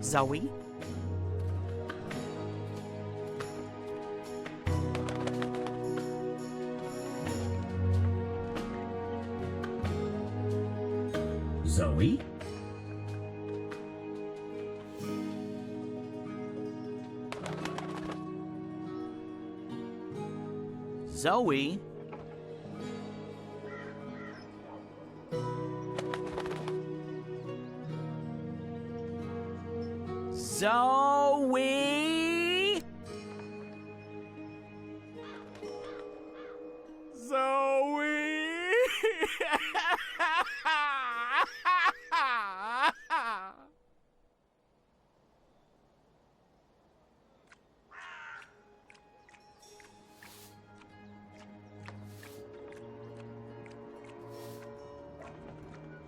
Zoe? Zoe? Zoe? Zoe? Zoe?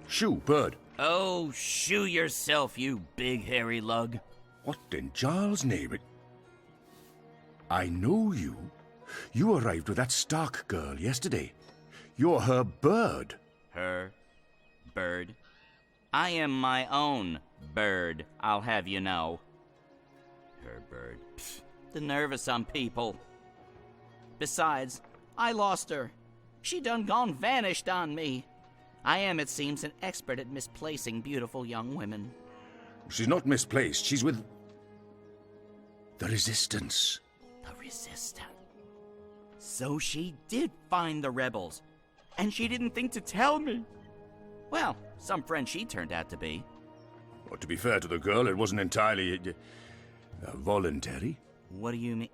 Shoo, bird. Oh, shoo yourself, you big hairy lug. What in Jarl's name? I know you. You arrived with that Stark girl yesterday. You're her bird. Her bird? I am my own bird, I'll have you know. Her bird. Pfft, the nerve of some people. Besides, I lost her. She done gone vanished on me. I am, it seems, an expert at misplacing beautiful young women. She's not misplaced. She's with the Resistance. The Resistance. So she did find the rebels, and she didn't think to tell me. Well, some friend she turned out to be. Well, to be fair to the girl, it wasn't entirely voluntary. What do you mean?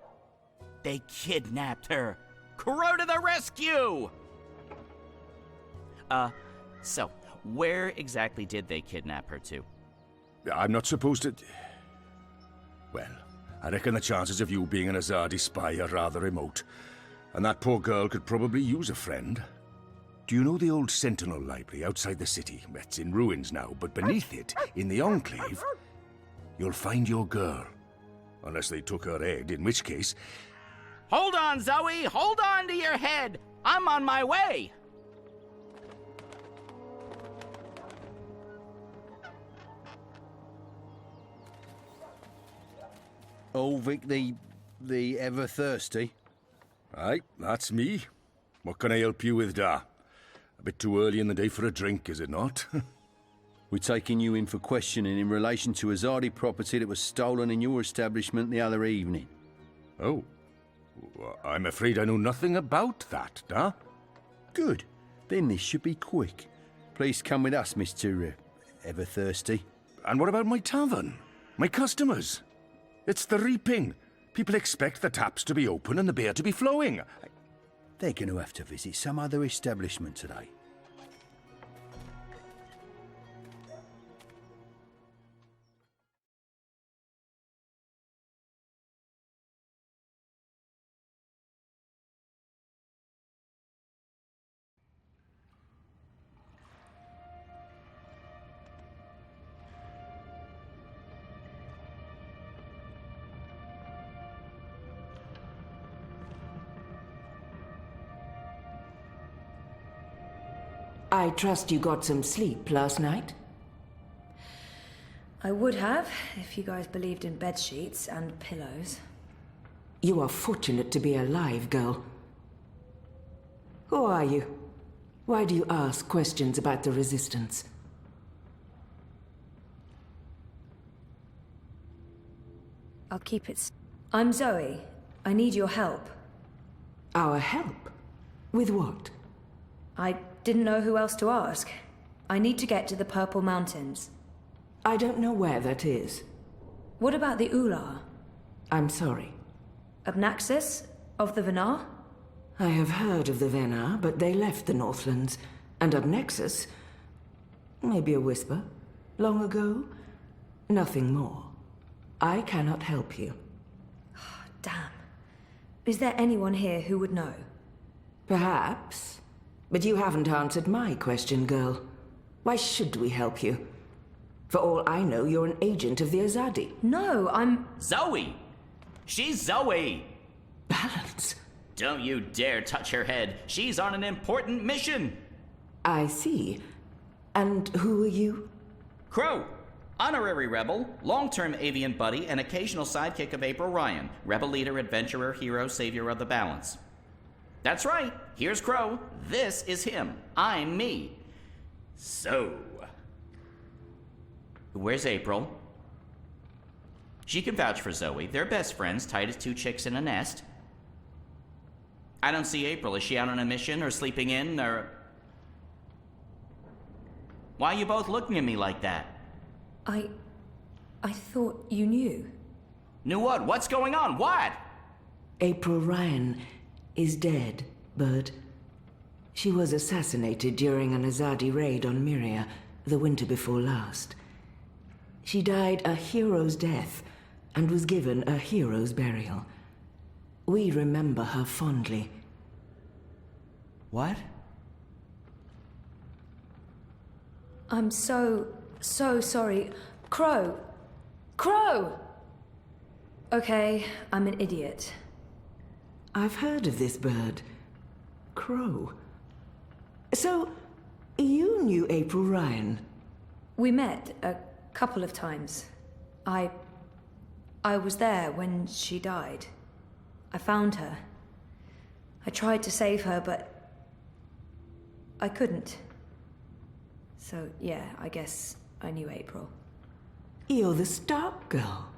They kidnapped her. Crow to the rescue! So, where exactly did they kidnap her to? I'm not supposed to... Well, I reckon the chances of you being an Azadi spy are rather remote. And that poor girl could probably use a friend. Do you know the old Sentinel Library outside the city? It's in ruins now, but beneath it, in the Enclave, you'll find your girl. Unless they took her head, in which case... Hold on, Zoe! Hold on to your head! I'm on my way! Ulvik the ever thirsty? Aye, that's me. What can I help you with, Da? A bit too early in the day for a drink, is it not? We're taking you in for questioning in relation to Azadi property that was stolen in your establishment the other evening. Oh. I'm afraid I know nothing about that, Da. Good. Then this should be quick. Please come with us, Mr. Everthirsty. And what about my tavern? My customers? It's the reaping. People expect the taps to be open and the beer to be flowing. They're going to have to visit some other establishment today. I trust you got some sleep last night? I would have, if you guys believed in bed sheets and pillows. You are fortunate to be alive, girl. Who are you? Why do you ask questions about the Resistance? I'll keep it. I'm Zoe. I need your help. Our help? With what? I didn't know who else to ask. I need to get to the Purple Mountains. I don't know where that is. What about the Ular? I'm sorry. Obnaxis? Of the Venar? I have heard of the Venar, but they left the Northlands. And Obnexus? Maybe a whisper. Long ago? Nothing more. I cannot help you. Damn. Is there anyone here who would know? Perhaps. But you haven't answered my question, girl. Why should we help you? For all I know, you're an agent of the Azadi. No, I'm... Zoe! She's Zoe! Balance? Don't you dare touch her head. She's on an important mission. I see. And who are you? Crow! Honorary rebel, long-term avian buddy, and occasional sidekick of April Ryan. Rebel leader, adventurer, hero, savior of the balance. That's right. Here's Crow. This is him. I'm me. So... where's April? She can vouch for Zoe. They're best friends, tight as two chicks in a nest. I don't see April. Is she out on a mission or sleeping in or... Why are you both looking at me like that? I thought you knew. Knew what? What's going on? What? April Ryan is dead, Bird. She was assassinated during an Azadi raid on Myria the winter before last. She died a hero's death and was given a hero's burial. We remember her fondly. What? I'm so sorry. Crow! Crow! Okay, I'm an idiot. I've heard of this bird. Crow. So, you knew April Ryan? We met a couple of times. I was there when she died. I found her. I tried to save her, but I couldn't. So, yeah, I guess I knew April. You're the Stark girl.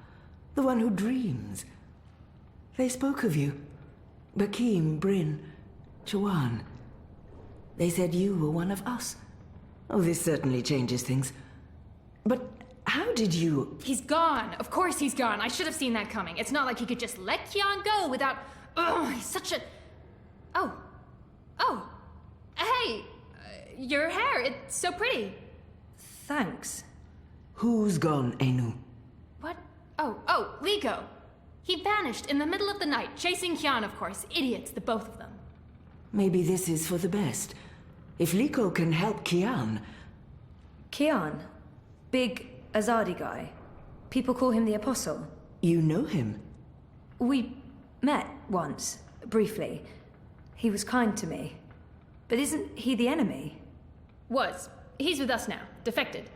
The one who dreams. They spoke of you. Bakim, Bryn, Chawan. They said you were one of us. Oh, this certainly changes things. But how did you... He's gone. Of course he's gone. I should have seen that coming. It's not like he could just let Kian go without... Ugh, he's such a... Oh. Hey, your hair, it's so pretty. Thanks. Who's gone, Enu? What? Oh, Liko. He vanished in the middle of the night, chasing Kian, of course. Idiots, the both of them. Maybe this is for the best. If Liko can help Kian... Kian? Big Azadi guy. People call him the Apostle. You know him? We met once, briefly. He was kind to me. But isn't he the enemy? Was. He's with us now. Defected.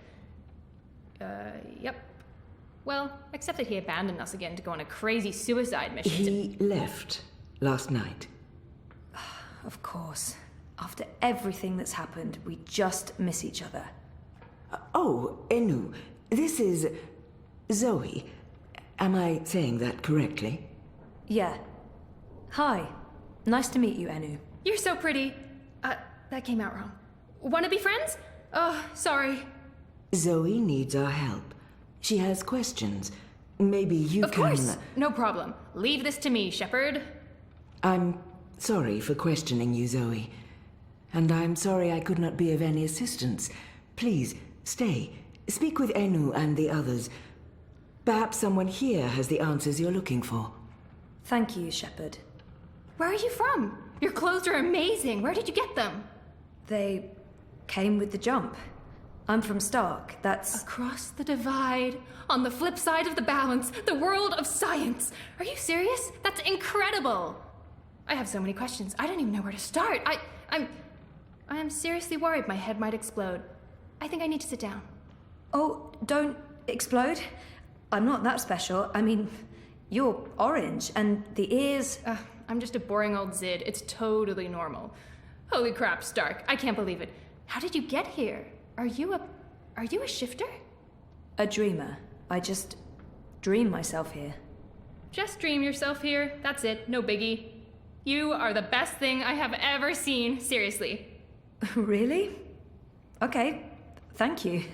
Yep. Well, except that he abandoned us again to go on a crazy suicide mission. He left last night. Of course. After everything that's happened, we just miss each other. Oh, Enu, this is Zoe. Am I saying that correctly? Yeah. Hi. Nice to meet you, Enu. You're so pretty. That came out wrong. Wanna be friends? Oh, sorry. Zoe needs our help. She has questions. Maybe you Of can... course. No problem. Leave this to me, Shepard. I'm sorry for questioning you, Zoe. And I'm sorry I could not be of any assistance. Please, stay. Speak with Enu and the others. Perhaps someone here has the answers you're looking for. Thank you, Shepard. Where are you from? Your clothes are amazing. Where did you get them? They came with the jump. I'm from Stark. That's... Across the divide, on the flip side of the balance, the world of science. Are you serious? That's incredible. I have so many questions. I don't even know where to start. I am seriously worried my head might explode. I think I need to sit down. Oh, don't explode. I'm not that special. I mean, you're orange, and the ears... I'm just a boring old Zid. It's totally normal. Holy crap, Stark. I can't believe it. How did you get here? Are you a shifter? A dreamer. I just dream myself here. Just dream yourself here. That's it. No biggie. You are the best thing I have ever seen. Seriously. Really? Okay. Thank you.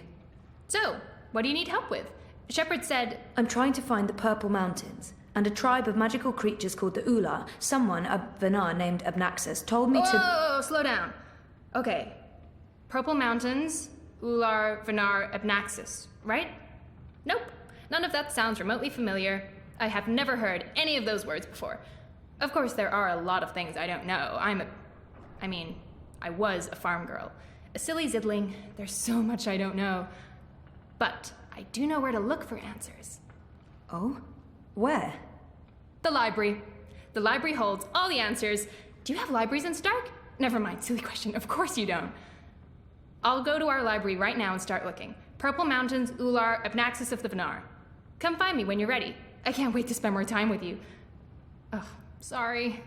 So, what do you need help with? Shepard said... I'm trying to find the Purple Mountains, and a tribe of magical creatures called the Ula. Someone, a Venar named Abnaxus, told me to... Whoa, slow down. Okay. Purple Mountains, Ular, Venar, Abnaxus, right? Nope. None of that sounds remotely familiar. I have never heard any of those words before. Of course, there are a lot of things I don't know. I was a farm girl. A silly zidling. There's so much I don't know. But I do know where to look for answers. Oh? Where? The library. The library holds all the answers. Do you have libraries in Stark? Never mind, silly question. Of course you don't. I'll go to our library right now and start looking. Purple Mountains, Ular, Abnaxis of the Venar. Come find me when you're ready. I can't wait to spend more time with you. Ugh, sorry.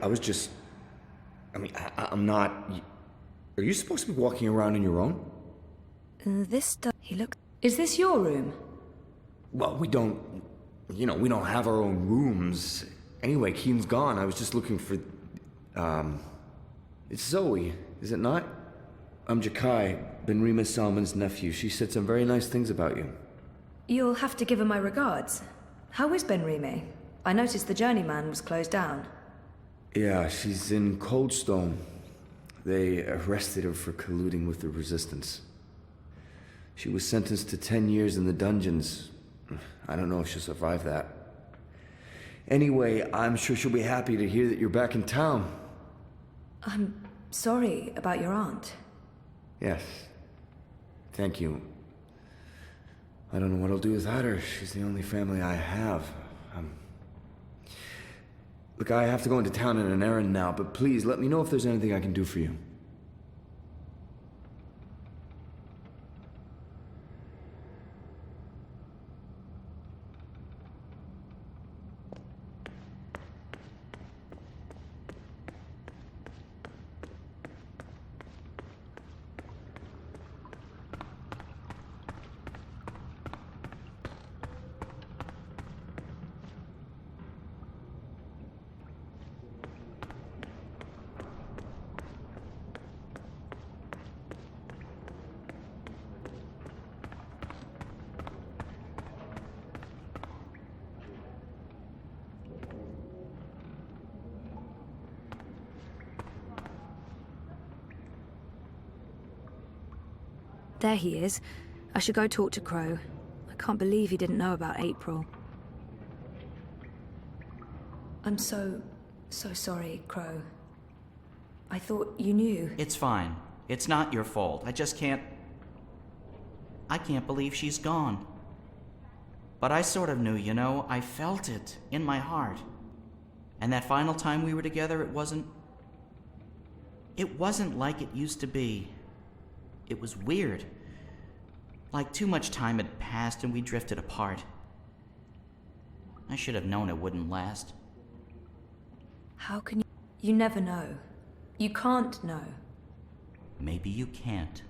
I was just... I'm not... Are you supposed to be walking around on your own? He looked... Is this your room? Well, we don't... we don't have our own rooms. Anyway, Keen's gone. I was just looking for... It's Zoe, is it not? I'm Jakai, Ben-Rima Salman's nephew. She said some very nice things about you. You'll have to give her my regards. How is Ben-Rime? I noticed the Journeyman was closed down. Yeah, she's in Coldstone. They arrested her for colluding with the Resistance. She was sentenced to 10 years in the dungeons. I don't know if she'll survive that. Anyway, I'm sure she'll be happy to hear that you're back in town. I'm sorry about your aunt. Yes. Thank you. I don't know what I'll do without her. She's the only family I have. Look, I have to go into town on an errand now, but please let me know if there's anything I can do for you. There he is. I should go talk to Crow. I can't believe he didn't know about April. I'm so sorry, Crow. I thought you knew. It's fine. It's not your fault. I can't believe she's gone. But I sort of knew, I felt it in my heart. And that final time we were together, it wasn't like it used to be. It was weird. Like too much time had passed and we drifted apart. I should have known it wouldn't last. How can you... You never know. You can't know. Maybe you can't.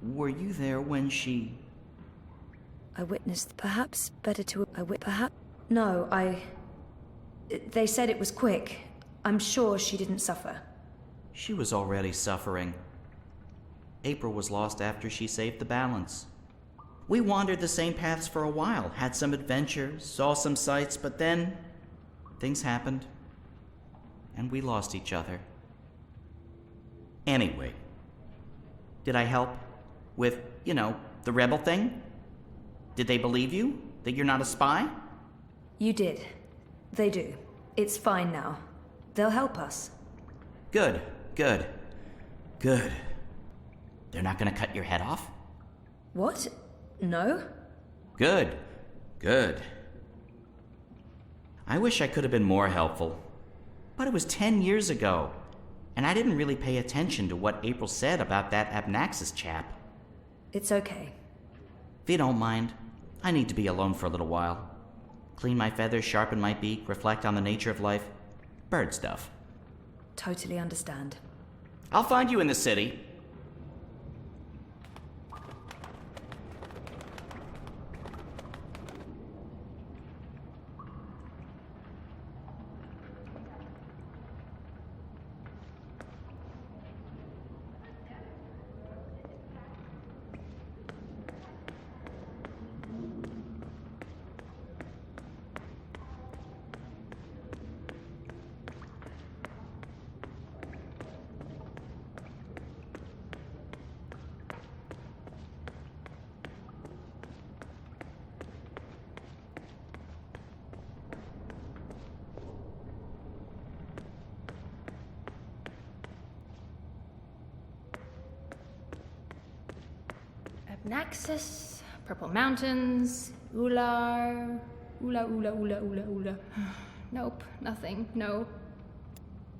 Were you there when she... I witnessed... Perhaps better to... Perhaps... No, They said it was quick. I'm sure she didn't suffer. She was already suffering. April was lost after she saved the balance. We wandered the same paths for a while, had some adventures, saw some sights, but then things happened, and we lost each other. Anyway, did I help with, the rebel thing? Did they believe you? That you're not a spy? You did. They do. It's fine now. They'll help us. Good. They're not gonna cut your head off? What? No? Good. I wish I could have been more helpful. But it was 10 years ago, and I didn't really pay attention to what April said about that Abnaxis chap. It's okay. If you don't mind, I need to be alone for a little while. Clean my feathers, sharpen my beak, reflect on the nature of life. Bird stuff. Totally understand. I'll find you in the city. Naxos, Purple Mountains, Ular, Ula. Nope, nothing, no.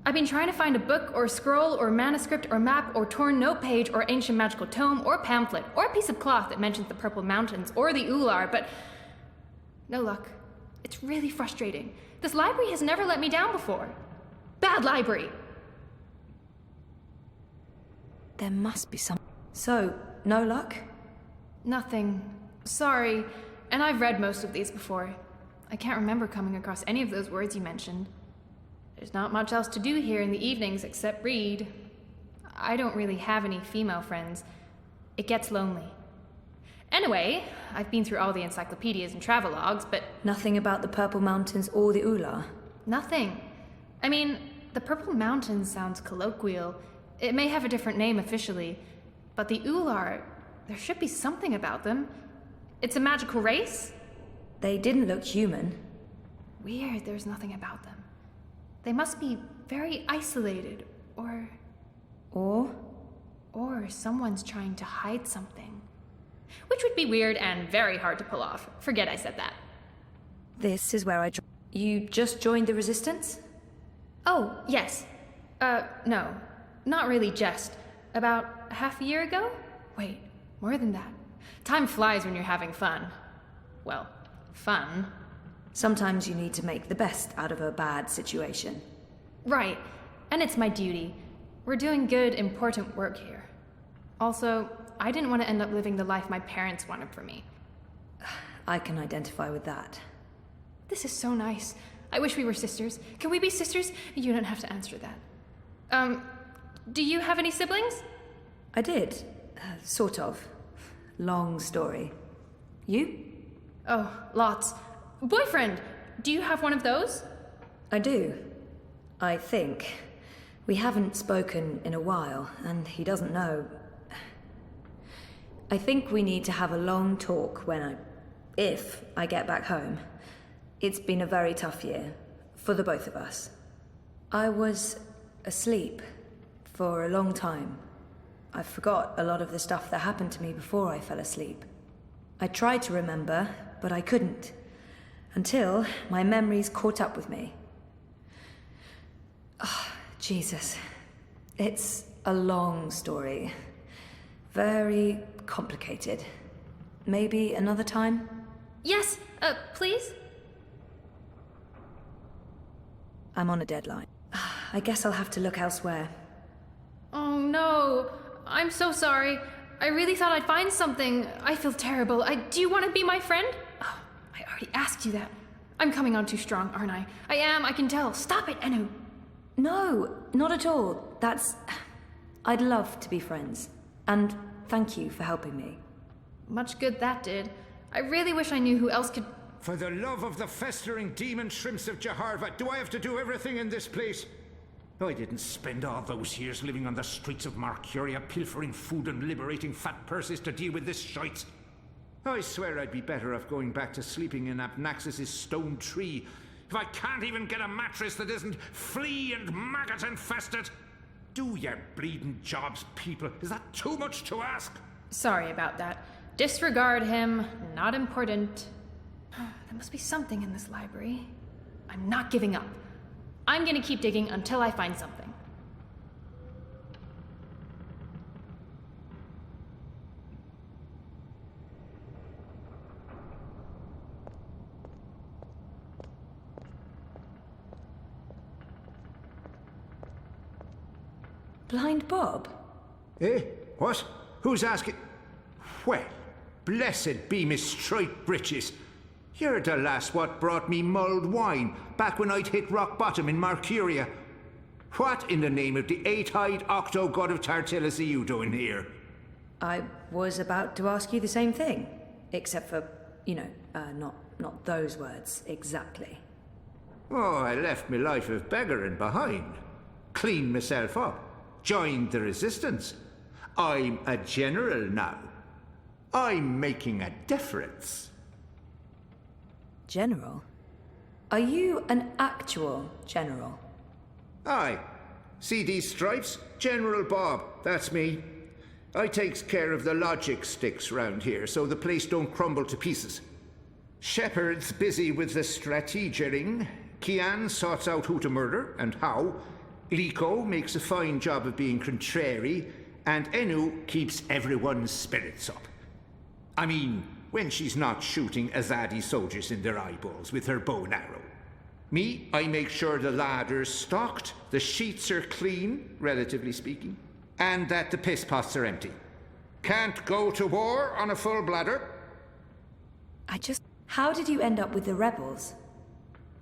I've been trying to find a book or scroll or manuscript or map or torn note page or ancient magical tome or pamphlet or a piece of cloth that mentions the Purple Mountains or the Ular, but no luck. It's really frustrating. This library has never let me down before. Bad library. There must be some... So, no luck? Nothing. Sorry. And I've read most of these before. I can't remember coming across any of those words you mentioned. There's not much else to do here in the evenings except read. I don't really have any female friends. It gets lonely. Anyway, I've been through all the encyclopedias and travelogues, but... Nothing about the Purple Mountains or the Ular? Nothing. I mean, the Purple Mountains sounds colloquial. It may have a different name officially, but the Ular... There should be something about them. It's a magical race? They didn't look human. Weird, there's nothing about them. They must be very isolated, or... Or someone's trying to hide something. Which would be weird and very hard to pull off. Forget I said that. This is where I... You just joined the Resistance? Oh, yes. No. Not really just. About half a year ago? Wait. More than that. Time flies when you're having fun. Well, fun. Sometimes you need to make the best out of a bad situation. Right. And it's my duty. We're doing good, important work here. Also, I didn't want to end up living the life my parents wanted for me. I can identify with that. This is so nice. I wish we were sisters. Can we be sisters? You don't have to answer that. Do you have any siblings? I did. Sort of. Long story. You? Oh, lots. Boyfriend! Do you have one of those? I do. I think. We haven't spoken in a while, and he doesn't know. I think we need to have a long talk if I get back home. It's been a very tough year, for the both of us. I was asleep for a long time. I forgot a lot of the stuff that happened to me before I fell asleep. I tried to remember, but I couldn't. Until my memories caught up with me. Oh, Jesus. It's a long story. Very complicated. Maybe another time? Yes, please? I'm on a deadline. I guess I'll have to look elsewhere. Oh no. I'm so sorry. I really thought I'd find something. I feel terrible. Do you want to be my friend? Oh, I already asked you that. I'm coming on too strong, aren't I? I am, I can tell. Stop it, Anu. No, not at all. I'd love to be friends. And thank you for helping me. Much good that did. I really wish I knew who else could... For the love of the festering demon shrimps of Jaharva, do I have to do everything in this place? I didn't spend all those years living on the streets of Marcuria, pilfering food and liberating fat purses to deal with this shite. I swear I'd be better off going back to sleeping in Abnaxis' stone tree if I can't even get a mattress that isn't flea and maggot infested. Do your bleeding jobs, people. Is that too much to ask? Sorry about that. Disregard him. Not important. There must be something in this library. I'm not giving up. I'm gonna keep digging until I find something. Blind Bob? Eh? What? Who's asking? Well, blessed be me striped breeches. You're the lass what brought me mulled wine back when I'd hit rock bottom in Marcuria. What in the name of the eight-eyed octo-god of Tartellus are you doing here? I was about to ask you the same thing. Except for, you know, not those words exactly. Oh, I left me life of beggaring behind. Cleaned myself up. Joined the resistance. I'm a general now. I'm making a difference. General? Are you an actual general? Aye. See these stripes? General Bob, that's me. I takes care of the logic sticks round here so the place don't crumble to pieces. Shepard's busy with the strategering. Kian sorts out who to murder and how. Liko makes a fine job of being contrary. And Enu keeps everyone's spirits up. I mean, when she's not shooting Azadi soldiers in their eyeballs with her bow and arrow. Me, I make sure the ladder's stocked, the sheets are clean, relatively speaking, and that the piss pots are empty. Can't go to war on a full bladder. How did you end up with the rebels?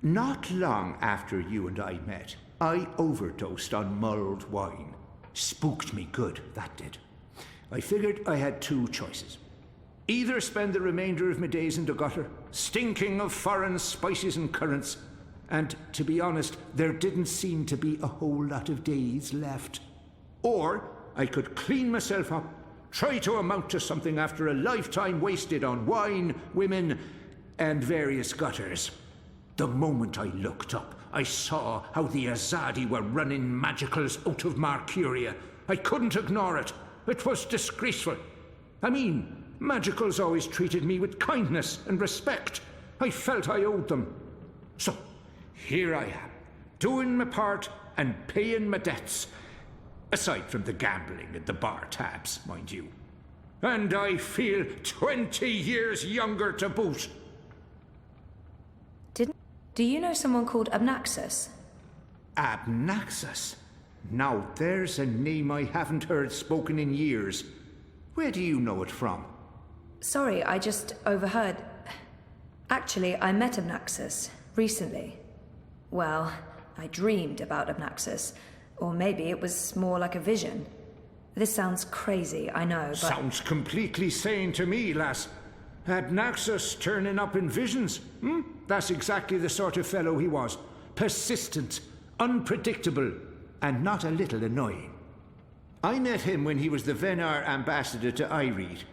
Not long after you and I met, I overdosed on mulled wine. Spooked me good, that did. I figured I had two choices. Either spend the remainder of my days in the gutter, stinking of foreign spices and currants, and to be honest, there didn't seem to be a whole lot of days left. Or I could clean myself up, try to amount to something after a lifetime wasted on wine, women, and various gutters. The moment I looked up, I saw how the Azadi were running magicals out of Marcuria. I couldn't ignore it. It was disgraceful. I mean, magicals always treated me with kindness and respect. I felt I owed them. So, here I am, doing my part and paying my debts. Aside from the gambling and the bar tabs, mind you. And I feel 20 years younger to boot. Do you know someone called Abnaxus? Abnaxus? Now there's a name I haven't heard spoken in years. Where do you know it from? Sorry, I just overheard. Actually, I met Abnaxus recently. Well, I dreamed about Abnaxus. Or maybe it was more like a vision. This sounds crazy, I know, but... Sounds completely sane to me, lass. Abnaxus turning up in visions? That's exactly the sort of fellow he was. Persistent, unpredictable, and not a little annoying. I met him when he was the Venar ambassador to Ireed.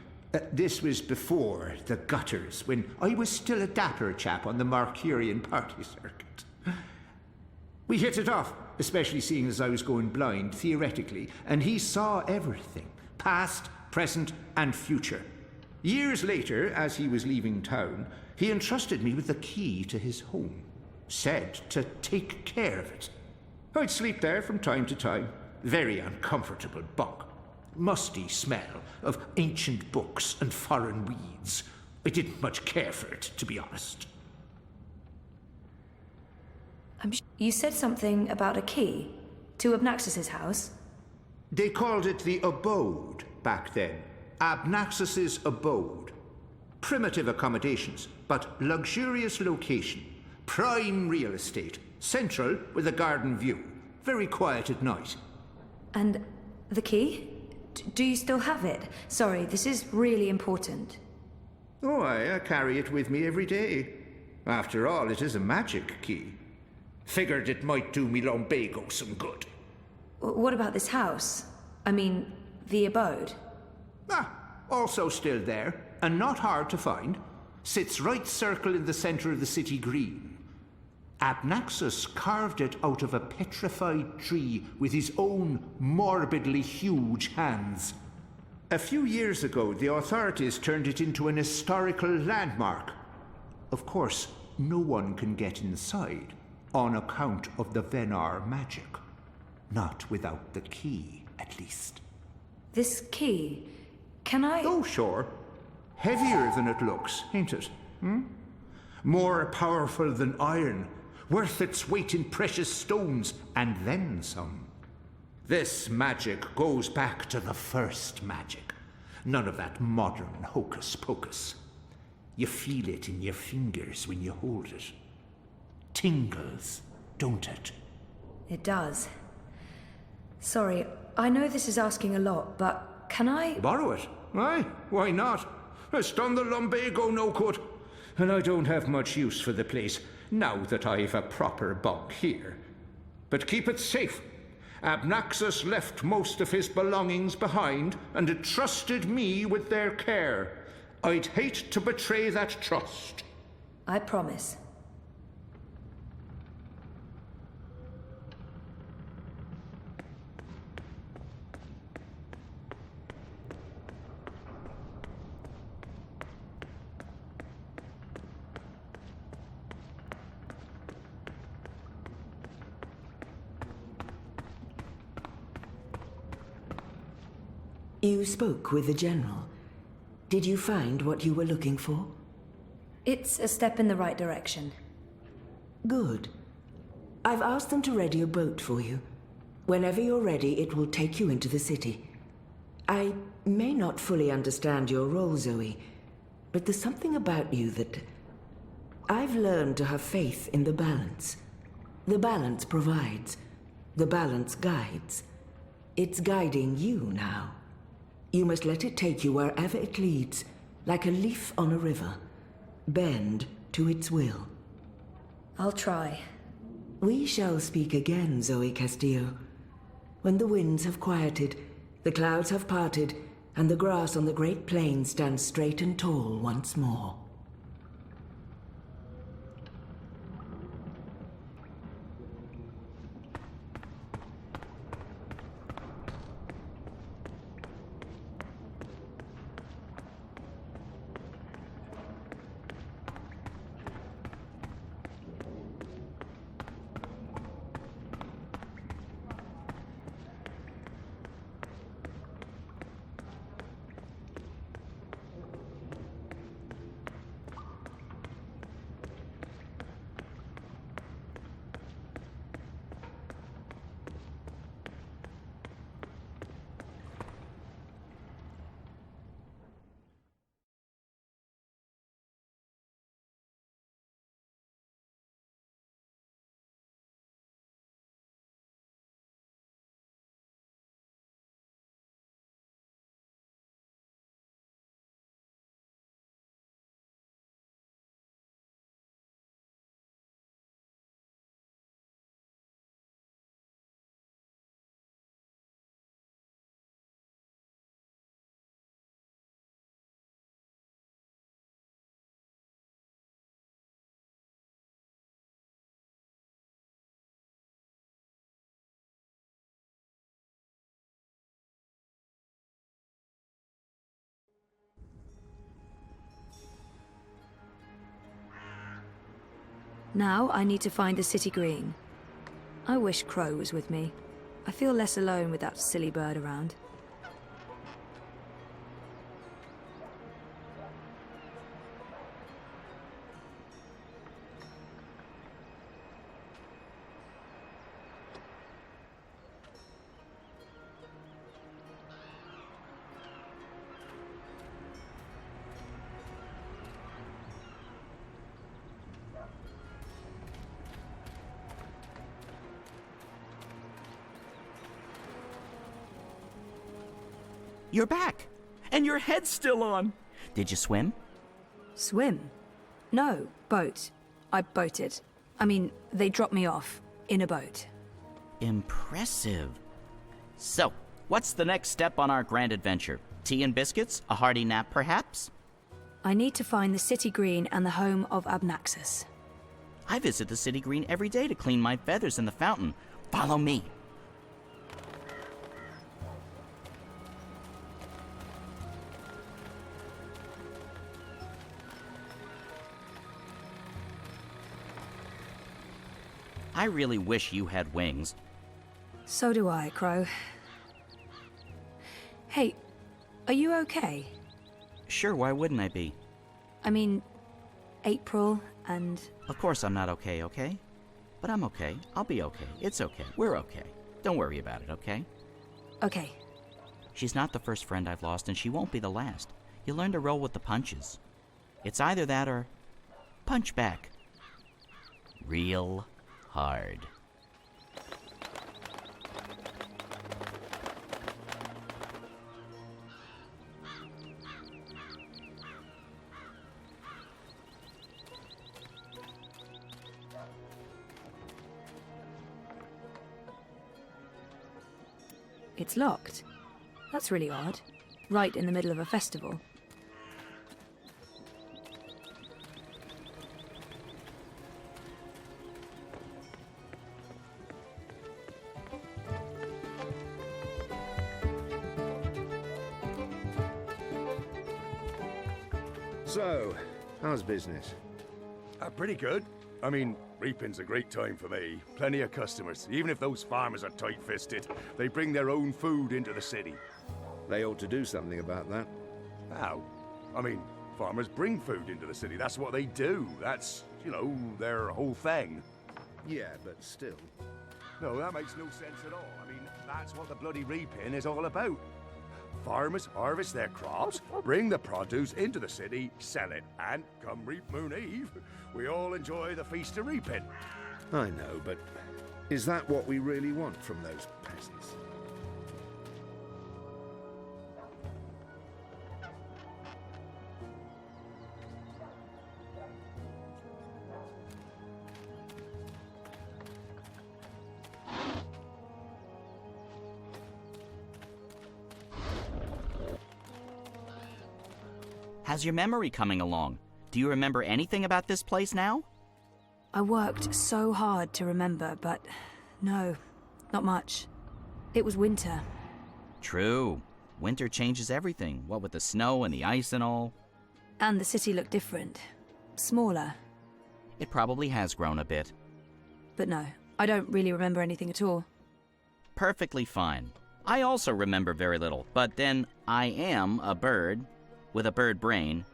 This was before the gutters, when I was still a dapper chap on the Marcurian party circuit. We hit it off, especially seeing as I was going blind, theoretically, and he saw everything, past, present, and future. Years later, as he was leaving town, he entrusted me with the key to his home. Said to take care of it. I'd sleep there from time to time. Very uncomfortable bunk. Musty smell of ancient books and foreign weeds. I didn't much care for it, to be honest. You said something about a key to Abnaxus's house? They called it the abode back then. Abnaxus's abode. Primitive accommodations, but luxurious location. Prime real estate. Central with a garden view. Very quiet at night. And the key? Do you still have it? Sorry, this is really important. Oh, I carry it with me every day. After all, it is a magic key. Figured it might do me lumbago some good. What about this house? I mean, the abode? Also still there, and not hard to find. Sits right circle in the center of the city green. Abnaxus carved it out of a petrified tree with his own morbidly huge hands. A few years ago, the authorities turned it into an historical landmark. Of course, no one can get inside, on account of the Venar magic. Not without the key, at least. This key... Can I... Oh, sure. Heavier than it looks, ain't it? More powerful than iron. Worth its weight in precious stones, and then some. This magic goes back to the first magic. None of that modern hocus pocus. You feel it in your fingers when you hold it. Tingles, don't it? It does. Sorry, I know this is asking a lot, but can I... Borrow it? Aye, why not? It's done the lumbago no good. And I don't have much use for the place, now that I've a proper bunk here. But keep it safe. Abnaxus left most of his belongings behind and entrusted me with their care. I'd hate to betray that trust. I promise. You spoke with the General. Did you find what you were looking for? It's a step in the right direction. Good. I've asked them to ready a boat for you. Whenever you're ready, it will take you into the city. I may not fully understand your role, Zoe, but there's something about you that... I've learned to have faith in the balance. The balance provides. The balance guides. It's guiding you now. You must let it take you wherever it leads, like a leaf on a river. Bend to its will. I'll try. We shall speak again, Zoe Castillo. When the winds have quieted, the clouds have parted, and the grass on the great plain stands straight and tall once more. Now I need to find the city green. I wish Crow was with me. I feel less alone with that silly bird around. You're back! And your head's still on! Did you swim? Swim? No, boat. I boated. I mean, they dropped me off in a boat. Impressive. So, what's the next step on our grand adventure? Tea and biscuits? A hearty nap, perhaps? I need to find the city green and the home of Abnaxus. I visit the city green every day to clean my feathers in the fountain. Follow me. I really wish you had wings. So do I, Crow. Hey, are you okay? Sure, why wouldn't I be? I mean, April and... Of course I'm not okay, okay? But I'm okay. I'll be okay. It's okay. We're okay. Don't worry about it, okay? Okay. She's not the first friend I've lost, and she won't be the last. You learn to roll with the punches. It's either that or punch back. Real hard. It's locked. That's really odd. Right in the middle of a festival. So, how's business? Pretty good. I mean, reaping's a great time for me. Plenty of customers. Even if those farmers are tight-fisted, they bring their own food into the city. They ought to do something about that. How? I mean, farmers bring food into the city. That's what they do. That's, you know, their whole thing. Yeah, but still. No, that makes no sense at all. I mean, that's what the bloody reaping is all about. Farmers harvest their crops, bring the produce into the city, sell it, and come Reap Moon Eve, we all enjoy the feast of reaping. I know, but is that what we really want from those peasants? How's your memory coming along? Do you remember anything about this place now? I worked so hard to remember, but no, not much. It was winter. True. Winter changes everything, what with the snow and the ice and all. And the city looked different. Smaller. It probably has grown a bit. But no, I don't really remember anything at all. Perfectly fine. I also remember very little, but then I am a bird with a bird brain,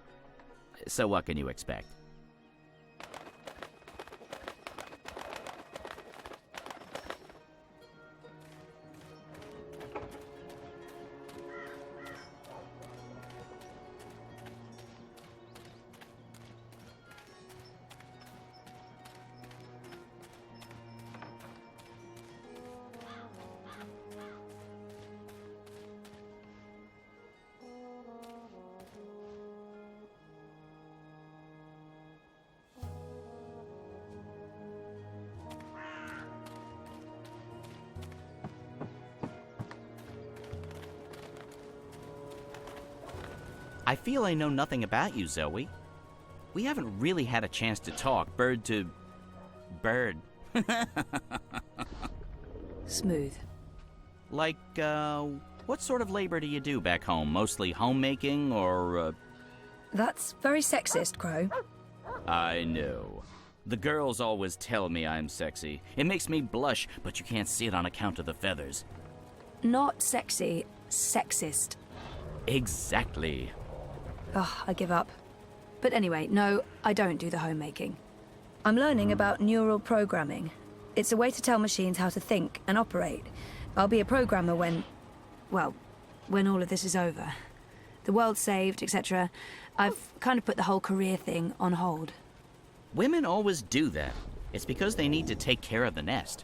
so what can you expect? I feel I know nothing about you, Zoe. We haven't really had a chance to talk bird to bird. Smooth. Like, what sort of labor do you do back home? Mostly homemaking or, That's very sexist, Crow. I know. The girls always tell me I'm sexy. It makes me blush, but you can't see it on account of the feathers. Not sexy, sexist. Exactly. Ugh, I give up. But anyway, no, I don't do the homemaking. I'm learning about neural programming. It's a way to tell machines how to think and operate. I'll be a programmer when all of this is over. The world's saved, etc. I've kind of put the whole career thing on hold. Women always do that. It's because they need to take care of the nest.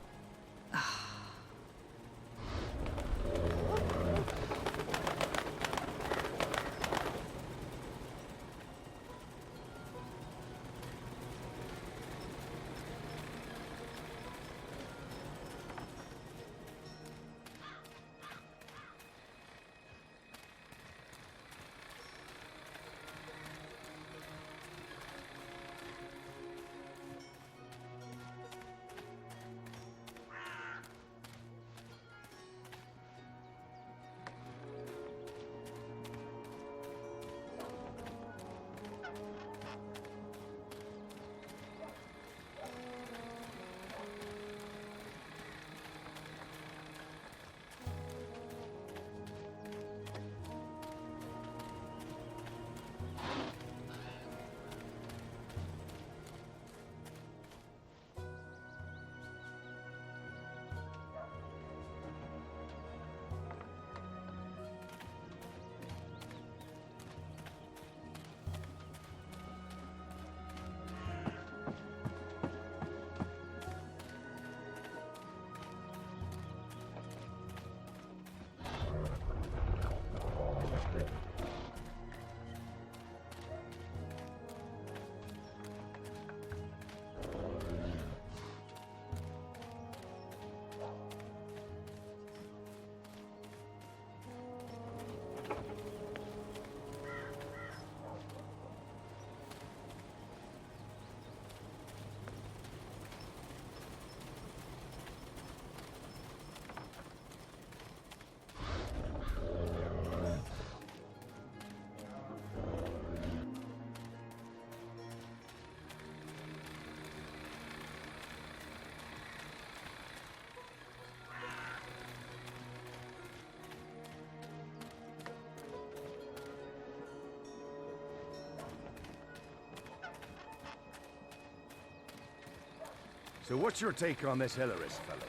So what's your take on this Hillarist fellow?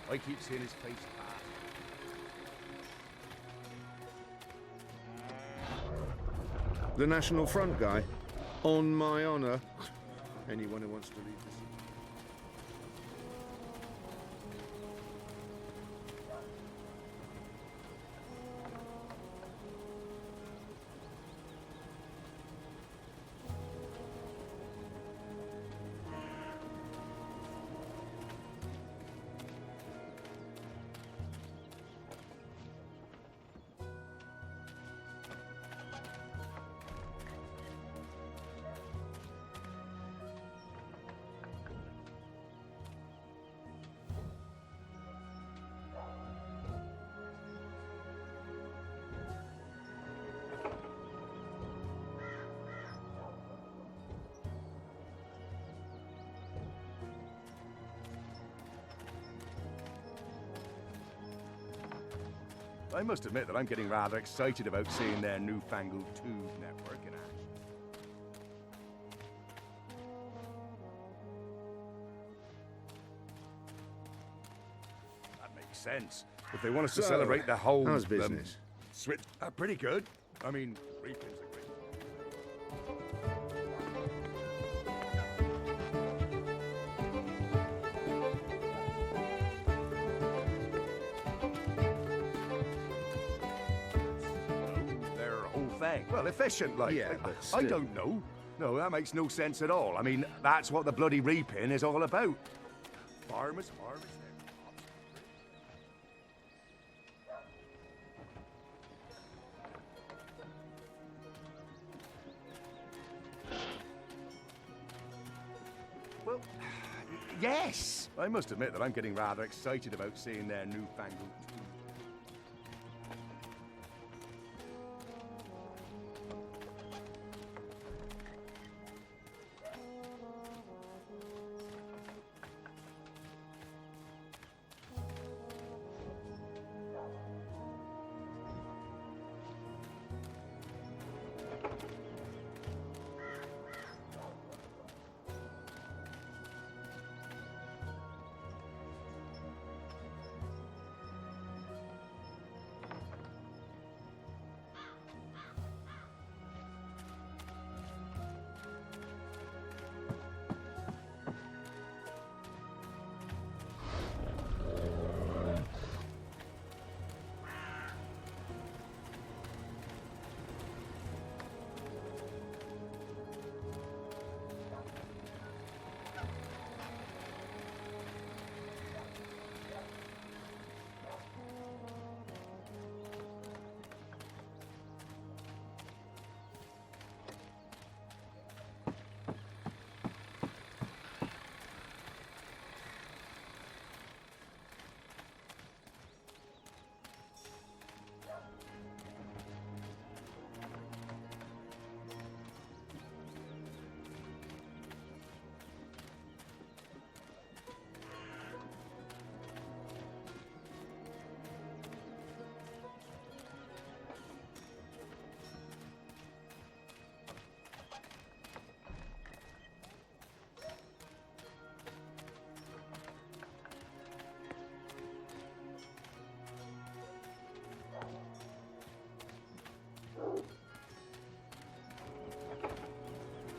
I keep seeing his face pass. The National Front guy? On my honor. Anyone who wants to leave this. I must admit that I'm getting rather excited about seeing their newfangled tube network in action. That makes sense. If they want us to So, celebrate the whole... how's business? Switch... pretty good. I mean, reaping's a great... Their whole thing. Well, efficient, like. Yeah, but I still. don't know. No, that makes no sense at all. I mean, that's what the bloody reaping is all about. Farmers harvest their crops. Well, yes! I must admit that I'm getting rather excited about seeing their newfangled tools.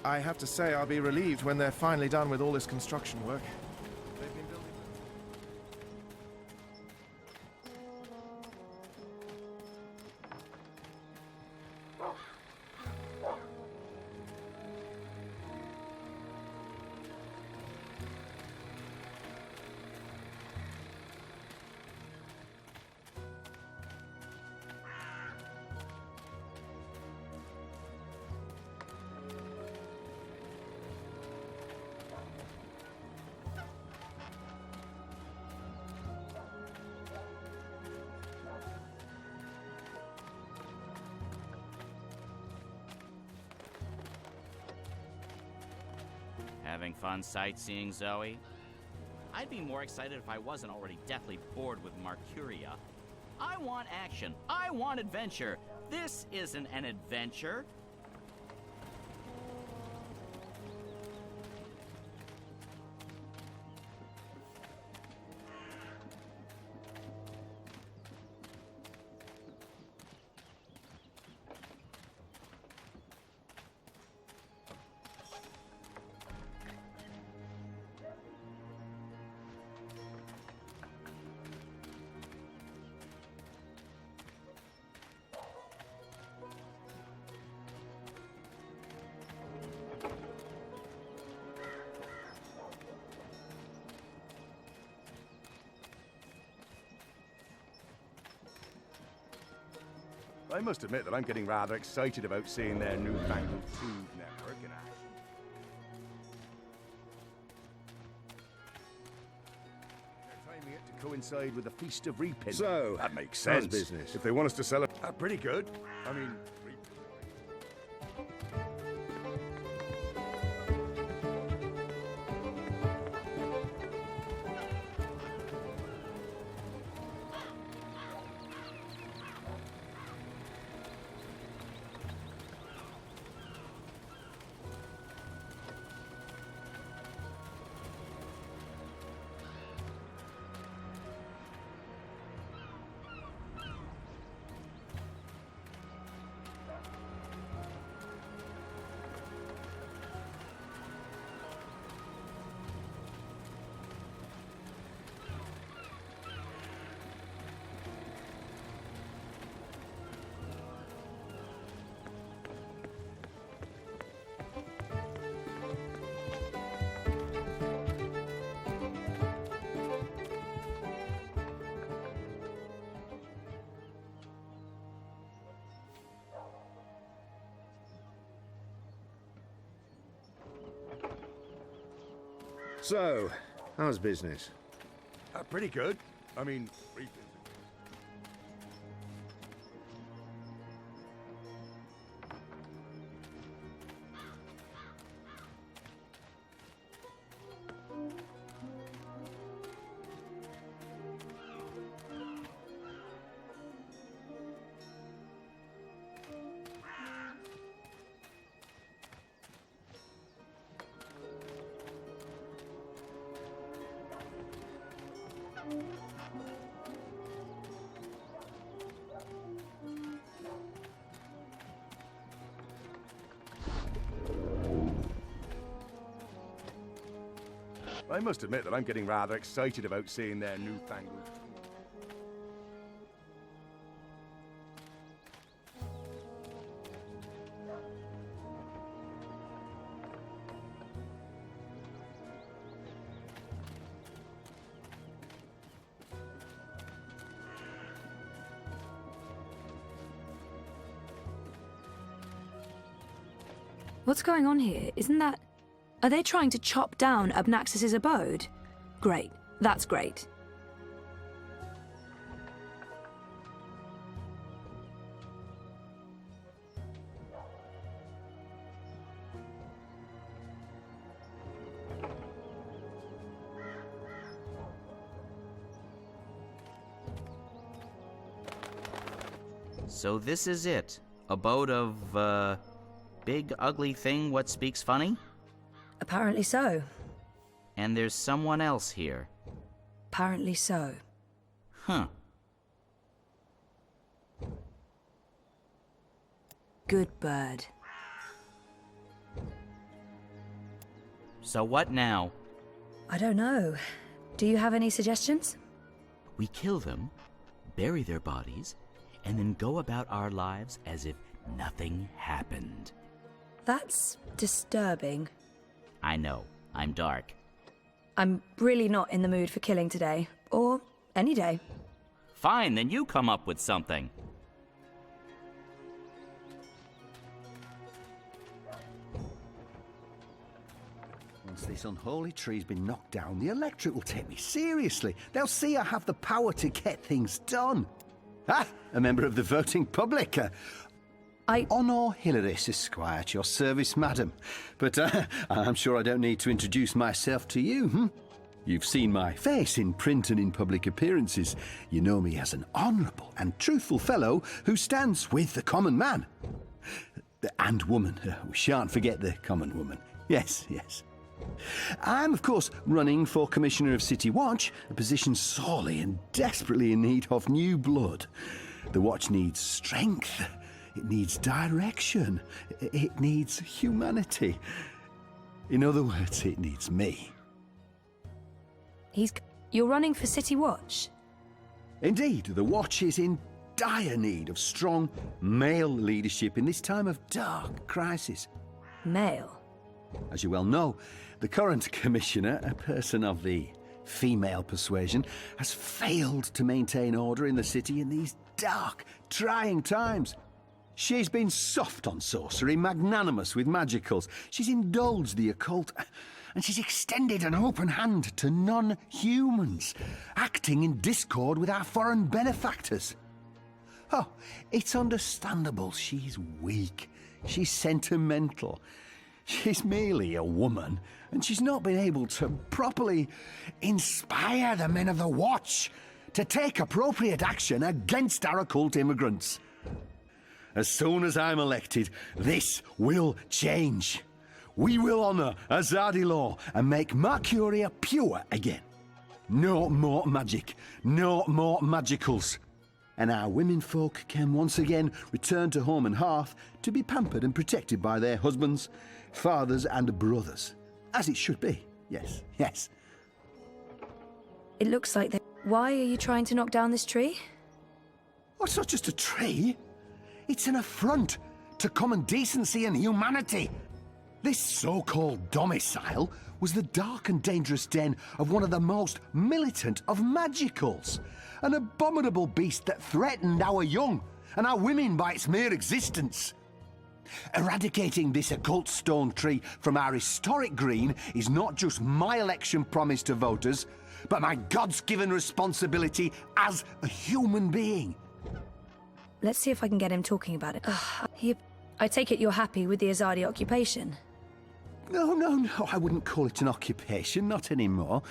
I have to say I'll be relieved when they're finally done with all this construction work. Having fun sightseeing, Zoe? I'd be more excited if I wasn't already deathly bored with Mercuria. I want action. I want adventure. This isn't an adventure. I must admit that I'm getting rather excited about seeing their newfangled food network in action. They're timing it to coincide with the Feast of Reaping. So, that makes how's sense. business? If they want us to sell it, pretty good. I mean, So, how's business? pretty good. I mean, I must admit that I'm getting rather excited about seeing their newfangled. What's going on here? Isn't that... Are they trying to chop down Abnaxis's abode? Great. That's great. So this is it. Abode of, big ugly thing what speaks funny? Apparently so. And there's someone else here. Apparently so. Huh. Good bird. So what now? I don't know. Do you have any suggestions? We kill them, bury their bodies, and then go about our lives as if nothing happened. That's disturbing. I know. I'm dark. I'm really not in the mood for killing today. Or any day. Fine, then you come up with something. Once this unholy tree's been knocked down, the electorate will take me seriously. They'll see I have the power to get things done. Ah, a member of the voting public. Honor Hilaris, Esquire, at your service, madam. But I'm sure I don't need to introduce myself to you, You've seen my face in print and in public appearances. You know me as an honourable and truthful fellow who stands with the common man. And woman. We shan't forget the common woman. Yes, yes. I'm, of course, running for Commissioner of City Watch, a position sorely and desperately in need of new blood. The Watch needs strength. It needs direction. It needs humanity. In other words, it needs me. You're running for City Watch? Indeed, the Watch is in dire need of strong male leadership in this time of dark crisis. Male? As you well know, the current commissioner, a person of the female persuasion, has failed to maintain order in the city in these dark, trying times. She's been soft on sorcery, magnanimous with magicals. She's indulged the occult, and she's extended an open hand to non-humans, acting in discord with our foreign benefactors. Oh, it's understandable she's weak. She's sentimental. She's merely a woman, and she's not been able to properly inspire the men of the Watch to take appropriate action against our occult immigrants. As soon as I'm elected, this will change. We will honour Azadi law and make Mercuria pure again. No more magic, no more magicals. And our women folk can once again return to home and hearth to be pampered and protected by their husbands, fathers and brothers. As it should be, yes, yes. It looks like they... Why are you trying to knock down this tree? Oh, it's not just a tree. It's an affront to common decency and humanity. This so-called domicile was the dark and dangerous den of one of the most militant of magicals. An abominable beast that threatened our young and our women by its mere existence. Eradicating this occult stone tree from our historic green is not just my election promise to voters, but my God's-given responsibility as a human being. Let's see if I can get him talking about it. I take it you're happy with the Azadi occupation? No, I wouldn't call it an occupation, not anymore.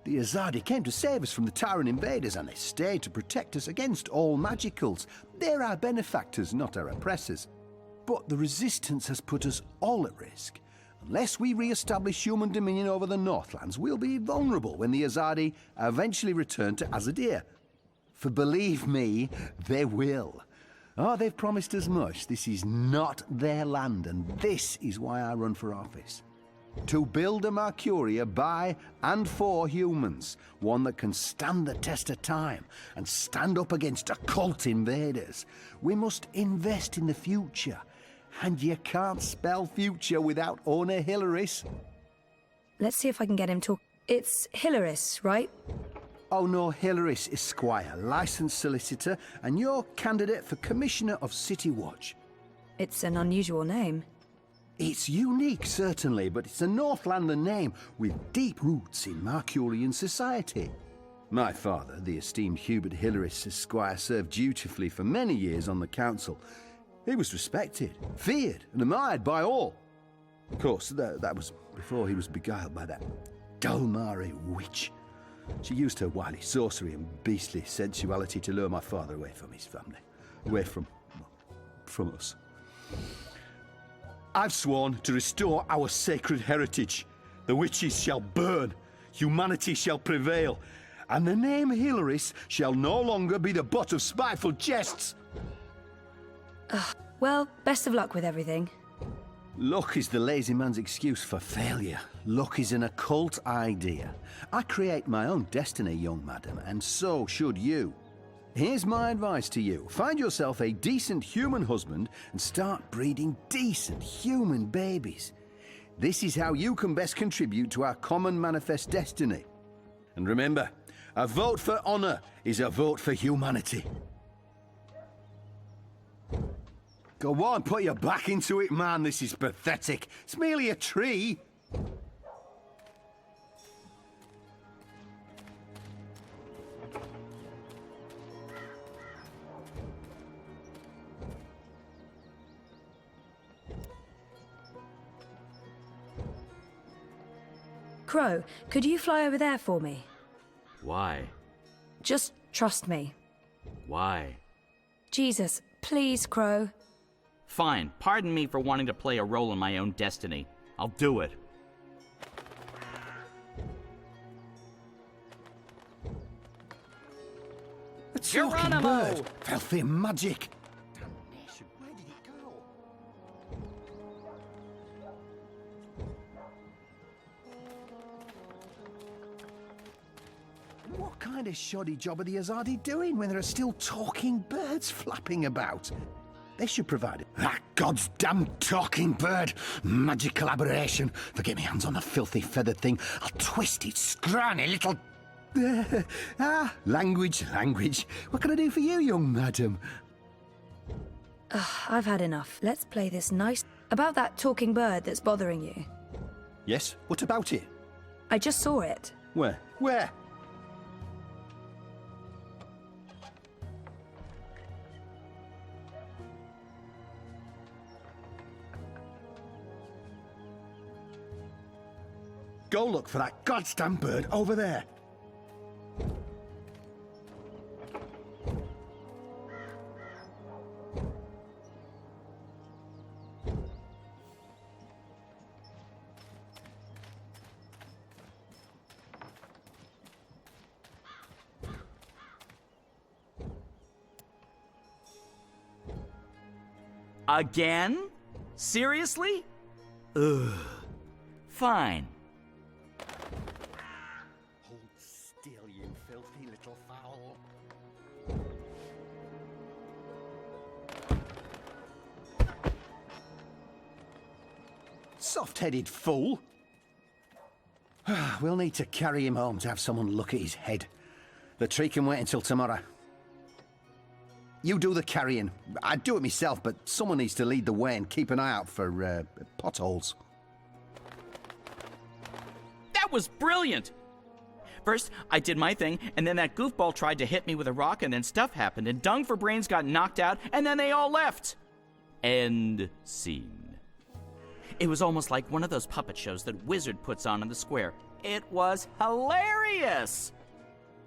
The Azadi came to save us from the Tyrant invaders, and they stayed to protect us against all magicals. They're our benefactors, not our oppressors. But the Resistance has put us all at risk. Unless we re-establish human dominion over the Northlands, we'll be vulnerable when the Azadi eventually return to Azadir. For believe me, they will. Oh, they've promised as much. This is not their land, and this is why I run for office. To build a Mercuria by and for humans, one that can stand the test of time and stand up against occult invaders. We must invest in the future, and you can't spell future without owner Hilaris. Let's see if I can get him talk. It's Hilaris, right? Oh no, Hilaris Esquire, licensed solicitor, and your candidate for Commissioner of City Watch. It's an unusual name. It's unique, certainly, but it's a Northlander name with deep roots in Mercurian society. My father, the esteemed Hubert Hilaris Esquire, served dutifully for many years on the council. He was respected, feared, and admired by all. Of course, that was before he was beguiled by that Dulmari witch. She used her wily sorcery and beastly sensuality to lure my father away from his family. Away from us. I've sworn to restore our sacred heritage. The witches shall burn, humanity shall prevail, and the name Hilaris shall no longer be the butt of spiteful jests. Well, best of luck with everything. Luck is the lazy man's excuse for failure. Luck is an occult idea. I create my own destiny, young madam, and so should you. Here's my advice to you. Find yourself a decent human husband and start breeding decent human babies. This is how you can best contribute to our common manifest destiny. And remember, a vote for honor is a vote for humanity. Go on, put your back into it, man. This is pathetic. It's merely a tree. Crow, could you fly over there for me? Why? Just trust me. Why? Jesus, please, Crow. Fine. Pardon me for wanting to play a role in my own destiny. I'll do it. A talking Geronimo! bird. Filthy magic. Damnation, where did it go? What kind of shoddy job are the Azadi doing when there are still talking birds flapping about? They should provide it. That God's damn talking bird! Magical aberration! If I get my hands on the filthy feathered thing, I'll twist its scrawny little... Language. What can I do for you, young madam? I've had enough. Let's play this nice... About that talking bird that's bothering you. Yes, what about it? I just saw it. Where? Where? Go look for that goddamn bird over there. Again? Seriously? Ugh. Fine. Hold still, you filthy little fowl. Soft-headed fool. We'll need to carry him home to have someone look at his head. The tree can wait until tomorrow. You do the carrying. I'd do it myself, but someone needs to lead the way and keep an eye out for potholes. That was brilliant! First, I did my thing, and then that goofball tried to hit me with a rock, and then stuff happened, and Dung for Brains got knocked out, and then they all left. End scene. It was almost like one of those puppet shows that Wizard puts on in the square. It was hilarious!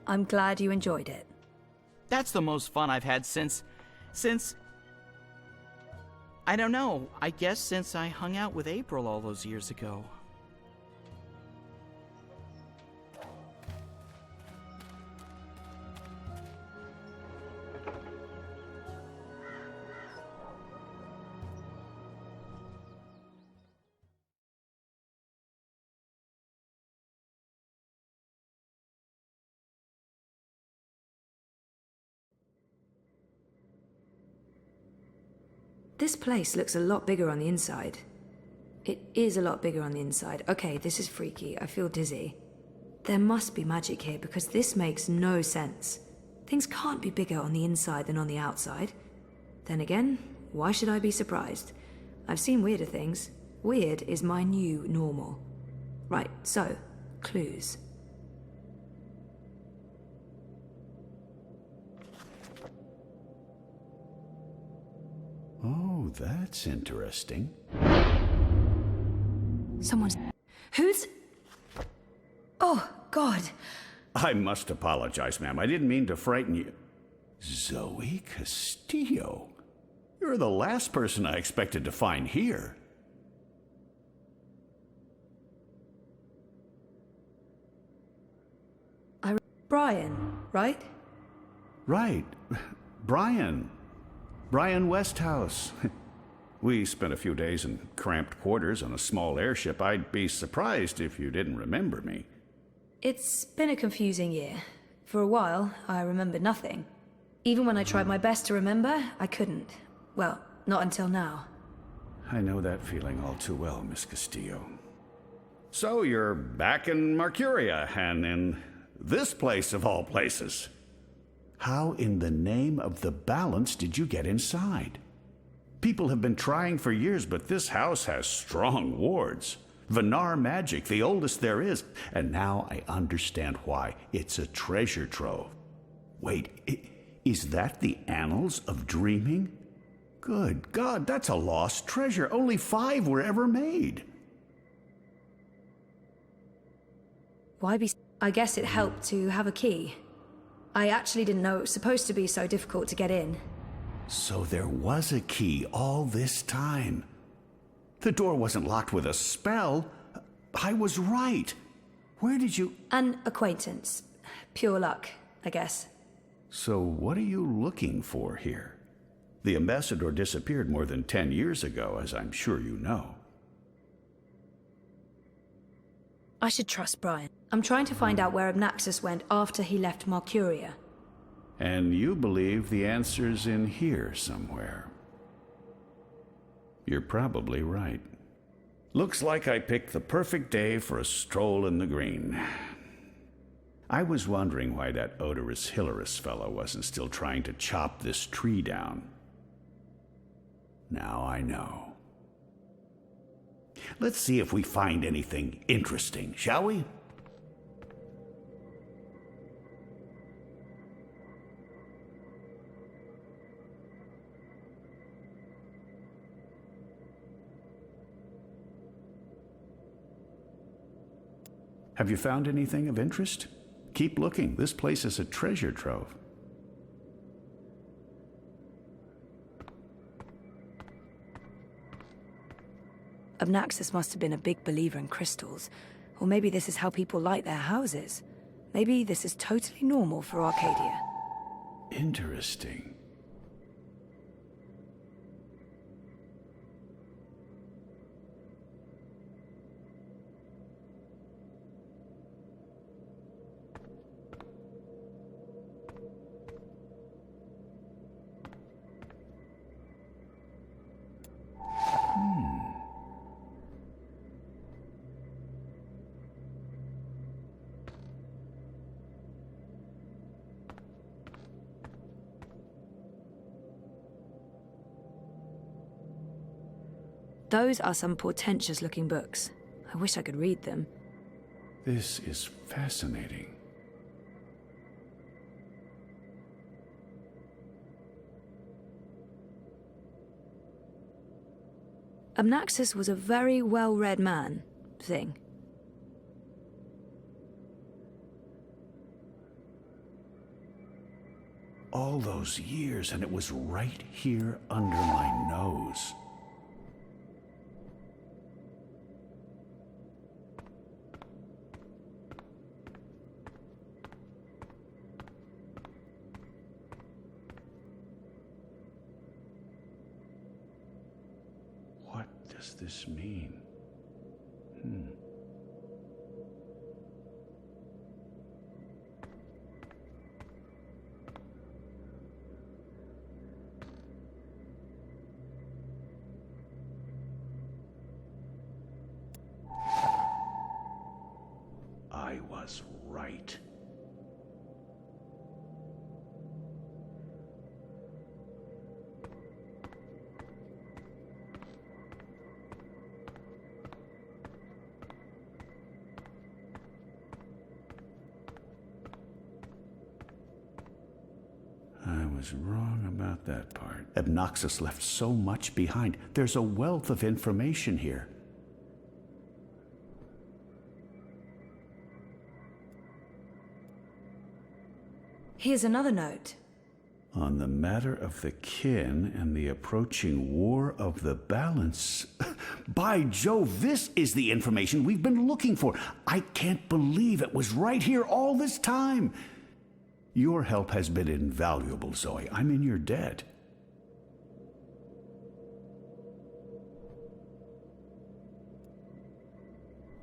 I'm glad you enjoyed it. That's the most fun I've had since... I don't know, I guess since I hung out with April all those years ago. This place looks a lot bigger on the inside. It is a lot bigger on the inside. Okay, this is freaky. I feel dizzy. There must be magic here because this makes no sense. Things can't be bigger on the inside than on the outside. Then again, why should I be surprised? I've seen weirder things. Weird is my new normal. Right, so, clues. Oh, that's interesting. Someone's... Who's... Oh, God. I must apologize, ma'am. I didn't mean to frighten you. Zoe Castillo. You're the last person I expected to find here. Brian, right? Right. Brian. Brian Westhouse. We spent a few days in cramped quarters on a small airship. I'd be surprised if you didn't remember me. It's been a confusing year. For a while, I remembered nothing. Even when I tried my best to remember, I couldn't. Well, not until now. I know that feeling all too well, Miss Castillo. So you're back in Mercuria, and in this place of all places. How in the name of the balance did you get inside? People have been trying for years, but this house has strong wards. Venar magic, the oldest there is. And now I understand why. It's a treasure trove. Wait, is that the Annals of Dreaming? Good God, that's a lost treasure. Only 5 were ever made. Why be... I guess it helped to have a key. I actually didn't know it was supposed to be so difficult to get in. So there was a key all this time. The door wasn't locked with a spell. I was right. Where did you... An acquaintance. Pure luck, I guess. So what are you looking for here? The ambassador disappeared more than 10 years ago, as I'm sure you know. I should trust Brian. I'm trying to find out where Abnaxus went after he left Marcuria. And you believe the answer's in here somewhere. You're probably right. Looks like I picked the perfect day for a stroll in the green. I was wondering why that odorous Hilarious fellow wasn't still trying to chop this tree down. Now I know. Let's see if we find anything interesting, shall we? Have you found anything of interest? Keep looking. This place is a treasure trove. Obnaxis must have been a big believer in crystals. Or maybe this is how people light their houses. Maybe this is totally normal for Arcadia. Interesting. Those are some portentous-looking books. I wish I could read them. This is fascinating. Obnaxis was a very well-read man, thing. All those years, and it was right here under my nose. What does this mean? I was right. I was wrong about that part. Obnaxis left so much behind. There's a wealth of information here. Here's another note. On the matter of the kin and the approaching War of the Balance. By Jove, this is the information we've been looking for. I can't believe it was right here all this time. Your help has been invaluable, Zoe. I'm in your debt.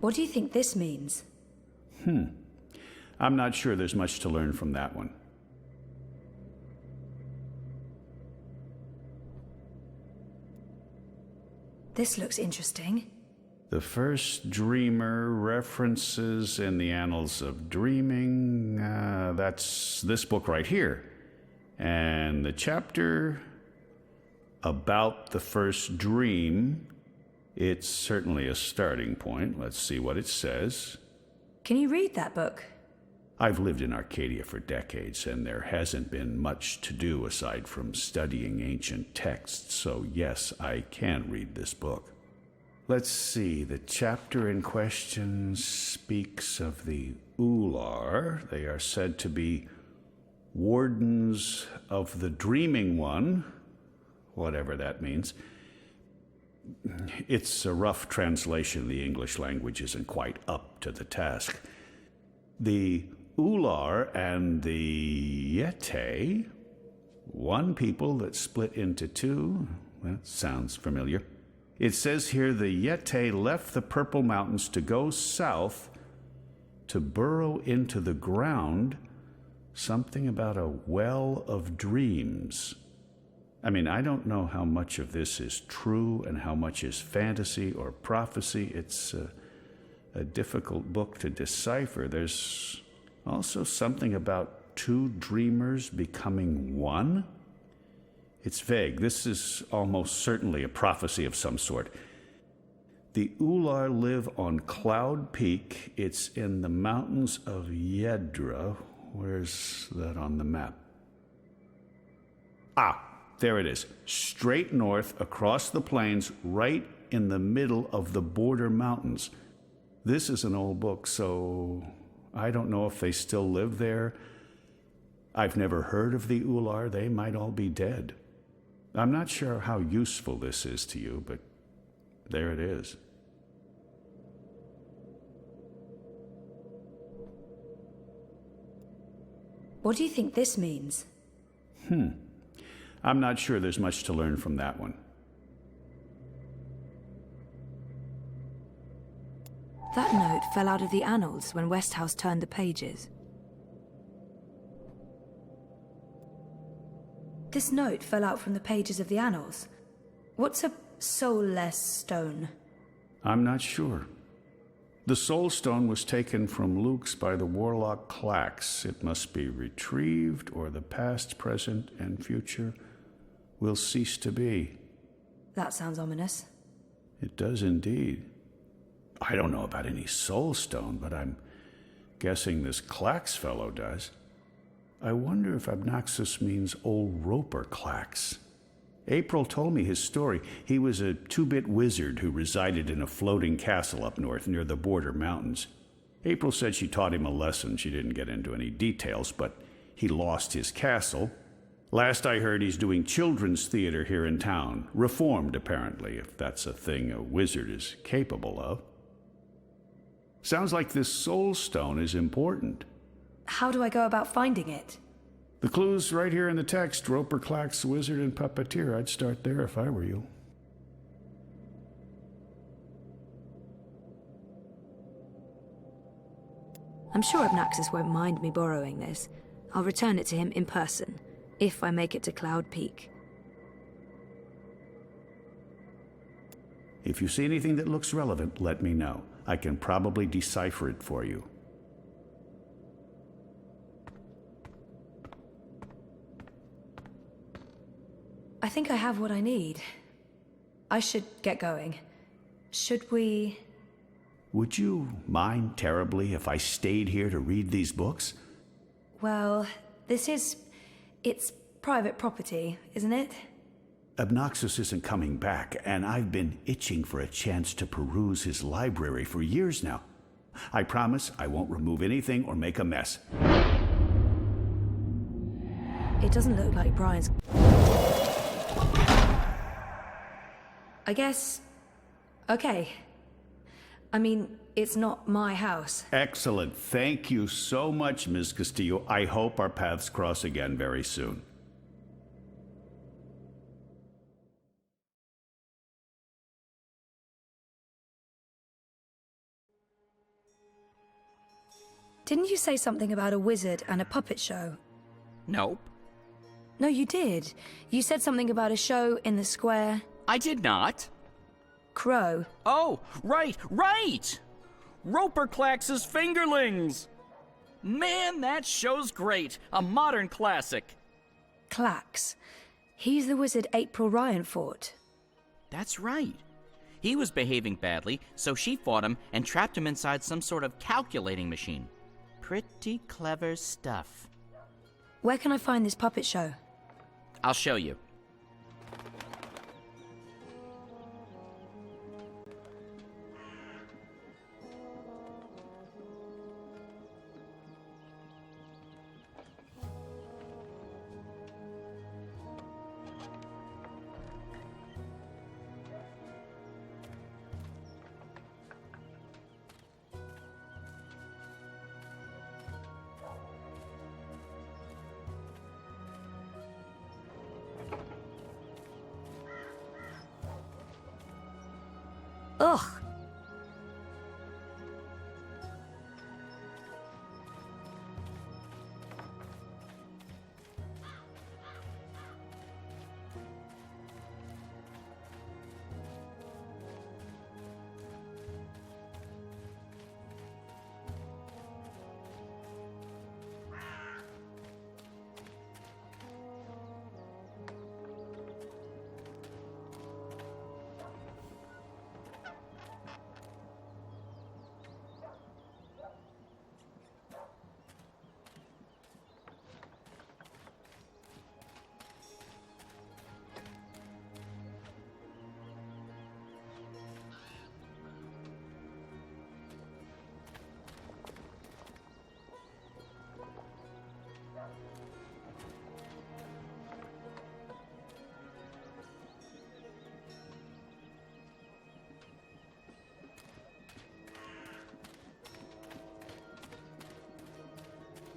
What do you think this means? I'm not sure there's much to learn from that one. This looks interesting. The first dreamer references in the annals of dreaming. That's this book right here. And the chapter about the first dream, it's certainly a starting point. Let's see what it says. Can you read that book? I've lived in Arcadia for decades, and there hasn't been much to do aside from studying ancient texts, so yes, I can read this book. Let's see, the chapter in question speaks of the Ular. They are said to be wardens of the Dreaming One, whatever that means. It's a rough translation. The English language isn't quite up to the task. The Ular and the Yete, one people that split into two. That sounds familiar. It says here the Yete left the Purple Mountains to go south to burrow into the ground. Something about a well of dreams. I mean, I don't know how much of this is true and how much is fantasy or prophecy. It's a difficult book to decipher. There's Also, something about two dreamers becoming one? It's vague. This is almost certainly a prophecy of some sort. The Ular live on Cloud Peak. It's in the mountains of Yedra. Where's that on the map? Ah, there it is. Straight north across the plains, right in the middle of the border mountains. This is an old book, so I don't know if they still live there. I've never heard of the Ular. They might all be dead. I'm not sure how useful this is to you, but there it is. What do you think this means? I'm not sure there's much to learn from that one. That note fell out of the annals when Westhouse turned the pages. This note fell out from the pages of the annals. What's a soulless stone? I'm not sure. The Soul Stone was taken from Luke's by the warlock Clax. It must be retrieved, or the past, present, and future will cease to be. That sounds ominous. It does indeed. I don't know about any Soul Stone, but I'm guessing this Clax fellow does. I wonder if Abnaxus means old Roper Clax. April told me his story. He was a two-bit wizard who resided in a floating castle up north near the border mountains. April said she taught him a lesson. She didn't get into any details, but he lost his castle. Last I heard, he's doing children's theater here in town. Reformed, apparently, if that's a thing a wizard is capable of. Sounds like this Soul Stone is important. How do I go about finding it? The clue's right here in the text. Roper Clax, wizard and puppeteer. I'd start there if I were you. I'm sure Abnaxus won't mind me borrowing this. I'll return it to him in person, if I make it to Cloud Peak. If you see anything that looks relevant, let me know. I can probably decipher it for you. I think I have what I need. I should get going. Should we... Would you mind terribly if I stayed here to read these books? Well, it's private property, isn't it? Abnaxus isn't coming back, and I've been itching for a chance to peruse his library for years now. I promise I won't remove anything or make a mess. It doesn't look like Brian's... I guess... Okay. I mean, it's not my house. Excellent. Thank you so much, Ms. Castillo. I hope our paths cross again very soon. Didn't you say something about a wizard and a puppet show? Nope. No, you did. You said something about a show in the square. I did not. Crow. Oh, right! Roper Clax's Fingerlings! Man, that show's great. A modern classic. Clax. He's the wizard April Ryan fought. That's right. He was behaving badly, so she fought him and trapped him inside some sort of calculating machine. Pretty clever stuff. Where can I find this puppet show? I'll show you. Ugh!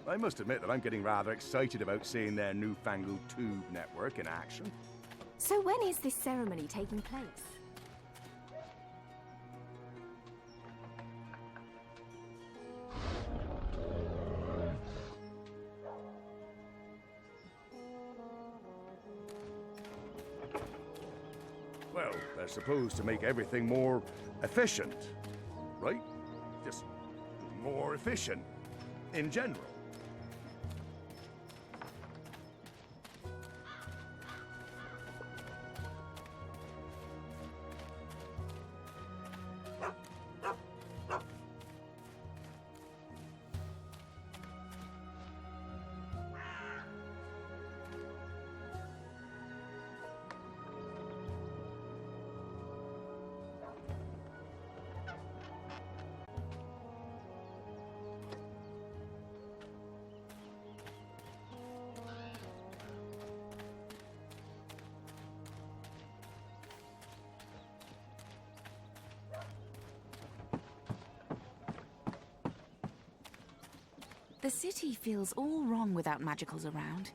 I must admit that I'm getting rather excited about seeing their newfangled tube network in action. So when is this ceremony taking place? Well, they're supposed to make everything more efficient, right? Just more efficient in general. The city feels all wrong without magicals around.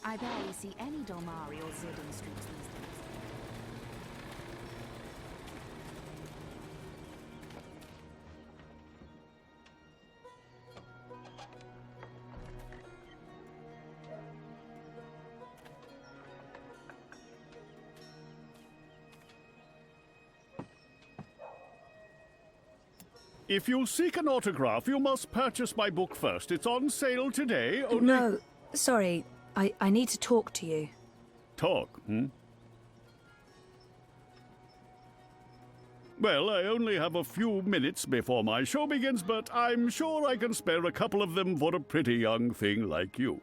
I barely see any Dolmari or Zid in the streets these days. If you'll seek an autograph, you must purchase my book first. It's on sale today, only... No, sorry. I need to talk to you. Talk, Well, I only have a few minutes before my show begins, but I'm sure I can spare a couple of them for a pretty young thing like you.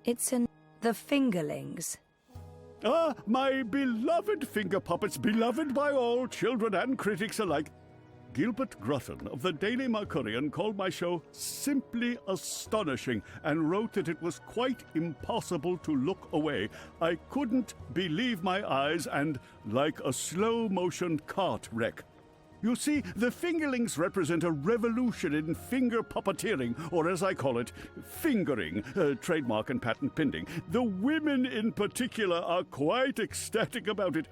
It's in the Fingerlings. Ah, my beloved finger puppets, beloved by all children and critics alike. Gilbert Grutton of the Daily Mercurian called my show simply astonishing and wrote that it was quite impossible to look away. I couldn't believe my eyes and like a slow-motion cart wreck. You see, the Fingerlings represent a revolution in finger puppeteering, or as I call it, fingering, trademark and patent pending. The women in particular are quite ecstatic about it.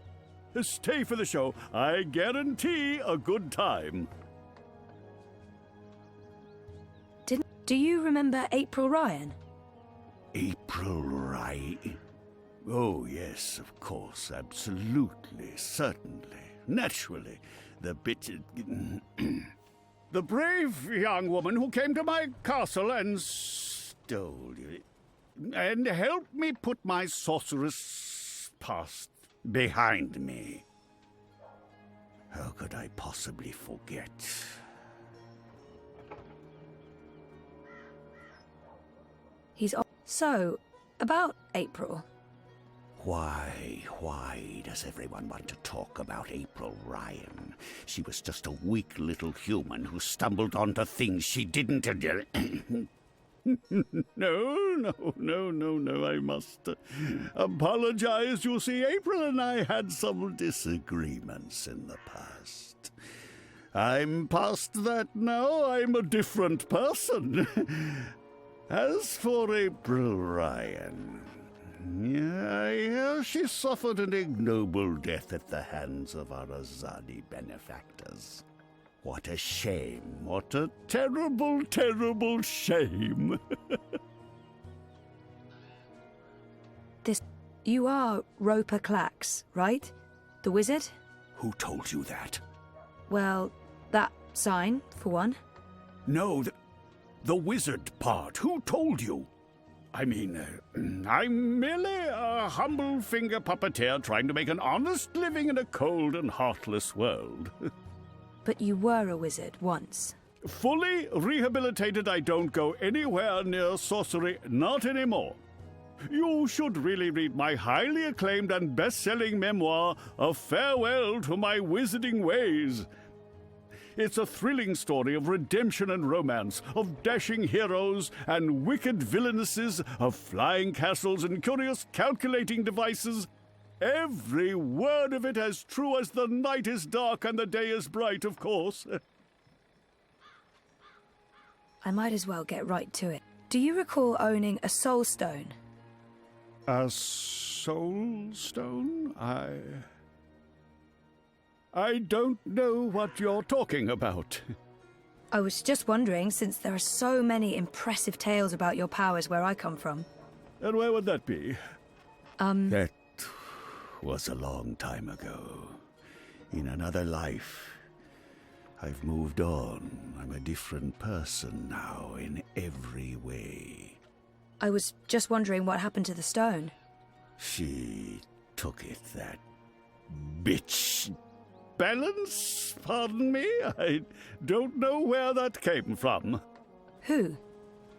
Stay for the show. I guarantee a good time. Do you remember April Ryan? April Ryan? Oh, yes, of course, absolutely, certainly, naturally. The bit... the brave young woman who came to my castle and stole it, and helped me put my sorceress past behind me. How could I possibly forget? So, about April. Why does everyone want to talk about April Ryan? She was just a weak little human who stumbled onto things she didn't... No, I must apologize. You see, April and I had some disagreements in the past. I'm past that now. I'm a different person. As for April Ryan... yeah, I hear she suffered an ignoble death at the hands of our Azadi benefactors. What a shame. What a terrible, terrible shame. You are Roper Clax, right? The wizard? Who told you that? Well, that sign, for one. No, the wizard part. Who told you? I mean, I'm merely a humble finger puppeteer trying to make an honest living in a cold and heartless world. But you were a wizard once. Fully rehabilitated, I don't go anywhere near sorcery, not anymore. You should really read my highly acclaimed and best-selling memoir, A Farewell to My Wizarding Ways. It's a thrilling story of redemption and romance, of dashing heroes and wicked villainesses, of flying castles and curious calculating devices. Every word of it as true as the night is dark and the day is bright, of course. I might as well get right to it. Do you recall owning a soul stone? A soul stone? I don't know what you're talking about. I was just wondering, since there are so many impressive tales about your powers where I come from. And where would that be? That was a long time ago. In another life. I've moved on. I'm a different person now in every way. I was just wondering what happened to the stone. She took it, that bitch. Balance? Pardon me? I don't know where that came from. Who?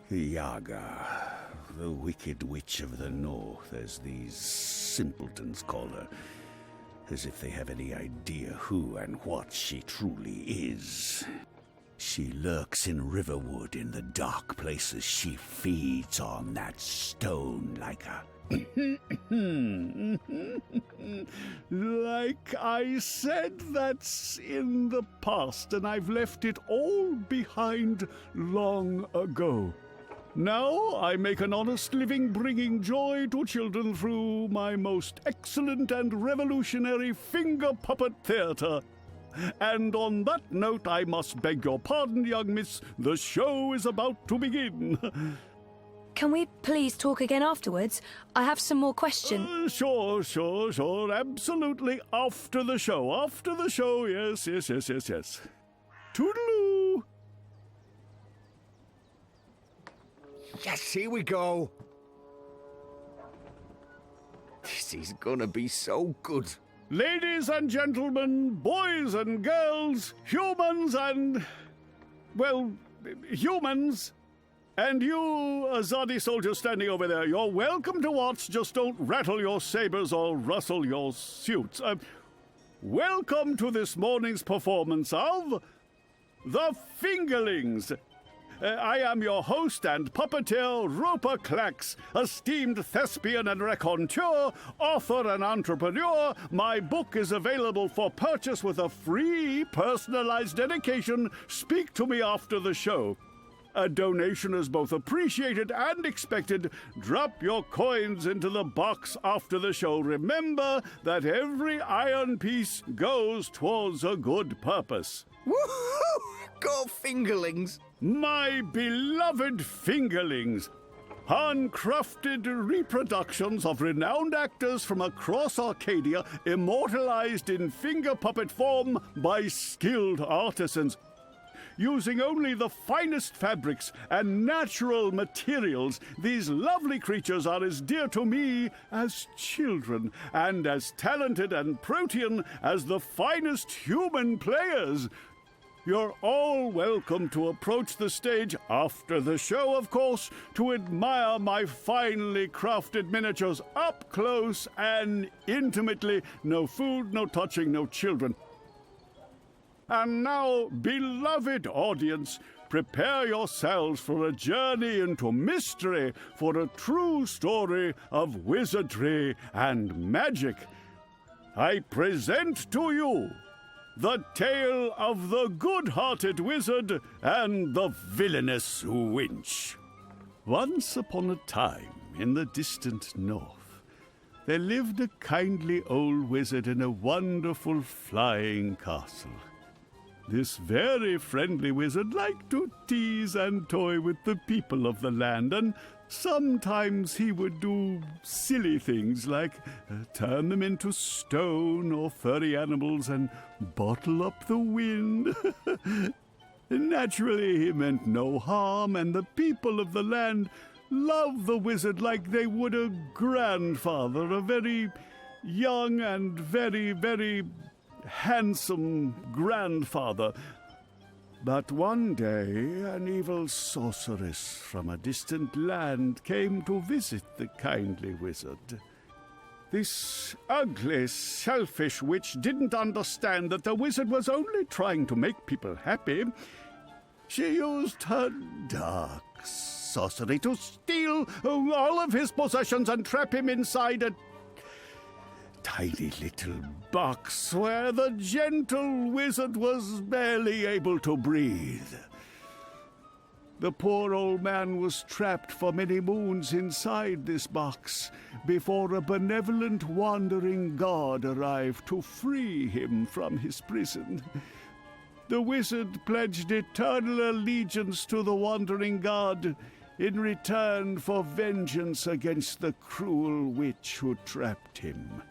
Yaga, the wicked witch of the north, as these simpletons call her. As if they have any idea who and what she truly is. She lurks in Riverwood in the dark places. She feeds on that stone like a... Like I said, that's in the past, and I've left it all behind long ago. Now I make an honest living bringing joy to children through my most excellent and revolutionary finger puppet theater. And on that note, I must beg your pardon, young miss. The show is about to begin. Can we please talk again afterwards? I have some more questions. Sure. Absolutely. After the show. Yes. Toodaloo. Yes, here we go. This is gonna be so good. Ladies and gentlemen, boys and girls, humans and... well, humans. And you, Azadi soldier standing over there, you're welcome to watch. Just don't rattle your sabers or rustle your suits. Welcome to this morning's performance of... The Fingerlings. I am your host and puppeteer, Roper Clax, esteemed thespian and raconteur, author and entrepreneur. My book is available for purchase with a free personalized dedication. Speak to me after the show. A donation is both appreciated and expected. Drop your coins into the box after the show. Remember that every iron piece goes towards a good purpose. Woohoo! Go Fingerlings! My beloved Fingerlings! Handcrafted reproductions of renowned actors from across Arcadia, immortalized in finger puppet form by skilled artisans. Using only the finest fabrics and natural materials, these lovely creatures are as dear to me as children, and as talented and protean as the finest human players. You're all welcome to approach the stage after the show, of course, to admire my finely crafted miniatures up close and intimately. No food, no touching, no children. And now, beloved audience, prepare yourselves for a journey into mystery, for a true story of wizardry and magic. I present to you the tale of the good-hearted wizard and the villainous winch. Once upon a time, in the distant north, there lived a kindly old wizard in a wonderful flying castle. This very friendly wizard liked to tease and toy with the people of the land, and sometimes he would do silly things like turn them into stone or furry animals and bottle up the wind. Naturally, he meant no harm, and the people of the land loved the wizard like they would a grandfather, a very young and very, very handsome grandfather. But one day, an evil sorceress from a distant land came to visit the kindly wizard. This ugly, selfish witch didn't understand that the wizard was only trying to make people happy. She used her dark sorcery to steal all of his possessions and trap him inside a tiny little box where the gentle wizard was barely able to breathe. The poor old man was trapped for many moons inside this box before a benevolent wandering god arrived to free him from his prison. The wizard pledged eternal allegiance to the wandering god in return for vengeance against the cruel witch who trapped him.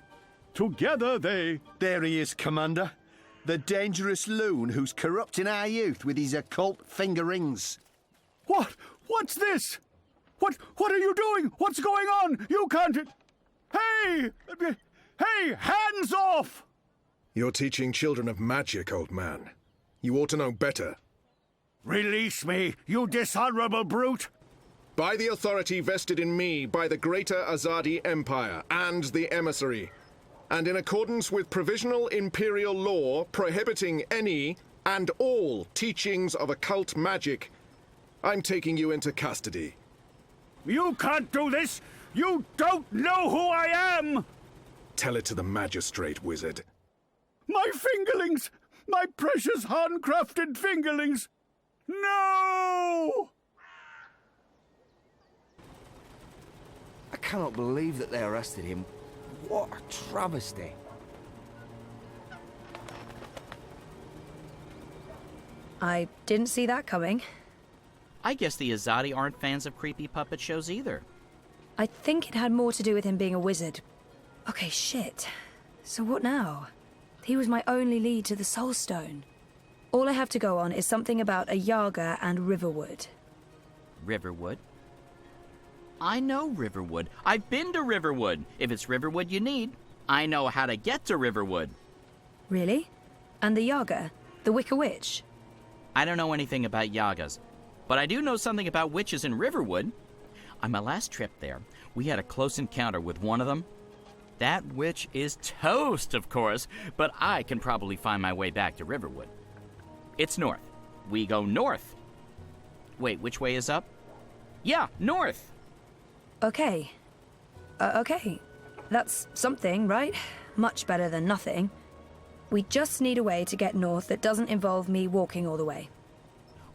Together they... There he is, Commander. The dangerous loon who's corrupting our youth with his occult finger rings. What? What's this? What are you doing? What's going on? You can't... Hey! Hey, hands off! You're teaching children of magic, old man. You ought to know better. Release me, you dishonorable brute! By the authority vested in me by the Greater Azadi Empire and the Emissary, and in accordance with provisional imperial law prohibiting any and all teachings of occult magic, I'm taking you into custody. You can't do this! You don't know who I am! Tell it to the magistrate, wizard. My fingerlings! My precious handcrafted fingerlings! No! I cannot believe that they arrested him. What a travesty. I didn't see that coming. I guess the Azadi aren't fans of creepy puppet shows either. I think it had more to do with him being a wizard. Okay, shit. So what now? He was my only lead to the Soul Stone. All I have to go on is something about a Yaga and Riverwood. Riverwood? I know Riverwood. I've been to Riverwood. If it's Riverwood you need, I know how to get to Riverwood. Really? And the Yaga? The Wicker Witch? I don't know anything about Yagas, but I do know something about witches in Riverwood. On my last trip there, we had a close encounter with one of them. That witch is toast, of course, but I can probably find my way back to Riverwood. It's north. We go north. Wait, which way is up? Yeah, north. Okay. Okay. That's something, right? Much better than nothing. We just need a way to get north that doesn't involve me walking all the way.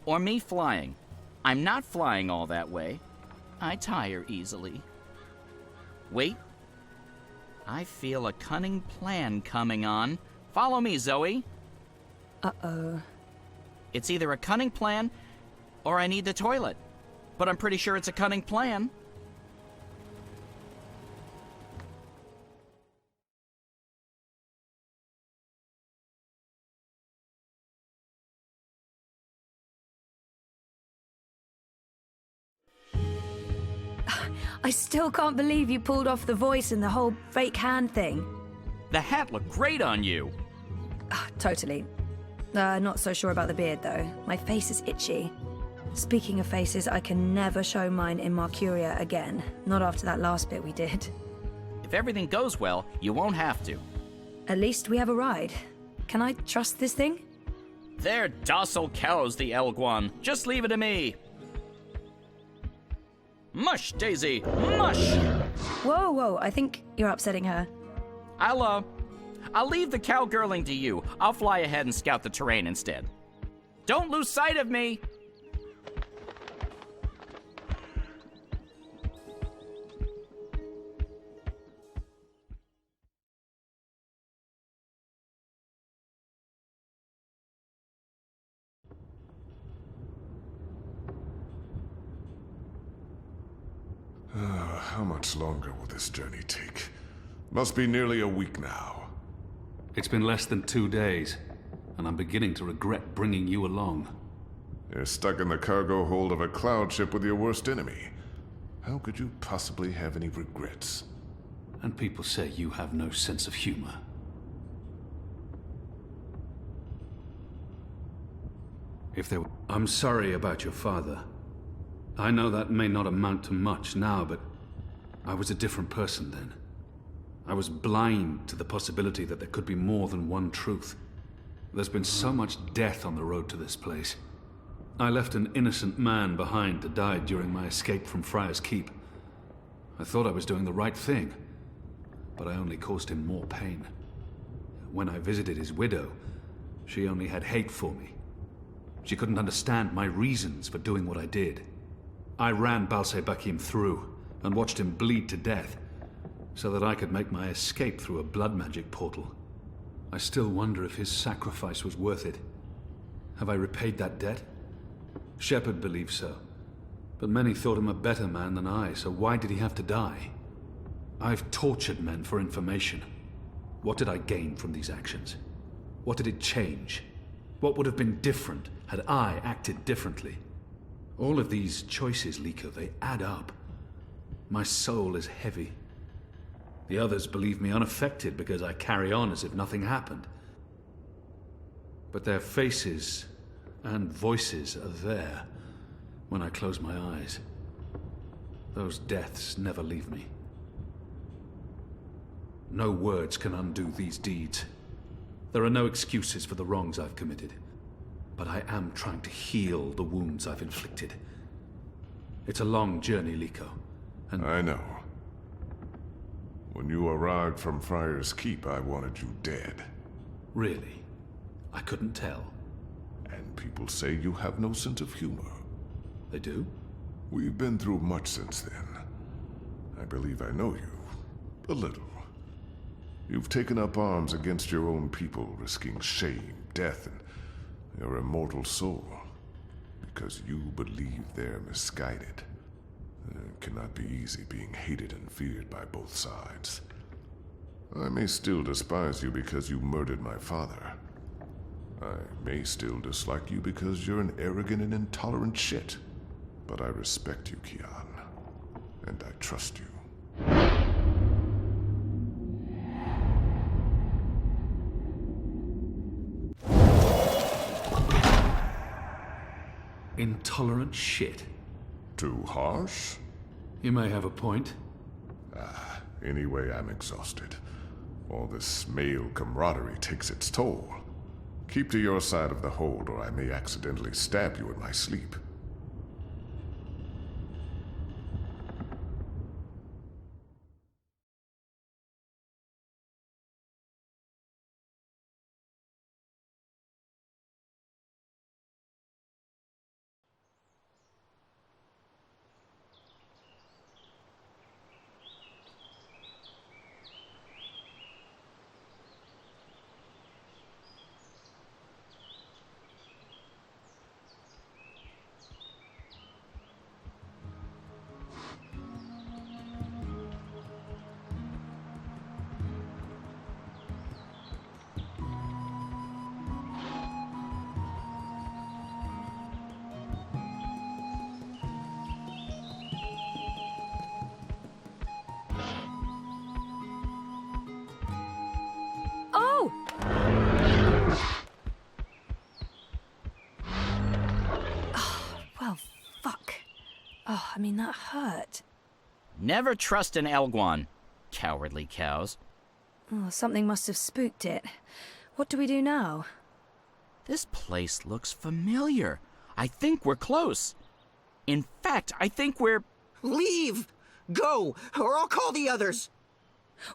Or me flying. I'm not flying all that way. I tire easily. Wait. I feel a cunning plan coming on. Follow me, Zoe. Uh-oh. It's either a cunning plan, or I need the toilet. But I'm pretty sure it's a cunning plan. I still can't believe you pulled off the voice and the whole fake hand thing. The hat looked great on you. Totally. Not so sure about the beard, though. My face is itchy. Speaking of faces, I can never show mine in Mercuria again. Not after that last bit we did. If everything goes well, you won't have to. At least we have a ride. Can I trust this thing? They're docile cows, the Elguan. Just leave it to me. Mush, Daisy, mush! Whoa, whoa, I think you're upsetting her. I'll leave the cowgirling to you. I'll fly ahead and scout the terrain instead. Don't lose sight of me! How much longer will this journey take? Must be nearly a week now. It's been less than 2 days, and I'm beginning to regret bringing you along. You're stuck in the cargo hold of a cloud ship with your worst enemy. How could you possibly have any regrets? And people say you have no sense of humor. I'm sorry about your father. I know that may not amount to much now, but I was a different person then. I was blind to the possibility that there could be more than one truth. There's been so much death on the road to this place. I left an innocent man behind to die during my escape from Friar's Keep. I thought I was doing the right thing, but I only caused him more pain. When I visited his widow, she only had hate for me. She couldn't understand my reasons for doing what I did. I ran Balsebakim through and watched him bleed to death so that I could make my escape through a blood magic portal. I still wonder if his sacrifice was worth it. Have I repaid that debt? Shepard believes so. But many thought him a better man than I, so why did he have to die? I've tortured men for information. What did I gain from these actions? What did it change? What would have been different had I acted differently? All of these choices, Liko, they add up. My soul is heavy. The others believe me unaffected because I carry on as if nothing happened. But their faces and voices are there when I close my eyes. Those deaths never leave me. No words can undo these deeds. There are no excuses for the wrongs I've committed. But I am trying to heal the wounds I've inflicted. It's a long journey, Liko, and... I know. When you arrived from Friar's Keep, I wanted you dead. Really? I couldn't tell. And people say you have no sense of humor. They do? We've been through much since then. I believe I know you. A little. You've taken up arms against your own people, risking shame, death, and your immortal soul. Because you believe they're misguided. It cannot be easy being hated and feared by both sides. I may still despise you because you murdered my father. I may still dislike you because you're an arrogant and intolerant shit. But I respect you, Kian. And I trust you. Intolerant shit. Too harsh? You may have a point. Anyway, I'm exhausted. All this male camaraderie takes its toll. Keep to your side of the hold, or I may accidentally stab you in my sleep. I mean, that hurt. Never trust an Elguan, cowardly cows. Oh, something must have spooked it. What do we do now? This place looks familiar. I think we're close. In fact, I think we're... Leave! Go, or I'll call the others!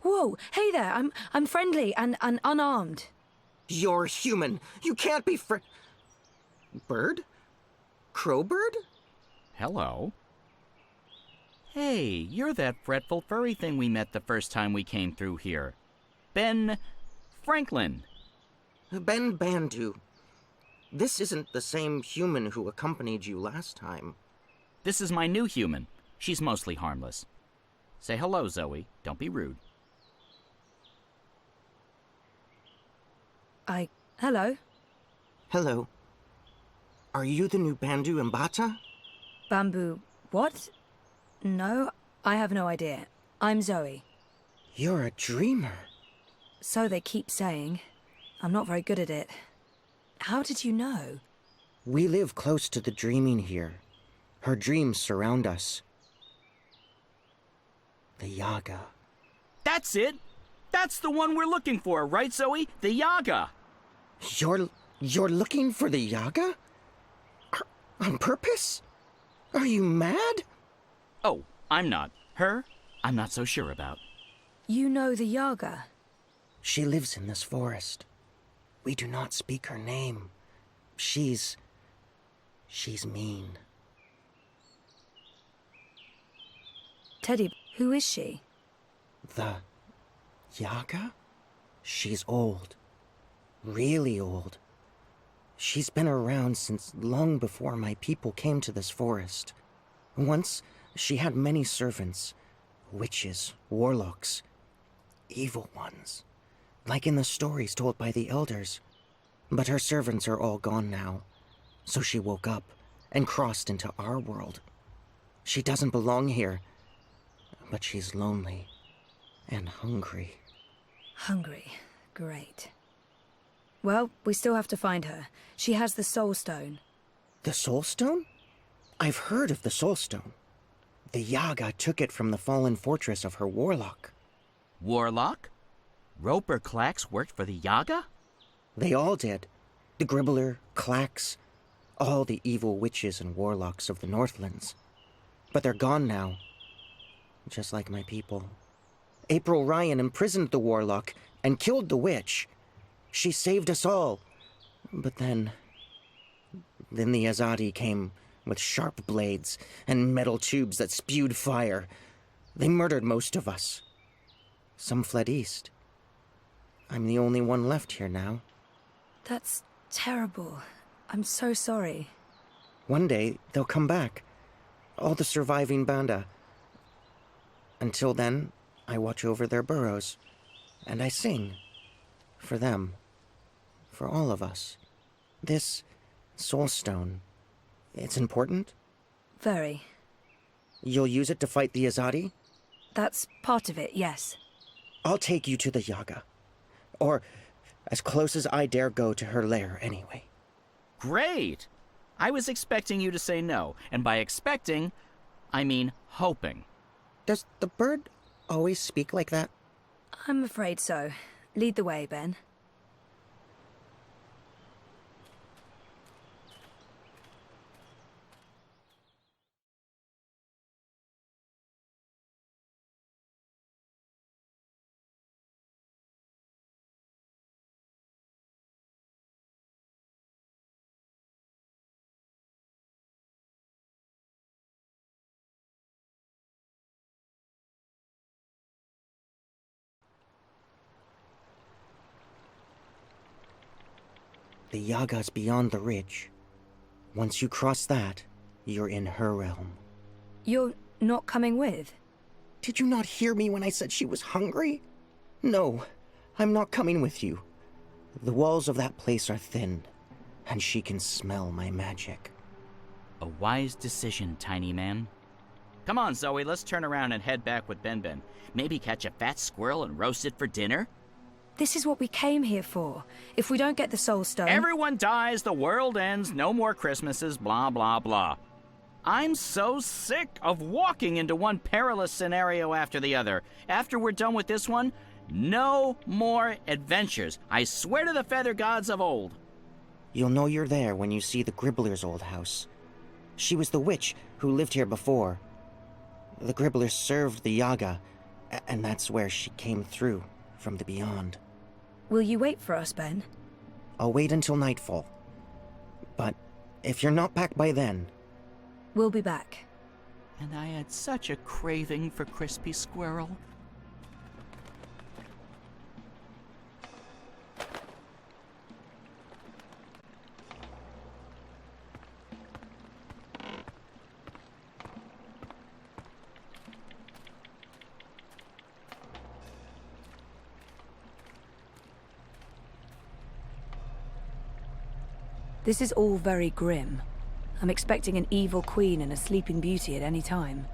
Whoa, hey there, I'm friendly and unarmed. You're human. You can't be Bird? Crowbird? Hello. Hey, you're that fretful furry thing we met the first time we came through here. Ben... Franklin. Ben Bandu. This isn't the same human who accompanied you last time. This is my new human. She's mostly harmless. Say hello, Zoe. Don't be rude. Hello? Hello. Are you the new Bandu Mbata? Bamboo... what? No, I have no idea. I'm Zoe. You're a dreamer. So they keep saying. I'm not very good at it. How did you know? We live close to the dreaming here. Her dreams surround us. The Yaga. That's it! That's the one we're looking for, right, Zoe? The Yaga! You're looking for the Yaga? On purpose? Are you mad? Oh, I'm not. Her, I'm not so sure about. You know the Yaga? She lives in this forest. We do not speak her name. She's She's mean. Teddy, who is she? The Yaga? She's old. Really old. She's been around since long before my people came to this forest. Once, she had many servants. Witches, warlocks, evil ones. Like in the stories told by the elders. But her servants are all gone now. So she woke up and crossed into our world. She doesn't belong here. But she's lonely and hungry. Hungry. Great. Well, we still have to find her. She has the Soul Stone. The Soul Stone? I've heard of the Soul Stone. The Yaga took it from the fallen fortress of her warlock. Warlock? Roper Clax worked for the Yaga? They all did. The Gribbler, Clax, all the evil witches and warlocks of the Northlands. But they're gone now. Just like my people. April Ryan imprisoned the warlock and killed the witch. She saved us all. But then the Azadi came with sharp blades and metal tubes that spewed fire. They murdered most of us. Some fled east. I'm the only one left here now. That's terrible. I'm so sorry. One day, they'll come back. All the surviving Banda. Until then, I watch over their burrows. And I sing. For them. For all of us. This Soul Stone, it's important? Very. You'll use it to fight the Azadi? That's part of it, yes. I'll take you to the Yaga. Or as close as I dare go to her lair, anyway. Great! I was expecting you to say no, and by expecting, I mean hoping. Does the bird always speak like that? I'm afraid so. Lead the way, Ben. The Yaga's beyond the ridge. Once you cross that, you're in her realm. You're not coming with? Did you not hear me when I said she was hungry? No, I'm not coming with you. The walls of that place are thin, and she can smell my magic. A wise decision, tiny man. Come on, Zoe, let's turn around and head back with Ben Ben. Maybe catch a fat squirrel and roast it for dinner? This is what we came here for. If we don't get the Soul Stone... Everyone dies, the world ends, no more Christmases, blah, blah, blah. I'm so sick of walking into one perilous scenario after the other. After we're done with this one, no more adventures. I swear to the feather gods of old. You'll know you're there when you see the Gribbler's old house. She was the witch who lived here before. The Gribbler served the Yaga, and that's where she came through from the beyond. Will you wait for us, Ben? I'll wait until nightfall. But if you're not back by then... We'll be back. And I had such a craving for crispy squirrel. This is all very grim. I'm expecting an evil queen and a sleeping beauty at any time.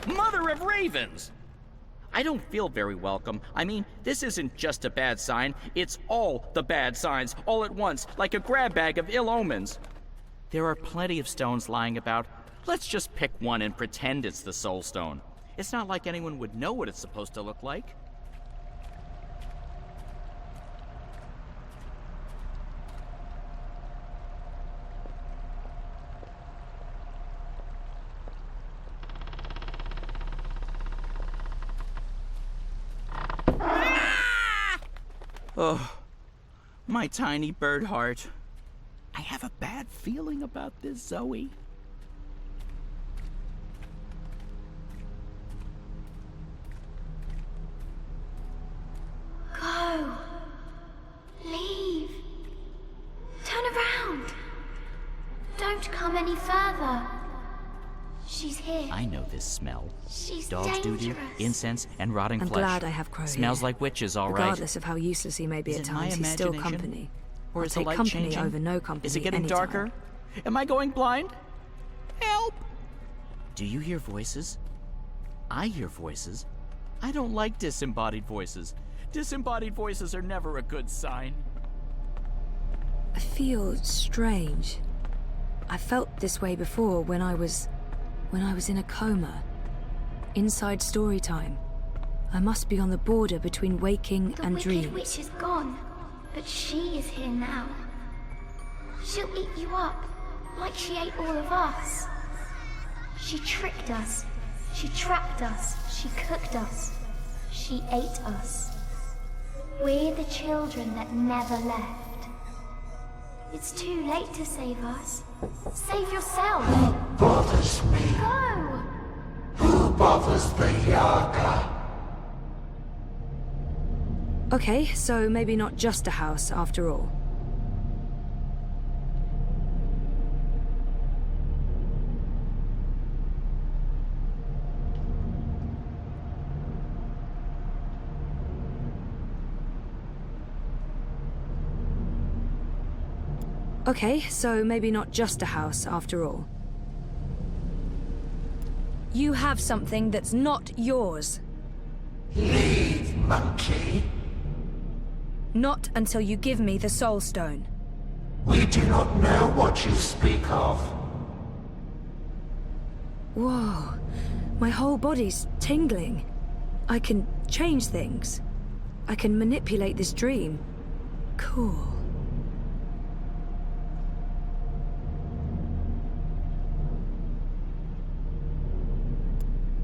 Mother of ravens! I don't feel very welcome. I mean, this isn't just a bad sign, it's all the bad signs, all at once, like a grab bag of ill omens. There are plenty of stones lying about. Let's just pick one and pretend it's the Soul Stone. It's not like anyone would know what it's supposed to look like. Oh, my tiny bird heart. I have a bad feeling about this, Zoe. Go. Leave. Turn around. Don't come any further. She's here. I know this smell. She's Dog's doo-doo, dangerous. incense, and rotting I'm flesh. glad I have Crow Smells here. like witches, all right. Regardless of how useless he may be Is at it my times, he's still imagination? company. Or I'll is the take light company changing? over no company Is it getting anytime. darker? Am I going blind? Help! Do you hear voices? I hear voices. I don't like disembodied voices. Disembodied voices are never a good sign. I feel strange. I felt this way before when I was in a coma. Inside story time. I must be on the border between waking The and wicked dreams. witch is gone, but she is here now. She'll eat you up, like she ate all of us. She tricked us. She trapped us. She cooked us. She ate us. We're the children that never left. It's too late to save us. Save yourself. Who bothers me? Go! Who bothers the Yaga? Okay, so maybe not just a house after all. Okay, so maybe not just a house after all. You have something that's not yours. Leave, monkey. Not until you give me the Soul Stone. We do not know what you speak of. Whoa, my whole body's tingling. I can change things. I can manipulate this dream. Cool.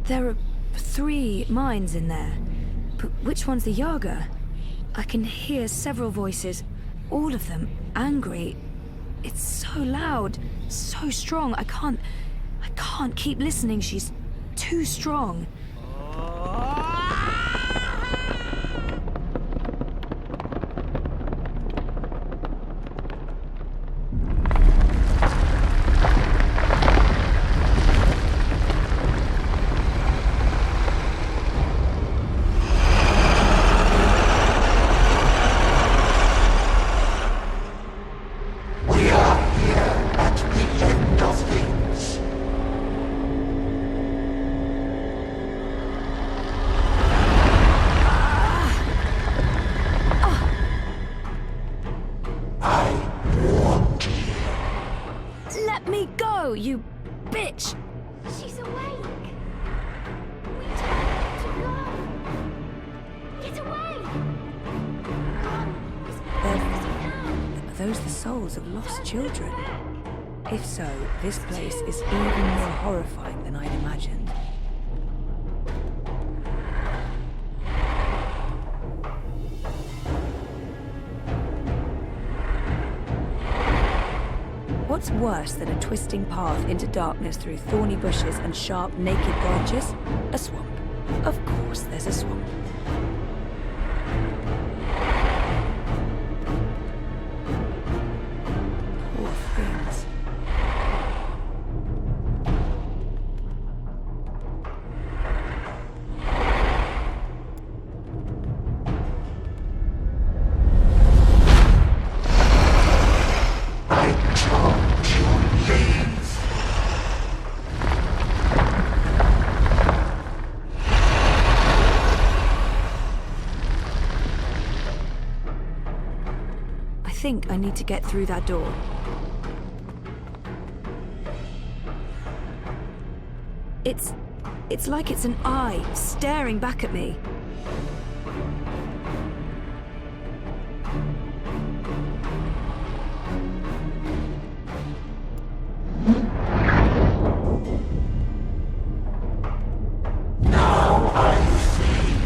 There are 3 minds in there, but which one's the Yaga? I can hear several voices, all of them angry. It's so loud, so strong. I can't keep listening. She's too strong. We are here at the end of things. I warned you. Let me go, you bitch! She's awake. We told her to go. Get away. Run as fast as you can. Are those the souls of lost children? If so, this place is even more horrifying than I'd imagined. What's worse than a twisting path into darkness through thorny bushes and sharp, naked branches? A swamp. Of course there's a swamp. Poor things. I told you leave. I think I need to get through that door. It's like it's an eye staring back at me. Now I see.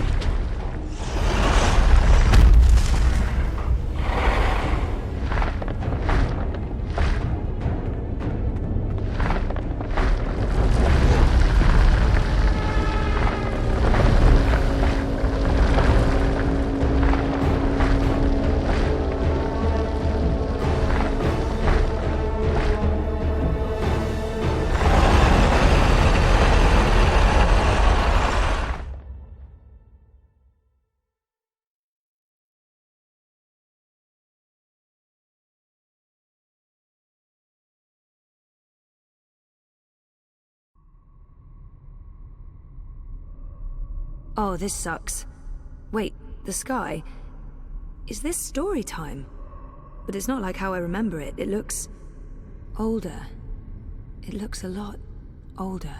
Oh, this sucks. Wait, the sky? Is this story time? But it's not like how I remember it. It looks... older. It looks a lot older.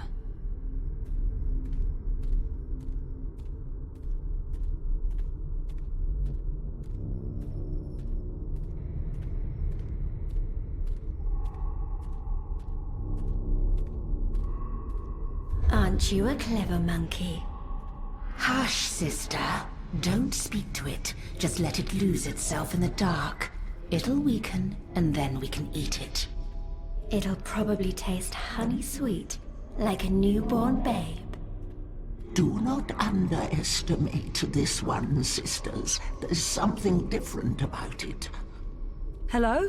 Aren't you a clever monkey? Hush, sister. Don't speak to it. Just let it lose itself in the dark. It'll weaken, and then we can eat it. It'll probably taste honey sweet, like a newborn babe. Do not underestimate this one, sisters. There's something different about it. Hello?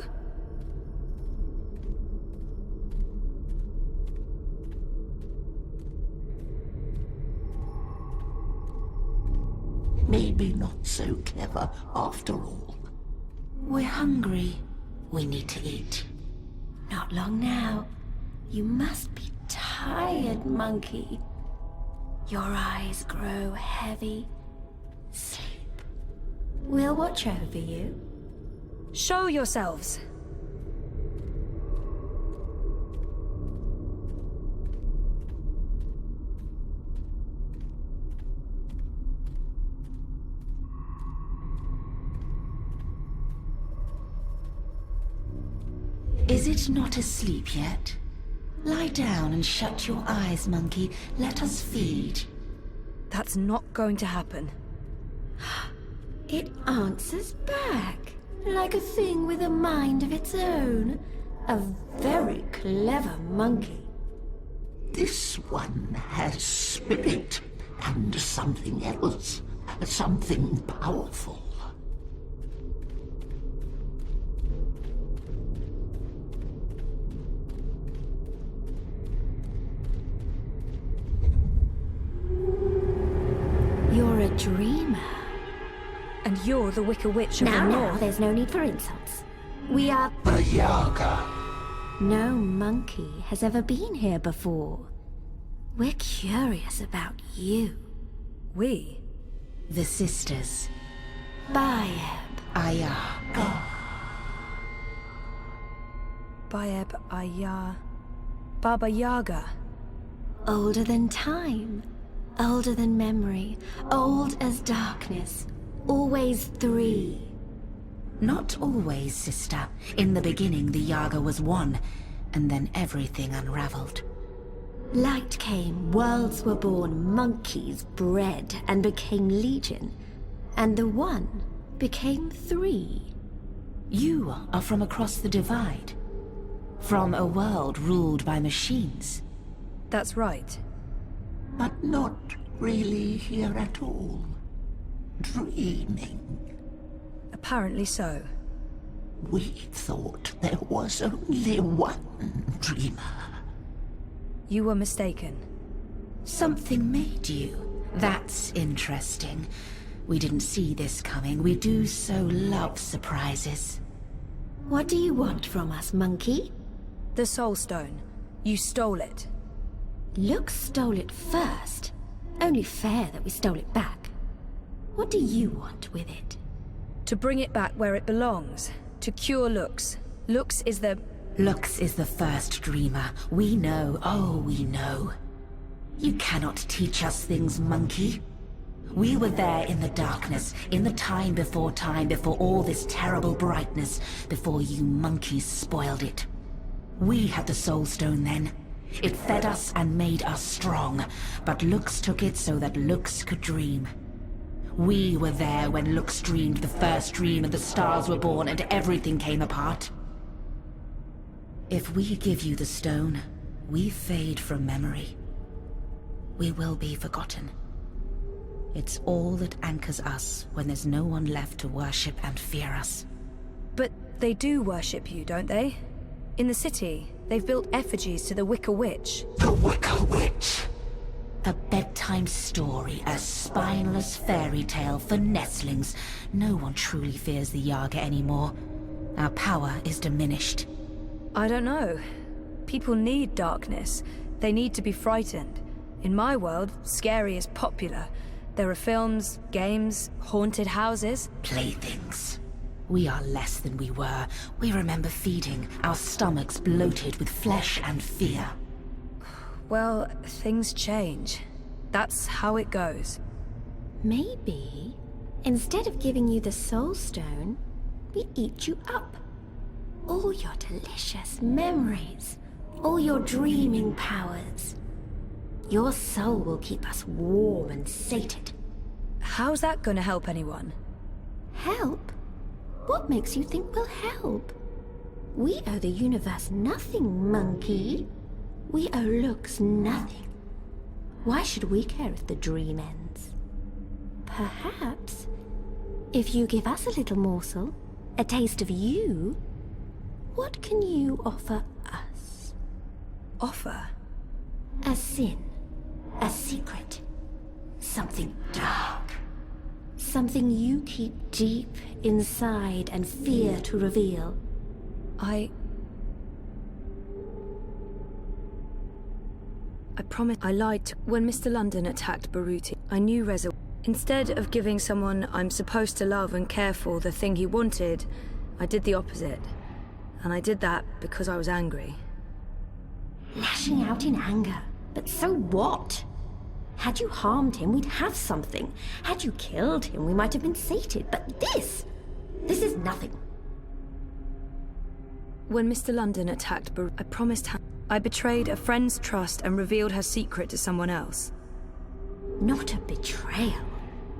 Maybe not so clever after all. We're hungry. We need to eat. Not long now. You must be tired, monkey. Your eyes grow heavy. Sleep. We'll watch over you. Show yourselves. Is it not asleep yet? Lie down and shut your eyes, monkey. Let us feed. That's not going to happen. It answers back, like a thing with a mind of its own. A very clever monkey. This one has spirit and something else. Something powerful. You're a dreamer. And you're the Wicker Witch of the Now, North. there's no need for insults. We are... The Yaga. No monkey has ever been here before. We're curious about you. We? The sisters. Bayeb, Ayaga. Bayeb, Ayah... Baba Yaga. Older than time. Older than memory. Old as darkness. Always three. Not always, sister. In the beginning, the Yaga was one, and then everything unraveled. Light came, worlds were born, monkeys bred and became legion. And the one became three. You are from across the divide. From a world ruled by machines. That's right. But not really here at all. Dreaming. Apparently so. We thought there was only one dreamer. You were mistaken. Something made you. That's interesting. We didn't see this coming. We do so love surprises. What do you want from us, monkey? The Soul Stone. You stole it. Lux stole it first. Only fair that we stole it back. What do you want with it? To bring it back where it belongs. To cure Lux. Lux is the... Lux is the first dreamer. We know, oh, we know. You cannot teach us things, monkey. We were there in the darkness, in the time, before all this terrible brightness, before you monkeys spoiled it. We had the Soul Stone then. It fed us and made us strong, but Lux took it so that Lux could dream. We were there when Lux dreamed the first dream and the stars were born and everything came apart. If we give you the stone, we fade from memory. We will be forgotten. It's all that anchors us when there's no one left to worship and fear us. But they do worship you, don't they? In the city, they've built effigies to the Wicker Witch. The Wicker Witch! A bedtime story, a spineless fairy tale for nestlings. No one truly fears the Yaga anymore. Our power is diminished. I don't know. People need darkness. They need to be frightened. In my world, scary is popular. There are films, games, haunted houses. Playthings. We are less than we were. We remember feeding, our stomachs bloated with flesh and fear. Well, things change. That's how it goes. Maybe, instead of giving you the Soul Stone, we eat you up. All your delicious memories, all your dreaming powers. Your soul will keep us warm and sated. How's that gonna help anyone? Help? What makes you think we'll help? We owe the universe nothing, monkey. We owe looks nothing. Why should we care if the dream ends? Perhaps, if you give us a little morsel, a taste of you, what can you offer us? Offer? A sin. A secret. Something dark. Something you keep deep inside and fear to reveal. I promise I lied to when Mr. London attacked Baruti. I knew Reza. Instead of giving someone I'm supposed to love and care for the thing he wanted, I did the opposite. And I did that because I was angry. Lashing out in anger. But so what? Had you harmed him, we'd have something. Had you killed him, we might have been sated. But this is nothing. When Mr. London attacked Baruti, I promised her I betrayed a friend's trust and revealed her secret to someone else. Not a betrayal.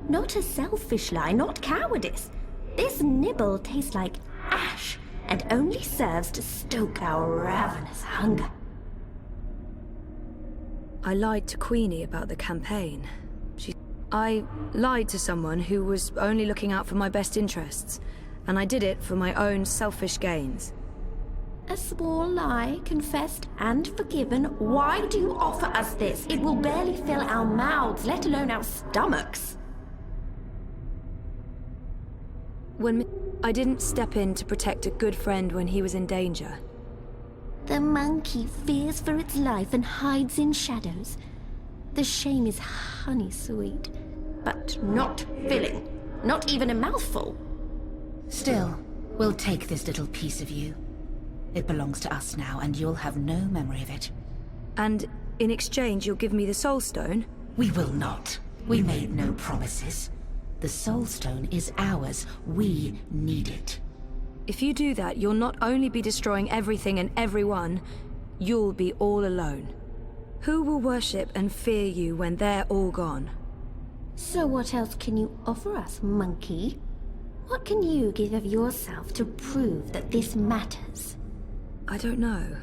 Not a selfish lie, not cowardice. This nibble tastes like ash and only serves to stoke our ravenous hunger. I lied to Queenie about the campaign. I lied to someone who was only looking out for my best interests, and I did it for my own selfish gains. A small lie, confessed and forgiven. Why do you offer us this? It will barely fill our mouths, let alone our stomachs. When I didn't step in to protect a good friend when he was in danger. The monkey fears for its life and hides in shadows. The shame is honey sweet, but not filling. Not even a mouthful. Still, we'll take this little piece of you. It belongs to us now, and you'll have no memory of it. And in exchange, you'll give me the Soul Stone? We will not. We made no promises. The Soul Stone is ours. We need it. If you do that, you'll not only be destroying everything and everyone, you'll be all alone. Who will worship and fear you when they're all gone? So what else can you offer us, monkey? What can you give of yourself to prove that this matters? I don't know.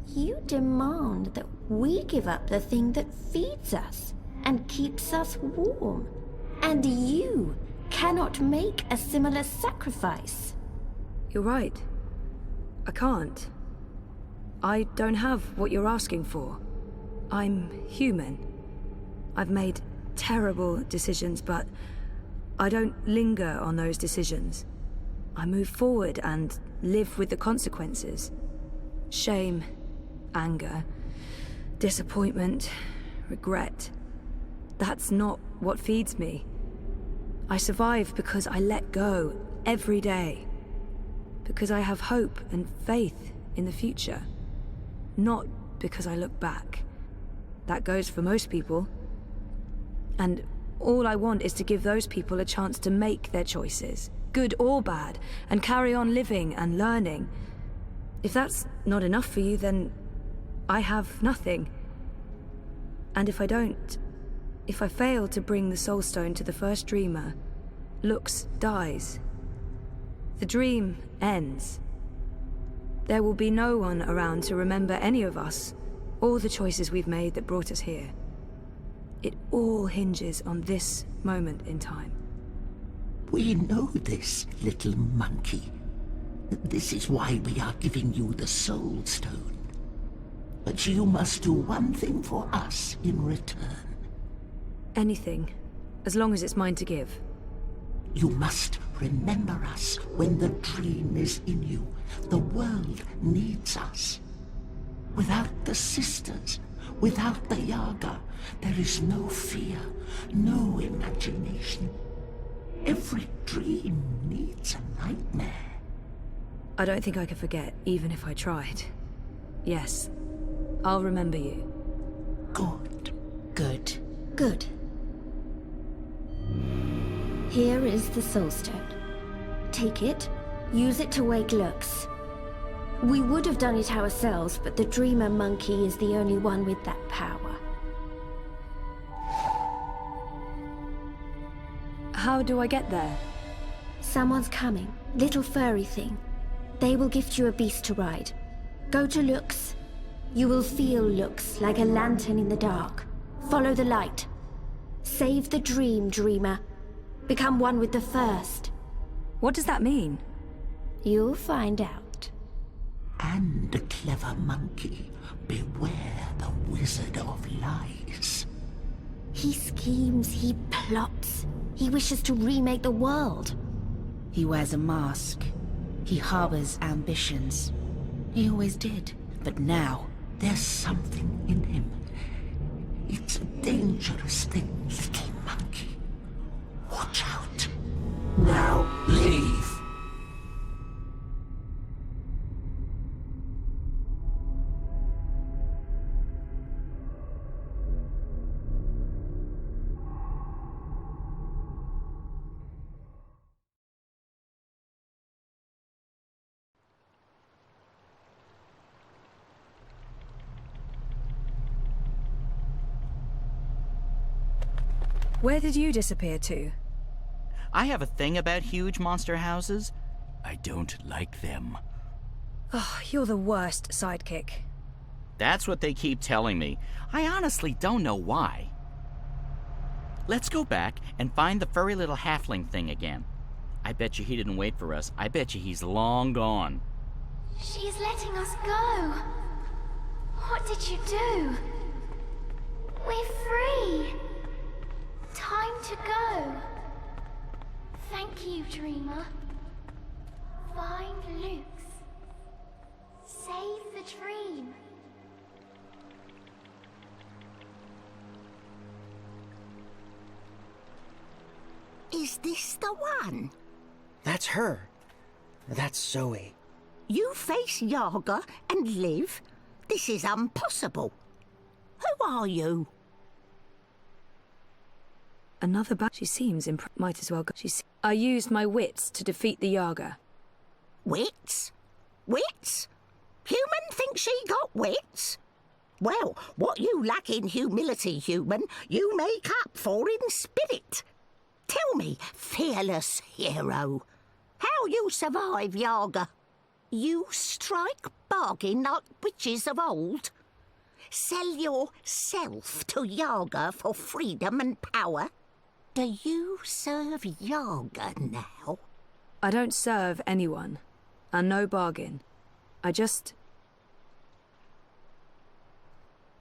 You demand that we give up the thing that feeds us and keeps us warm. And you cannot make a similar sacrifice. You're right. I can't. I don't have what you're asking for. I'm human. I've made terrible decisions, but I don't linger on those decisions. I move forward and live with the consequences. Shame, anger, disappointment, regret. That's not what feeds me. I survive because I let go every day. Because I have hope and faith in the future. Not because I look back. That goes for most people. And all I want is to give those people a chance to make their choices, good or bad, and carry on living and learning. If that's not enough for you, then I have nothing. And if I fail to bring the Soul Stone to the first dreamer, Lux dies. The dream ends. There will be no one around to remember any of us, or the choices we've made that brought us here. It all hinges on this moment in time. We know this, little monkey. This is why we are giving you the Soul Stone. But you must do one thing for us in return. Anything, as long as it's mine to give. You must remember us when the dream is in you. The world needs us. Without the sisters, Without the Yaga, there is no fear, no imagination. Every dream needs a nightmare. I don't think I could forget, even if I tried. Yes, I'll remember you. Good. Good. Good. Here is the Soul Stone. Take it, use it to wake Lux. We would have done it ourselves, but the Dreamer Monkey is the only one with that power. How do I get there? Someone's coming. Little furry thing. They will gift you a beast to ride. Go to Lux. You will feel Lux like a lantern in the dark. Follow the light. Save the dream, Dreamer. Become one with the first. What does that mean? You'll find out. And a clever monkey, beware the Wizard of Lies. He schemes, he plots. He wishes to remake the world. He wears a mask. He harbors ambitions. He always did, but now... There's something in him. It's a dangerous thing, little monkey. Watch out. Now, leave. Where did you disappear to? I have a thing about huge monster houses. I don't like them. Oh, you're the worst sidekick. That's what they keep telling me. I honestly don't know why. Let's go back and find the furry little halfling thing again. I bet you he didn't wait for us. I bet you he's long gone. She's letting us go. What did you do? We're free. Time to go. Thank you, Dreamer. Find Luke's. Save the dream. Is this the one? That's her. That's Zoe. You face Yaga and live? This is impossible. Who are you? Another She seems might as well go. I used my wits to defeat the Yaga. Wits? Wits? Human thinks she got wits? Well, what you lack in humility, human, you make up for in spirit. Tell me, fearless hero, how you survive Yaga? You strike bargain like witches of old? Sell yourself to Yaga for freedom and power? Do you serve Yaga now? I don't serve anyone. And no bargain. I just...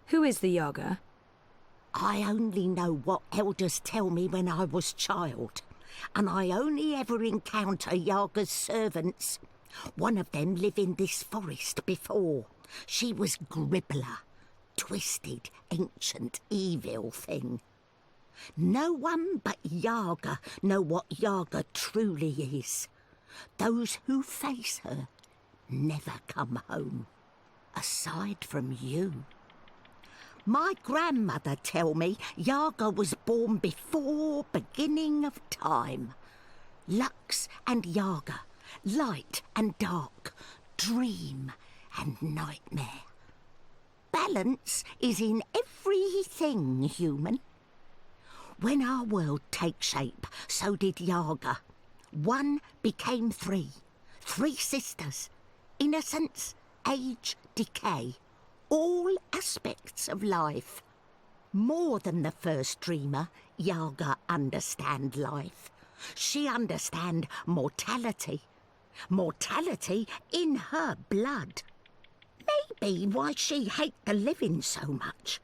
Who is the Yaga? I only know what elders tell me when I was child. And I only ever encounter Yaga's servants. One of them lived in this forest before. She was Gribbler. Twisted, ancient, evil thing. No one but Yaga know what Yaga truly is. Those who face her never come home, aside from you. My grandmother tell me Yaga was born before beginning of time. Lux and Yaga, light and dark, dream and nightmare. Balance is in everything, human. When our world takes shape, so did Yaga. One became three. Three sisters. Innocence, age, decay. All aspects of life. More than the first dreamer, Yaga understand life. She understand mortality. Mortality in her blood. Maybe why she hate the living so much.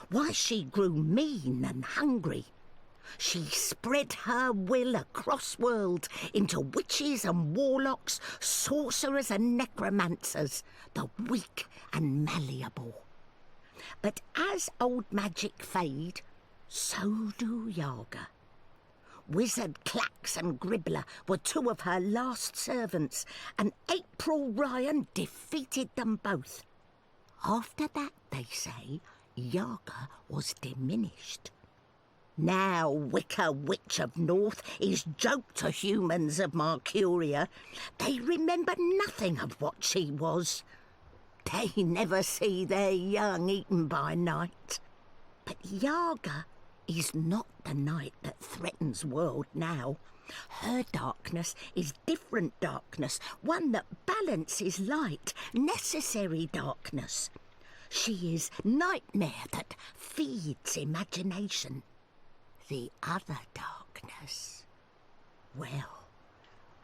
Why she grew mean and hungry. She spread her will across worlds into witches and warlocks, sorcerers and necromancers, the weak and malleable. But as old magic fade, so do Yaga. Wizard Clax and Gribbler were two of her last servants, and April Ryan defeated them both. After that, they say, Yaga was diminished. Now Wicca Witch of North is joke to humans of Marcuria. They remember nothing of what she was. They never see their young eaten by night. But Yaga is not the night that threatens world now. Her darkness is different darkness, one that balances light, necessary darkness. She is nightmare that feeds imagination. The other darkness, well,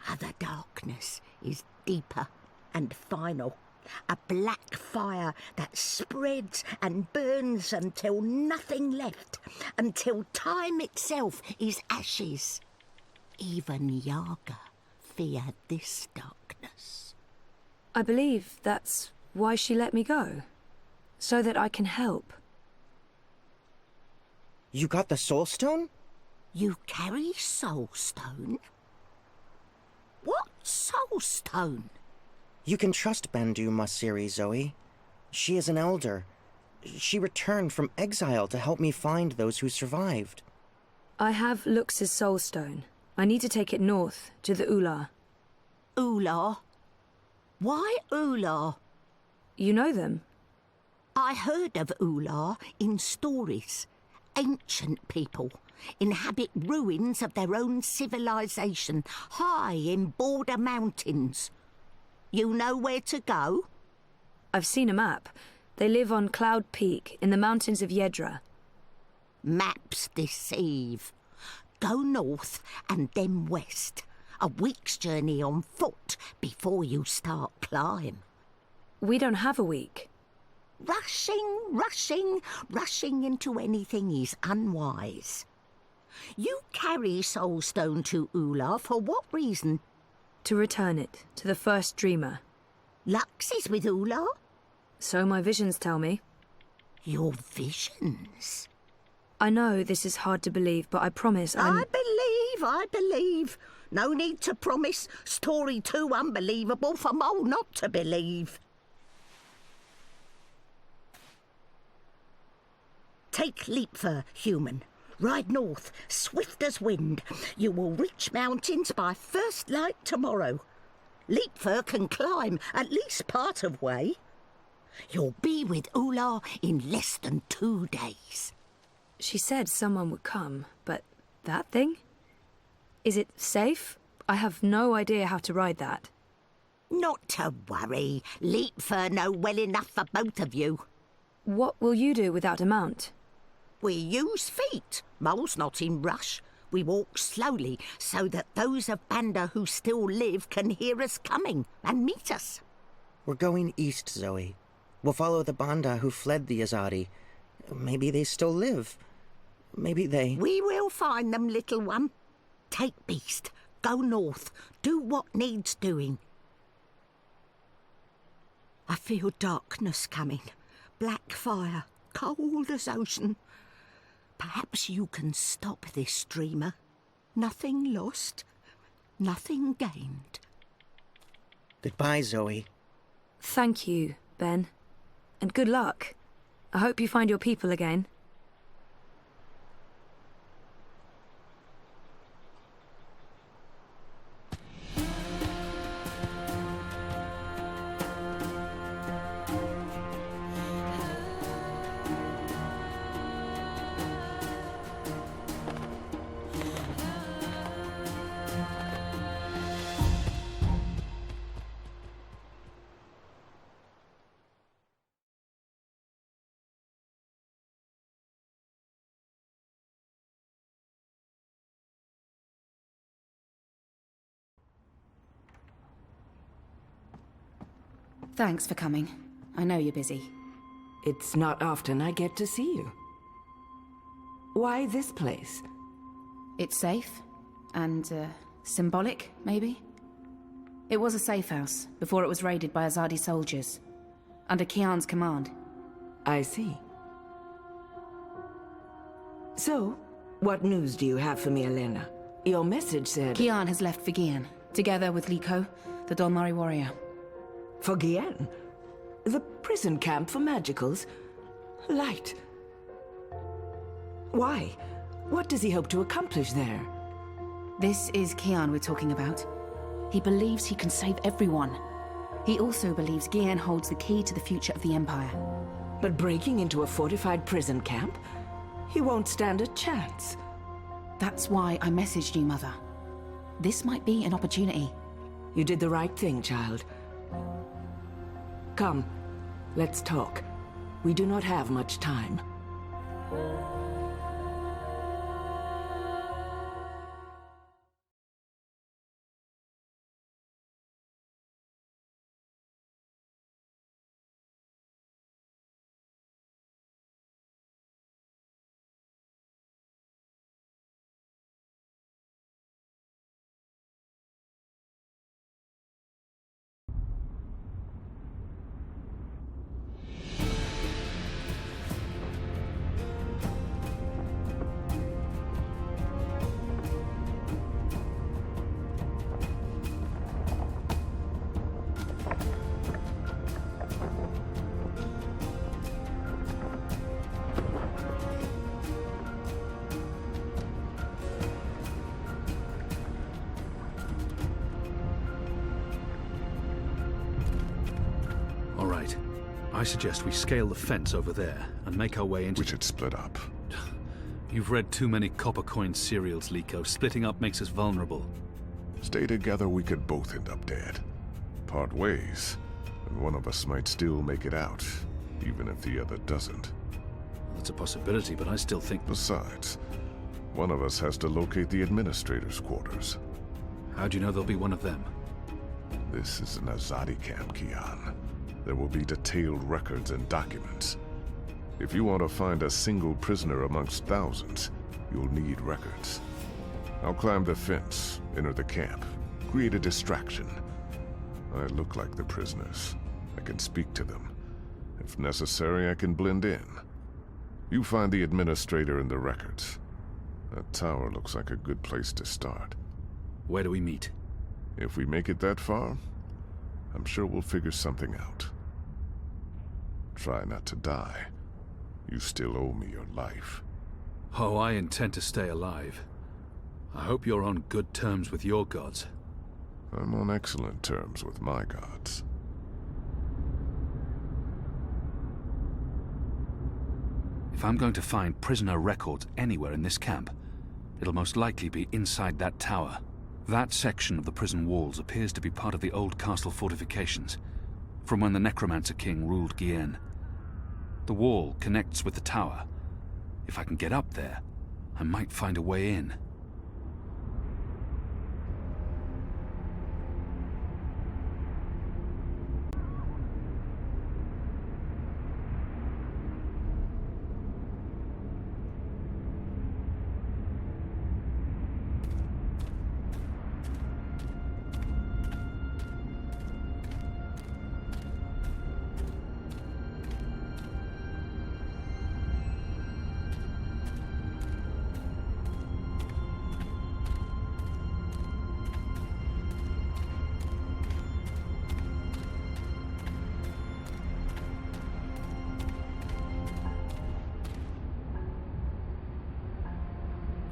other darkness is deeper and final. A black fire that spreads and burns until nothing left, until time itself is ashes. Even Yaga feared this darkness. I believe that's why she let me go. So that I can help. You got the Soul Stone? You carry Soul Stone? What Soul Stone? You can trust Bandu Masiri, Zoe. She is an elder. She returned from exile to help me find those who survived. I have Lux's Soul Stone. I need to take it north, to the Ular. Ular? Why Ular? You know them? I heard of Ular in stories. Ancient people inhabit ruins of their own civilization, high in border mountains. You know where to go? I've seen a map. They live on Cloud Peak, in the mountains of Yedra. Maps deceive. Go north and then west. A week's journey on foot before you start climb. We don't have a week. Rushing into anything is unwise. You carry Soulstone to Ular for what reason? To return it to the first dreamer. Lux is with Ular? So my visions tell me. Your visions? I know this is hard to believe, but I promise I believe. No need to promise. Story too unbelievable for Mole not to believe. Take Leapfur, human. Ride north, swift as wind. You will reach mountains by first light tomorrow. Leapfur can climb at least part of way. You'll be with Ular in less than 2 days. She said someone would come, but that thing? Is it safe? I have no idea how to ride that. Not to worry. Leapfur know well enough for both of you. What will you do without a mount? We use feet. Mole's not in rush. We walk slowly so that those of Banda who still live can hear us coming and meet us. We're going east, Zoe. We'll follow the Banda who fled the Azadi. Maybe they still live. Maybe they... We will find them, little one. Take Beast. Go north. Do what needs doing. I feel darkness coming. Black fire. Cold as ocean. Perhaps you can stop this dreamer. Nothing lost. Nothing gained. Goodbye, Zoe. Thank you, Ben. And good luck. I hope you find your people again. Thanks for coming. I know you're busy. It's not often I get to see you. Why this place? It's safe. And, symbolic, maybe? It was a safe house, before it was raided by Azadi soldiers. Under Kian's command. I see. So, what news do you have for me, Elena? Your message said... Kian has left for Gian, together with Liko, the Dolmari warrior. For Gian? The prison camp for magicals? Light. Why? What does he hope to accomplish there? This is Kian we're talking about. He believes he can save everyone. He also believes Gian holds the key to the future of the Empire. But breaking into a fortified prison camp? He won't stand a chance. That's why I messaged you, Mother. This might be an opportunity. You did the right thing, child. Come, let's talk. We do not have much time. All right. I suggest we scale the fence over there and make our way into... We should split up. You've read too many copper-coin serials, Liko. Splitting up makes us vulnerable. Stay together, we could both end up dead. Part ways, and one of us might still make it out, even if the other doesn't. That's a possibility, but I still think... Besides, one of us has to locate the administrator's quarters. How do you know there'll be one of them? This is an Azadi camp, Kian. There will be detailed records and documents. If you want to find a single prisoner amongst thousands, you'll need records. I'll climb the fence, enter the camp, create a distraction. I look like the prisoners. I can speak to them. If necessary, I can blend in. You find the administrator and the records. That tower looks like a good place to start. Where do we meet? If we make it that far, I'm sure we'll figure something out. Try not to die. You still owe me your life. Oh, I intend to stay alive. I hope you're on good terms with your gods. I'm on excellent terms with my gods. If I'm going to find prisoner records anywhere in this camp, it'll most likely be inside that tower. That section of the prison walls appears to be part of the old castle fortifications, from when the Necromancer King ruled Gien. The wall connects with the tower. If I can get up there, I might find a way in.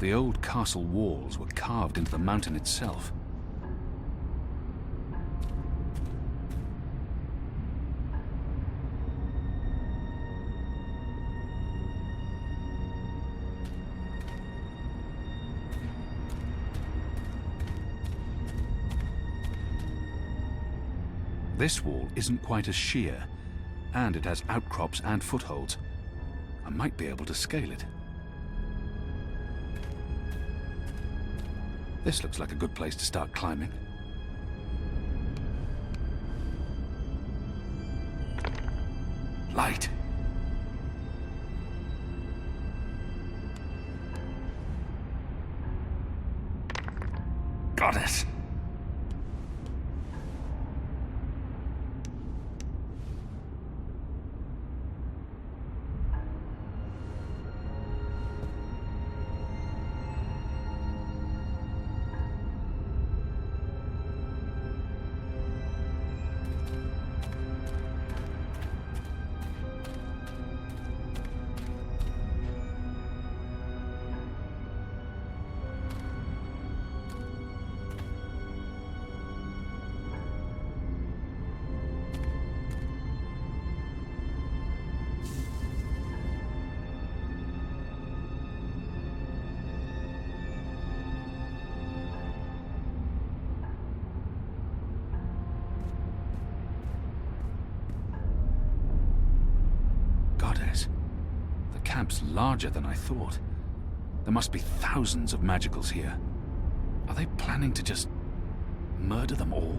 The old castle walls were carved into the mountain itself. This wall isn't quite as sheer, and it has outcrops and footholds. I might be able to scale it. This looks like a good place to start climbing. Light. Got it. camp's larger than I thought. There must be thousands of magicals here. Are they planning to just murder them all?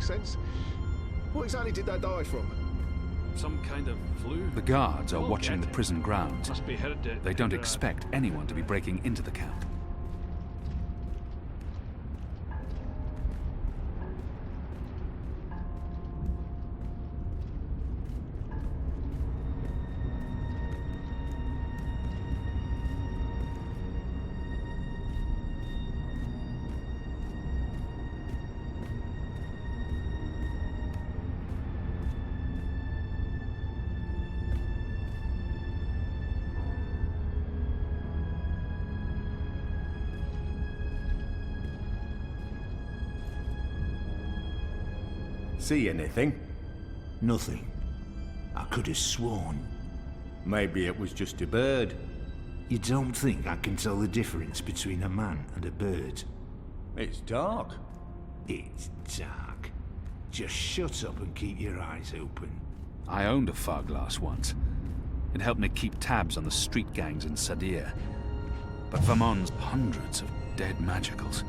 Sense. What exactly did they die from? Some kind of flu? The guards are watching the prison grounds. They don't expect anyone to be breaking into the camp. See anything? Nothing. I could have sworn. Maybe it was just a bird. You don't think I can tell the difference between a man and a bird? It's dark. It's dark. Just shut up and keep your eyes open. I owned a fog glass once. It helped me keep tabs on the street gangs in Sadir. But Vermon's hundreds of dead magicals.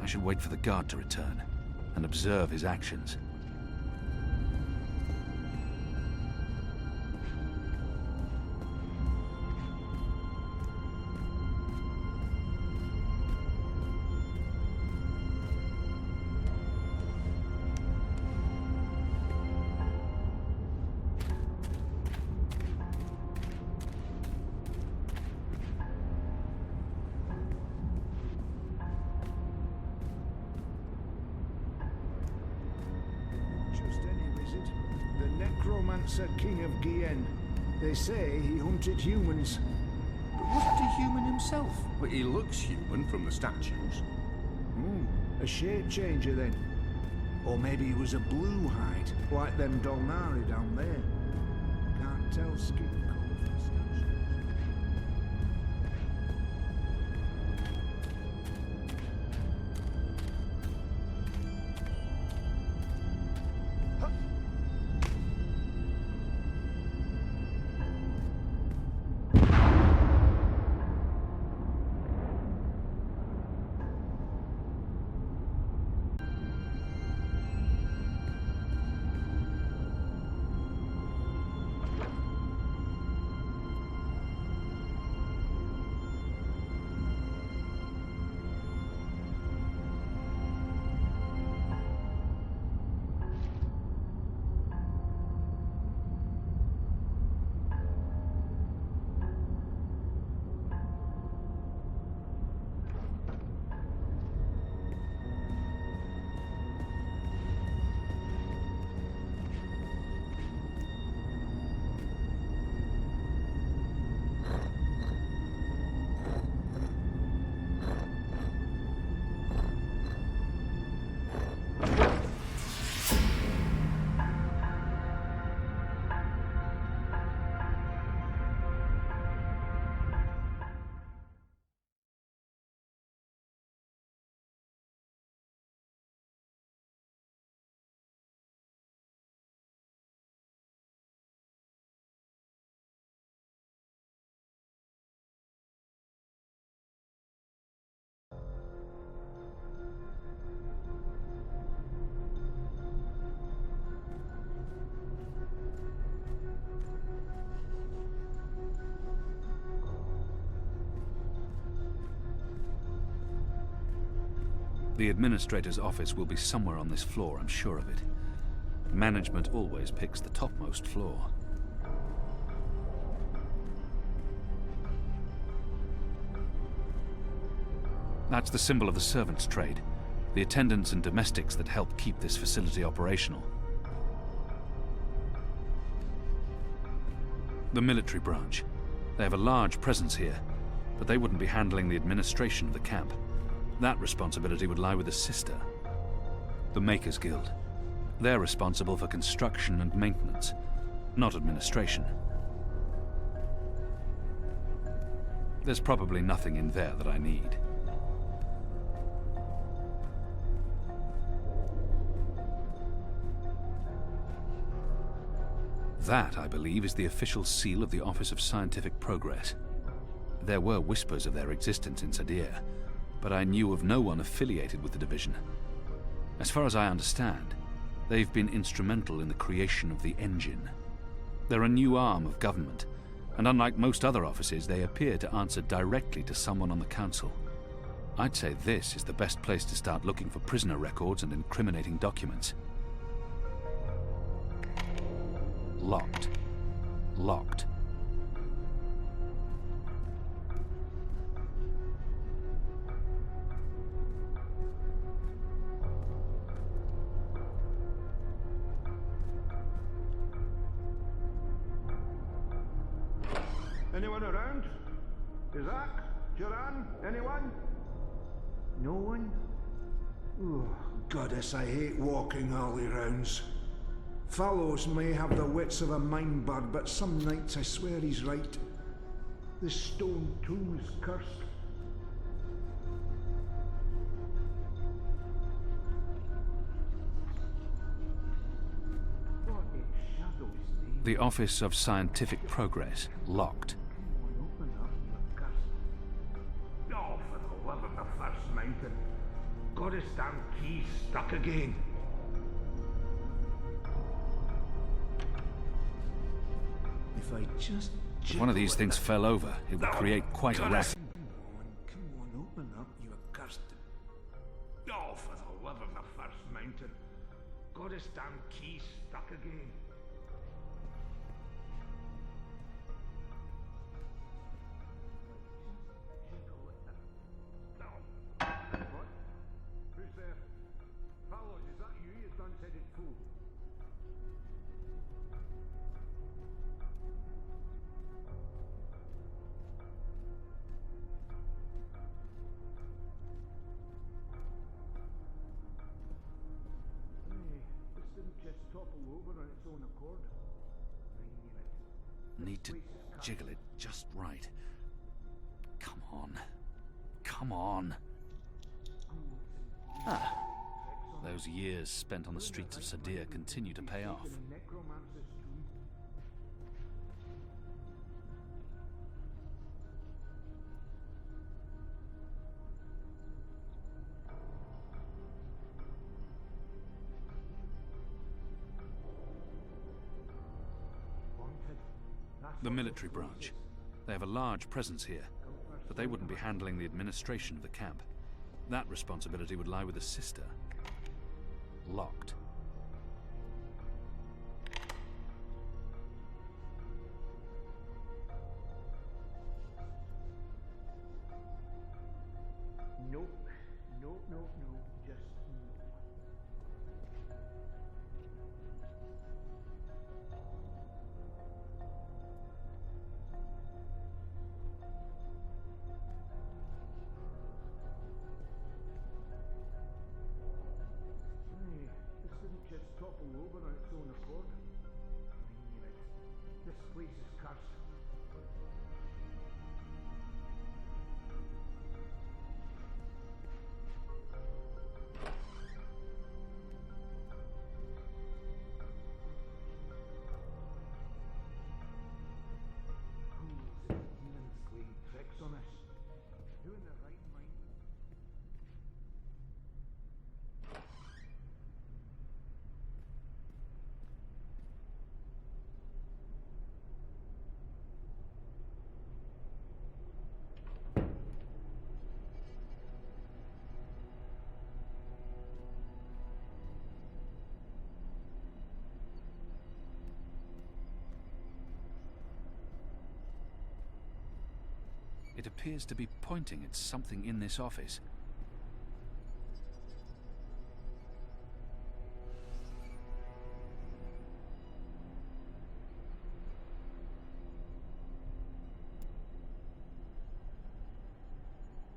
I should wait for the guard to return and observe his actions. King of Gien. They say he hunted humans. But wasn't a human himself? But he looks human from the statues. A shape changer then. Or maybe he was a blue hide, like them Dolnari down there. Can't tell skin colour from statues. The administrator's office will be somewhere on this floor, I'm sure of it. Management always picks the topmost floor. That's the symbol of the servants' trade. The attendants and domestics that help keep this facility operational. The military branch. They have a large presence here, but they wouldn't be handling the administration of the camp. That responsibility would lie with the sister. The Makers Guild. They're responsible for construction and maintenance, not administration. There's probably nothing in there that I need. That, I believe, is the official seal of the Office of Scientific Progress. There were whispers of their existence in Sadir, but I knew of no one affiliated with the division. As far as I understand, they've been instrumental in the creation of the engine. They're a new arm of government, and unlike most other offices, they appear to answer directly to someone on the council. I'd say this is the best place to start looking for prisoner records and incriminating documents. Locked. Locked. Anyone around? Isaac? Joran? Anyone? No one? Oh, goddess, I hate walking alley rounds. Fallows may have the wits of a mine bird, but some nights I swear he's right. This stone tomb is cursed. The Office of Scientific Progress, locked. Oh, for the love of the first mountain. Goddess damn key stuck again. If I just... If one of these things fell over, it would create quite a racket. Come on, open up, you accursed... Oh, for the love of the first mountain. Goddess damn key stuck again. What? Who's there? Fallows, is that you? You done-headed fool. This didn't just topple over on its own accord. I knew it. Need to jiggle it just right. Come on. Come on. Ah. Those years spent on the streets of Sadir continue to pay off. The military branch. They have a large presence here, but they wouldn't be handling the administration of the camp. That responsibility would lie with the sister. Locked. Nope. Nope, nope, nope. Just no. This didn't just topple over on its own accord. I knew it. This place is cursed. Demons playing tricks on us. Who in their right mind? It appears to be pointing at something in this office.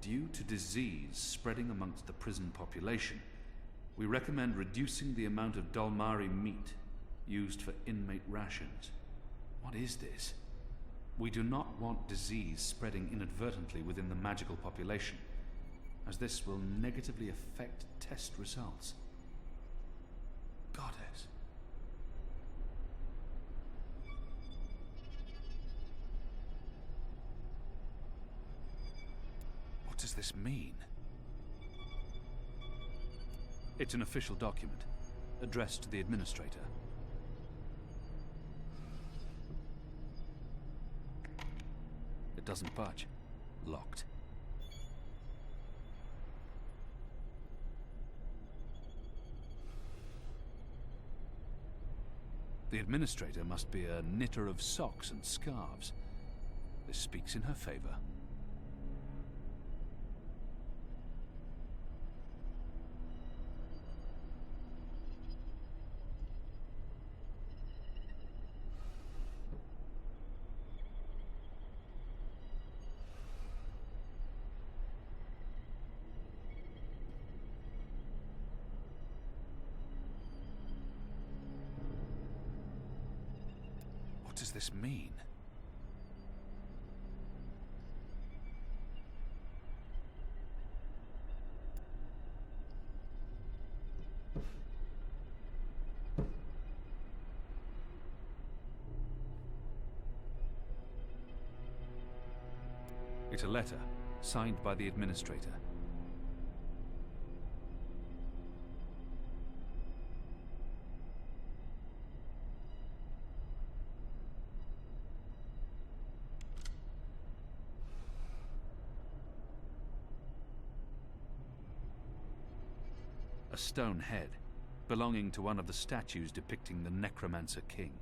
Due to disease spreading amongst the prison population, we recommend reducing the amount of Dalmari meat used for inmate rations. What is this? We do not want disease spreading inadvertently within the magical population, as this will negatively affect test results. Goddess. What does this mean? It's an official document, addressed to the administrator. It doesn't budge. Locked. The administrator must be a knitter of socks and scarves. This speaks in her favor. What does this mean? It's a letter, signed by the administrator. A stone head, belonging to one of the statues depicting the Necromancer King.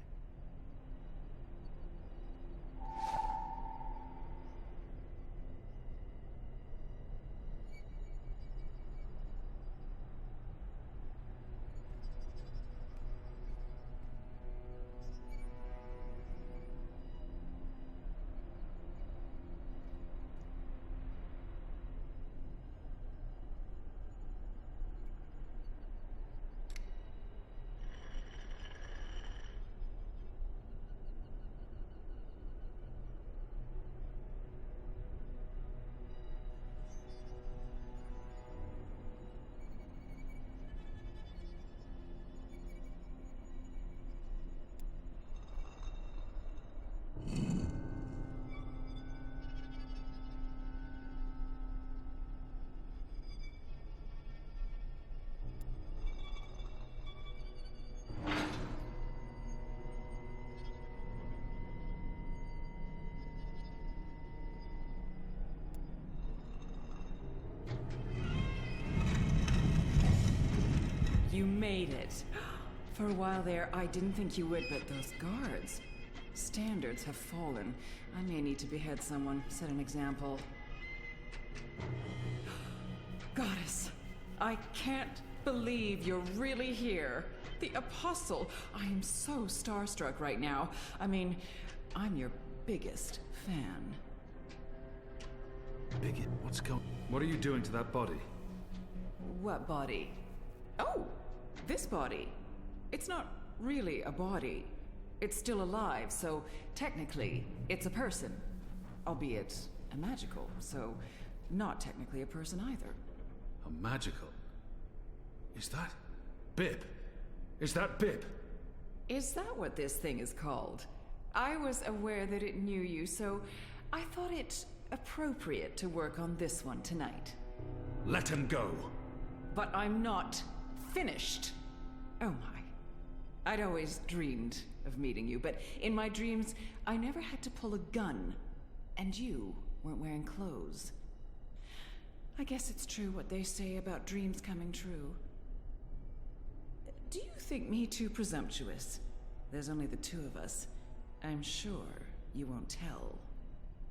You made it. For a while there, I didn't think you would, but those guards. Standards have fallen. I may need to behead someone, set an example. Goddess, I can't believe you're really here. The Apostle. I am so starstruck right now. I mean, I'm your biggest fan. Bigot, what are you doing to that body? What body? Oh, this body. It's not really a body. It's still alive, so technically, it's a person. Albeit a magical, so not technically a person either. A magical? Is that Bib? Is that Bib? Is that what this thing is called? I was aware that it knew you, so I thought it appropriate to work on this one tonight. Let him go. But I'm not finished. Oh my. I'd always dreamed of meeting you, but in my dreams, I never had to pull a gun. And you weren't wearing clothes. I guess it's true what they say about dreams coming true. Do you think me too presumptuous? There's only the two of us. I'm sure you won't tell.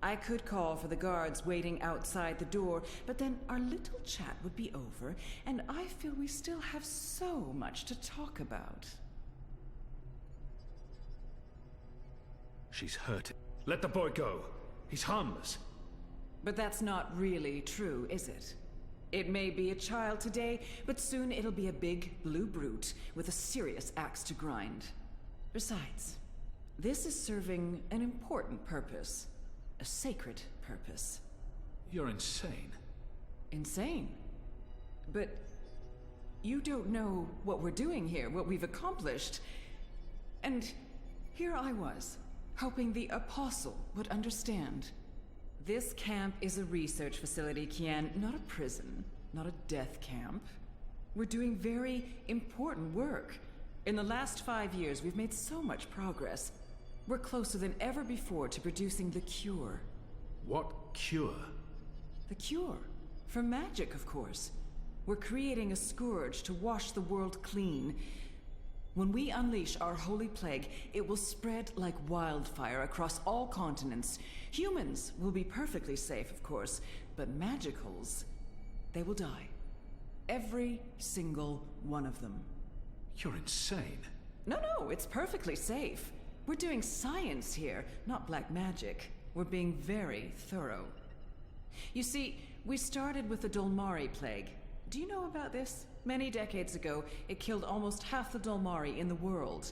I could call for the guards waiting outside the door, but then our little chat would be over, and I feel we still have so much to talk about. She's hurt. Let the boy go. He's harmless. But that's not really true, is it? It may be a child today, but soon it'll be a big blue brute with a serious axe to grind. Besides, this is serving an important purpose. A sacred purpose. You're insane. Insane? But you don't know what we're doing here, what we've accomplished. And here I was, hoping the Apostle would understand. This camp is a research facility, Kian, not a prison, not a death camp. We're doing very important work. In the last 5 years, we've made so much progress. We're closer than ever before to producing the cure. What cure? The cure. For magic, of course. We're creating a scourge to wash the world clean. When we unleash our holy plague, it will spread like wildfire across all continents. Humans will be perfectly safe, of course, but magicals, they will die. Every single one of them. You're insane. No, it's perfectly safe. We're doing science here, not black magic. We're being very thorough. You see, we started with the Dolmari plague. Do you know about this? Many decades ago, it killed almost half the Dolmari in the world.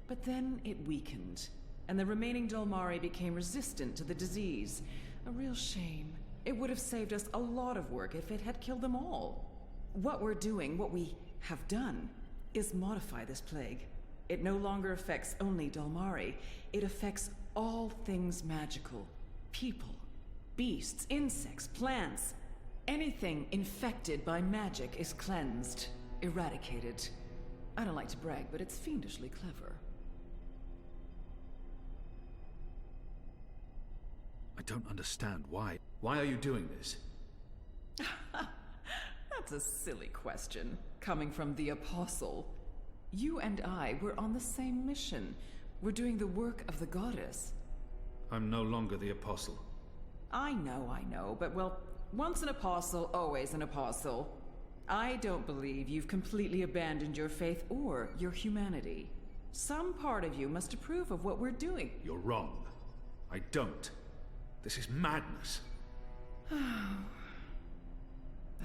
But then it weakened, and the remaining Dolmari became resistant to the disease. A real shame. It would have saved us a lot of work if it had killed them all. What we're doing, what we have done, is modify this plague. It no longer affects only Dolmari. It affects all things magical. People, beasts, insects, plants. Anything infected by magic is cleansed, eradicated. I don't like to brag, but it's fiendishly clever. I don't understand why. Why are you doing this? That's a silly question, coming from the Apostle. You and I were on the same mission. We're doing the work of the goddess. I'm no longer the Apostle. I know, but well, once an apostle, always an apostle. I don't believe you've completely abandoned your faith or your humanity. Some part of you must approve of what we're doing. You're wrong. I don't. This is madness. That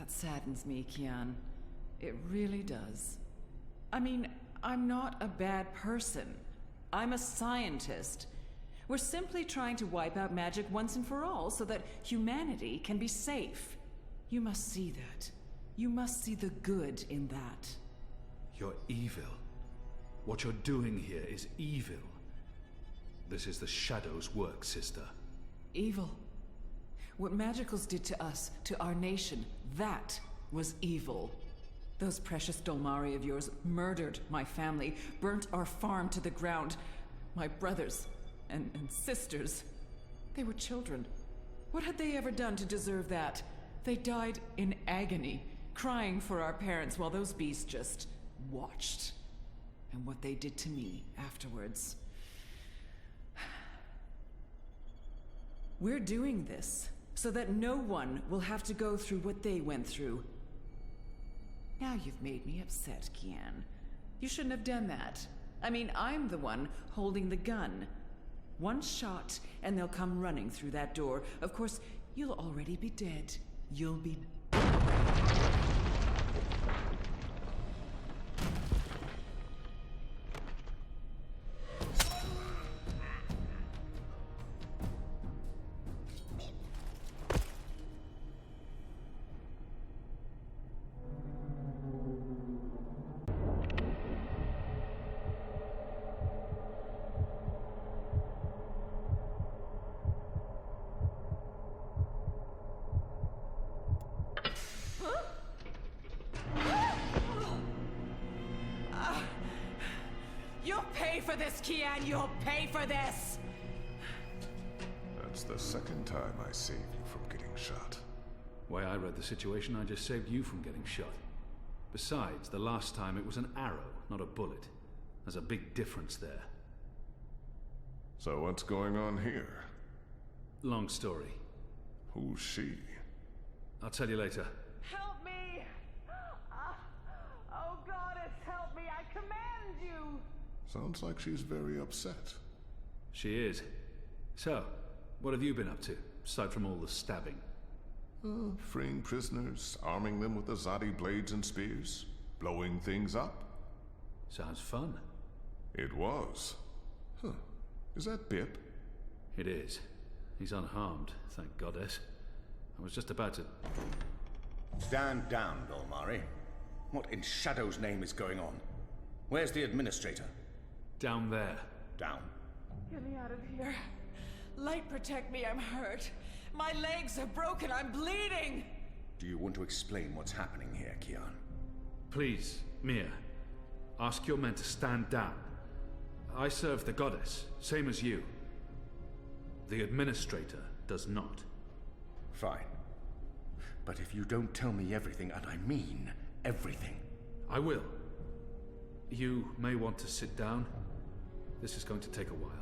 saddens me, Kian. It really does. I mean, I'm not a bad person. I'm a scientist. We're simply trying to wipe out magic once and for all so that humanity can be safe. You must see that. You must see the good in that. You're evil. What you're doing here is evil. This is the Shadow's work, sister. Evil. What magicals did to us, to our nation, that was evil. Those precious Dolmari of yours murdered my family, burnt our farm to the ground. My brothers and sisters. They were children. What had they ever done to deserve that? They died in agony, crying for our parents while those beasts just watched. And what they did to me afterwards. We're doing this so that no one will have to go through what they went through. Now you've made me upset, Kian. You shouldn't have done that. I mean, I'm the one holding the gun. One shot, and they'll come running through that door. Of course, you'll already be dead. You'll be... You'll pay for this, Kian! You'll pay for this! That's the second time I saved you from getting shot. Way I read the situation, I just saved you from getting shot. Besides, the last time it was an arrow, not a bullet. There's a big difference there. So what's going on here? Long story. Who's she? I'll tell you later. Help me! Oh, goddess, help me! I command you! Sounds like she's very upset. She is. So, what have you been up to, aside from all the stabbing? Freeing prisoners, arming them with Azadi blades and spears, blowing things up. Sounds fun. It was. Huh. Is that Bip? It is. He's unharmed, thank goddess. I was just about to... Stand down, Dolmari. What in Shadow's name is going on? Where's the administrator? Down there. Down? Get me out of here. Light, protect me, I'm hurt. My legs are broken, I'm bleeding! Do you want to explain what's happening here, Kian? Please, Mia. Ask your men to stand down. I serve the goddess, same as you. The administrator does not. Fine. But if you don't tell me everything, and I mean everything... I will. You may want to sit down. This is going to take a while.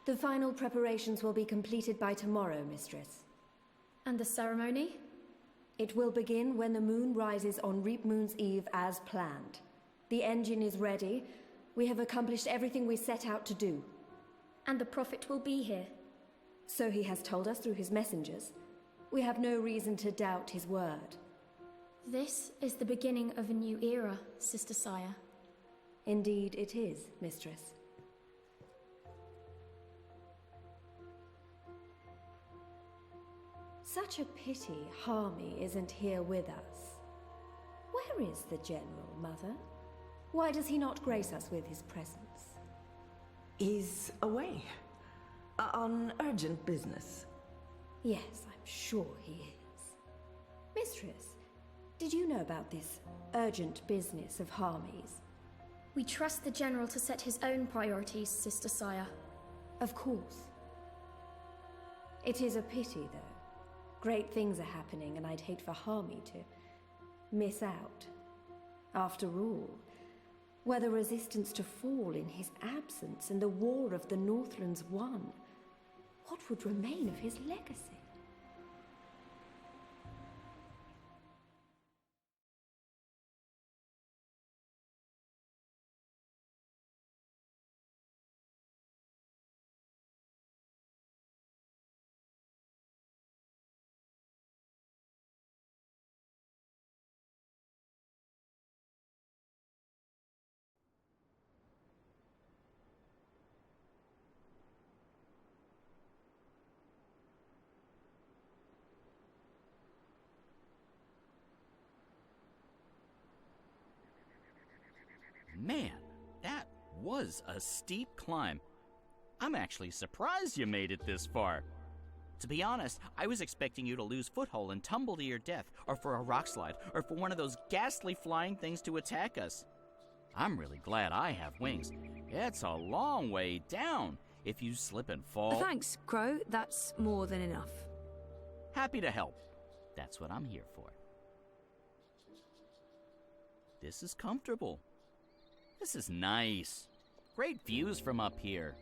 The final preparations will be completed by tomorrow, Mistress. And the ceremony? It will begin when the moon rises on Reap Moon's Eve as planned. The engine is ready. We have accomplished everything we set out to do. And the Prophet will be here. So he has told us through his messengers. We have no reason to doubt his word. This is the beginning of a new era, Sister Saya. Indeed it is, Mistress. Such a pity Harmy isn't here with us. Where is the General, Mother? Why does he not grace us with his presence? He's away. On urgent business. Yes, I'm sure he is. Mistress, did you know about this urgent business of Harmy's? We trust the General to set his own priorities, Sister Sire. Of course. It is a pity, though. Great things are happening, and I'd hate for Harmy to miss out. After all, were the resistance to fall in his absence and the war of the Northlands won, what would remain of his legacy? Man, that was a steep climb. I'm actually surprised you made it this far. To be honest, I was expecting you to lose foothold and tumble to your death, or for a rock slide, or for one of those ghastly flying things to attack us. I'm really glad I have wings. It's a long way down. If you slip and fall... Thanks, Crow. That's more than enough. Happy to help. That's what I'm here for. This is comfortable. This is nice. Great views from up here.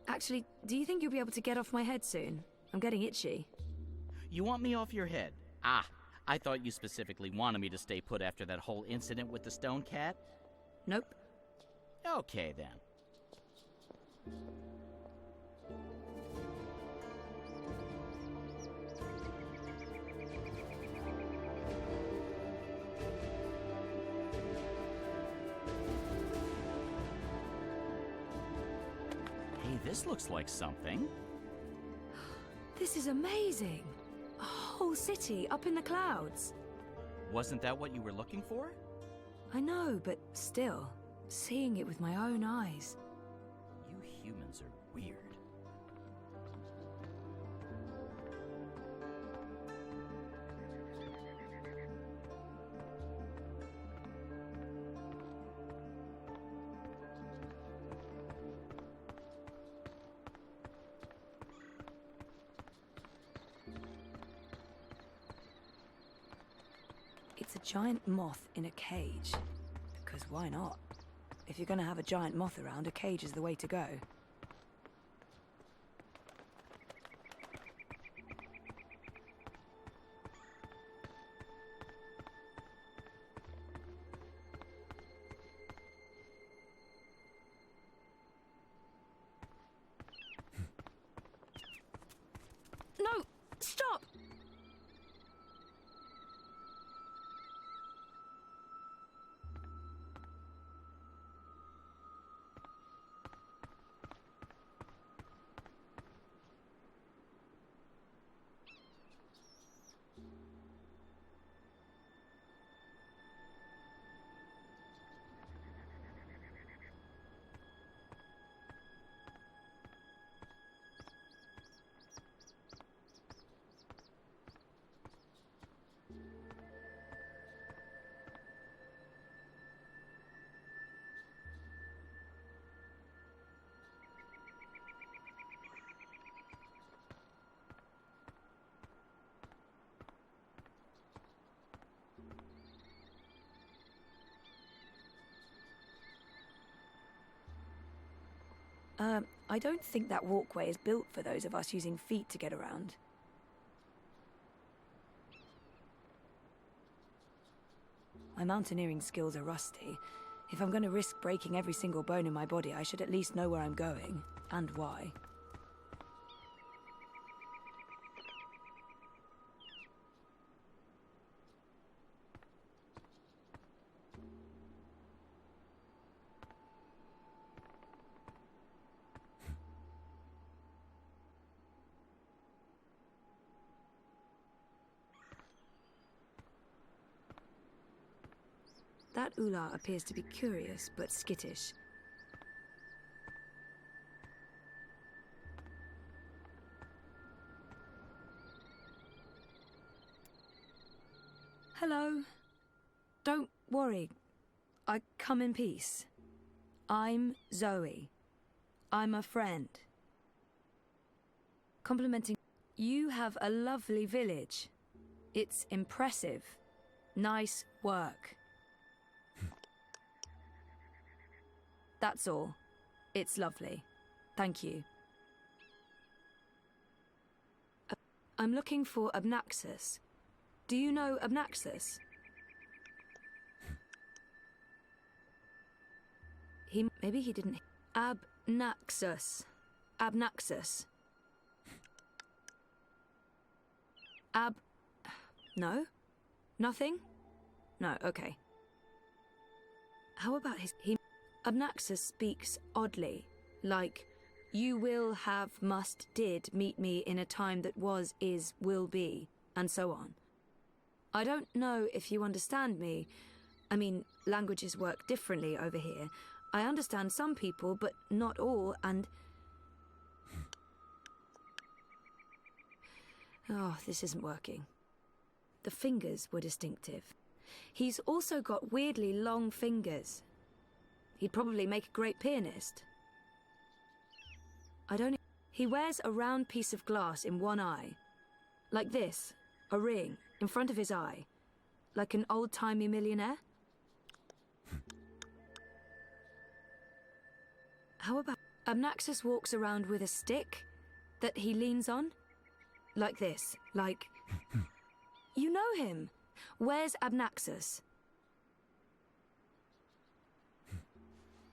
Actually, do you think you'll be able to get off my head soon? I'm getting itchy. You want me off your head? Ah, I thought you specifically wanted me to stay put after that whole incident with the stone cat. Nope. Okay, then. Hey, this looks like something. This is amazing. A whole city up in the clouds. Wasn't that what you were looking for? I know, but still, seeing it with my own eyes. You humans are weird. It's a giant moth in a cage. Because why not? If you're gonna have a giant moth around, a cage is the way to go. No! Stop! I don't think that walkway is built for those of us using feet to get around. My mountaineering skills are rusty. If I'm going to risk breaking every single bone in my body, I should at least know where I'm going, and why. That Ular appears to be curious, but skittish. Hello. Don't worry. I come in peace. I'm Zoe. I'm a friend. Complimenting. You have a lovely village. It's impressive. Nice work. That's all. It's lovely. Thank you. I'm looking for Abnaxus. Do you know Abnaxus? Maybe he didn't. Abnaxus. Abnaxus. No? Nothing? No, okay. How about Abnaxus speaks oddly, like, you will have, must, did, meet me in a time that was, is, will be, and so on. I don't know if you understand me. I mean, languages work differently over here. I understand some people, but not all, and... Oh, this isn't working. The fingers were distinctive. He's also got weirdly long fingers. He'd probably make a great pianist. He wears a round piece of glass in one eye. Like this, a ring, in front of his eye. Like an old-timey millionaire. How about... Abnaxus walks around with a stick that he leans on? Like this, like... You know him. Where's Abnaxus?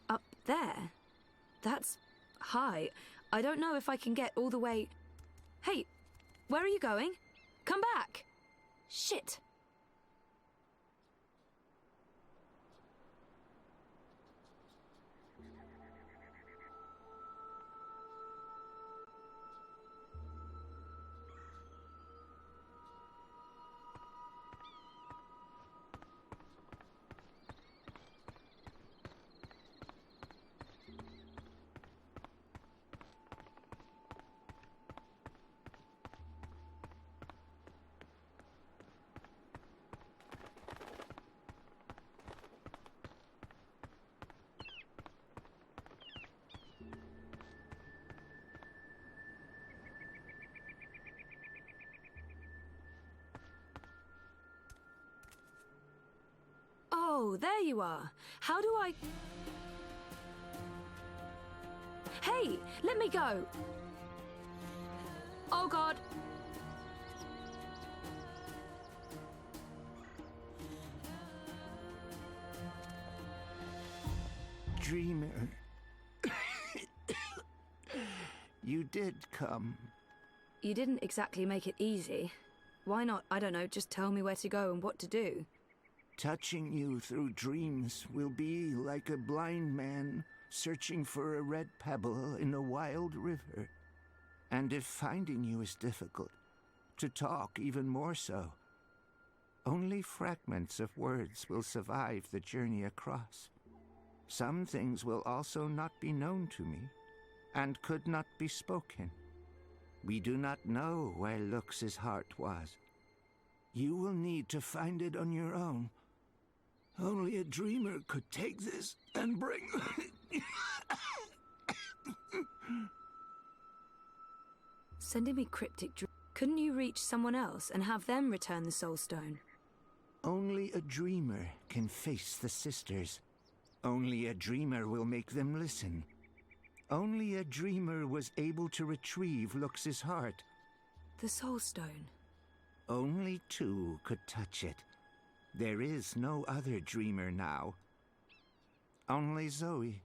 Up there? That's high. I don't know if I can get all the way... Hey, where are you going? Come back! Shit! Oh, there you are. How do I... Hey, let me go. Oh, God. Dreamer. You did come. You didn't exactly make it easy. Why not, I don't know, just tell me where to go and what to do? Touching you through dreams will be like a blind man searching for a red pebble in a wild river. And if finding you is difficult, to talk even more so. Only fragments of words will survive the journey across. Some things will also not be known to me, and could not be spoken. We do not know where Lux's heart was. You will need to find it on your own. Only a dreamer could take this and bring... Sending me cryptic couldn't you reach someone else and have them return the Soul Stone? Only a dreamer can face the sisters. Only a dreamer will make them listen. Only a dreamer was able to retrieve Lux's heart. The Soul Stone. Only two could touch it. There is no other dreamer now. Only Zoe.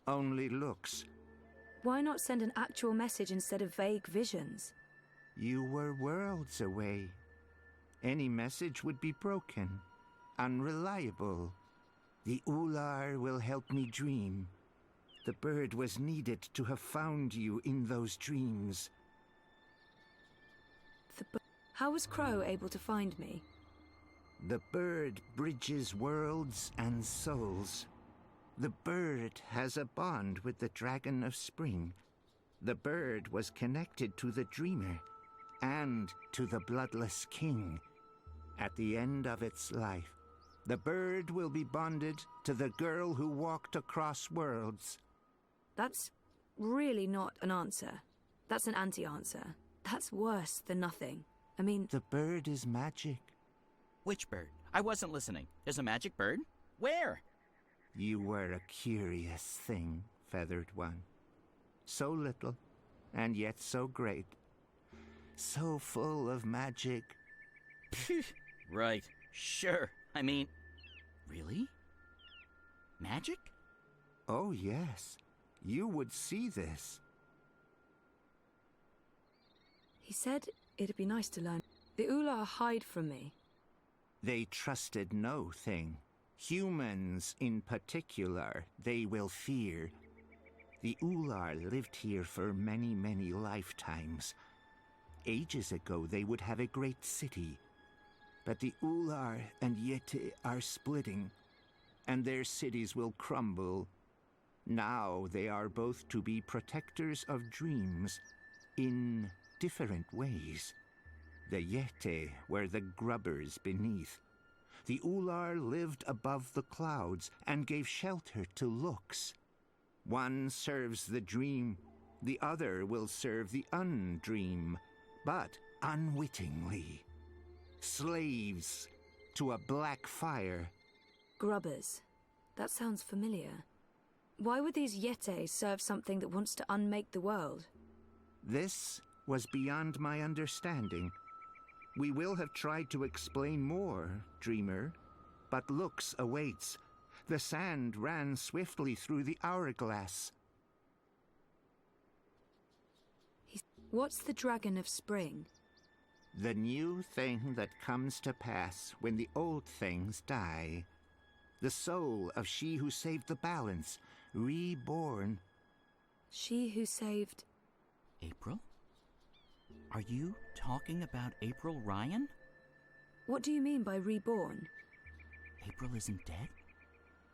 Only Lux. Why not send an actual message instead of vague visions? You were worlds away. Any message would be broken, unreliable. The Ular will help me dream. The bird was needed to have found you in those dreams. How was Crow able to find me? The bird bridges worlds and souls. The bird has a bond with the Dragon of Spring. The bird was connected to the Dreamer and to the Bloodless King. At the end of its life, the bird will be bonded to the girl who walked across worlds. That's really not an answer. That's an anti-answer. That's worse than nothing. I mean... The bird is magic. Which bird? I wasn't listening. There's a magic bird? Where? You were a curious thing, Feathered One. So little, and yet so great. So full of magic. Right. Sure. I mean... Really? Magic? Oh, yes. You would see this. He said it'd be nice to learn. The Ular hide from me. They trusted no thing. Humans in particular, they will fear. The Ular lived here for many, many lifetimes. Ages ago, they would have a great city. But the Ular and Yeti are splitting, and their cities will crumble. Now they are both to be protectors of dreams in different ways. The Yeti were the grubbers beneath. The Ular lived above the clouds and gave shelter to looks. One serves the dream, the other will serve the undream, but unwittingly. Slaves to a black fire. Grubbers. That sounds familiar. Why would these Yeti serve something that wants to unmake the world? This was beyond my understanding. We will have tried to explain more, Dreamer, but Lux awaits. The sand ran swiftly through the hourglass. What's the Dragon of Spring? The new thing that comes to pass when the old things die. The soul of she who saved the balance, reborn. She who saved... April? Are you talking about April Ryan? What do you mean by reborn? April isn't dead?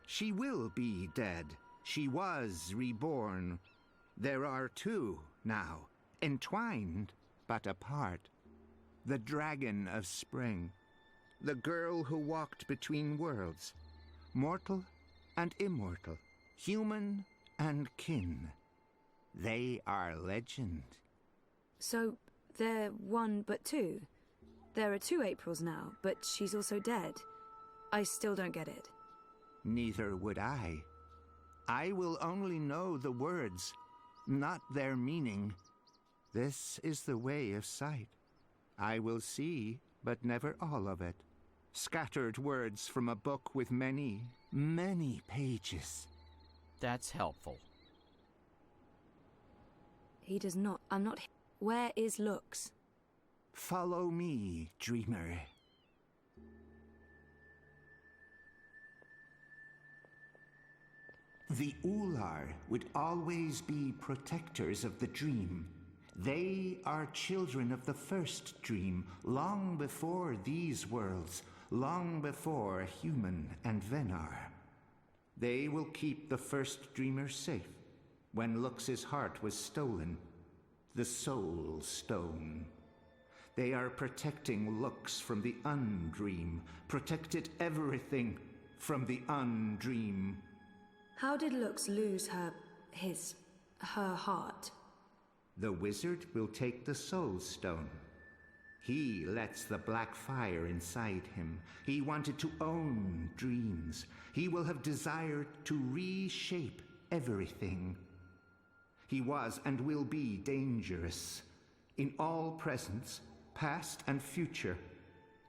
She will be dead. She was reborn. There are two now, entwined but apart. The Dragon of Spring. The girl who walked between worlds. Mortal and immortal. Human and kin. They are legend. So, they're one but two? There are two Aprils now, but she's also dead. I still don't get it. Neither would I. I will only know the words, not their meaning. This is the way of sight. I will see, but never all of it. Scattered words from a book with many, many pages. That's helpful. He does not... I'm not... Where is Lux? Follow me, Dreamer. The Ular would always be protectors of the dream. They are children of the first dream, long before these worlds, long before Human and Venar. They will keep the first dreamer safe. When Lux's heart was stolen, the Soul Stone. They are protecting Lux from the undream, protected everything from the undream. How did Lux lose her heart? The wizard will take the Soul Stone. He lets the black fire inside him. He wanted to own dreams. He will have desired to reshape everything. He was and will be dangerous in all presence, past and future.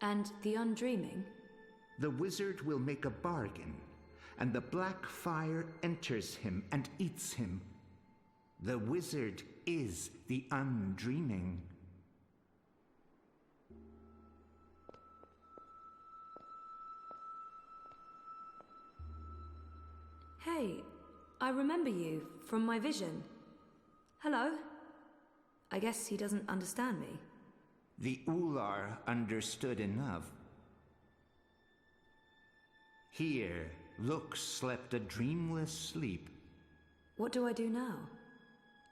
And the undreaming? The wizard will make a bargain, and the black fire enters him and eats him. The wizard is the undreaming. Hey, I remember you from my vision. Hello? I guess he doesn't understand me. The Ular understood enough. Here, Lux slept a dreamless sleep. What do I do now?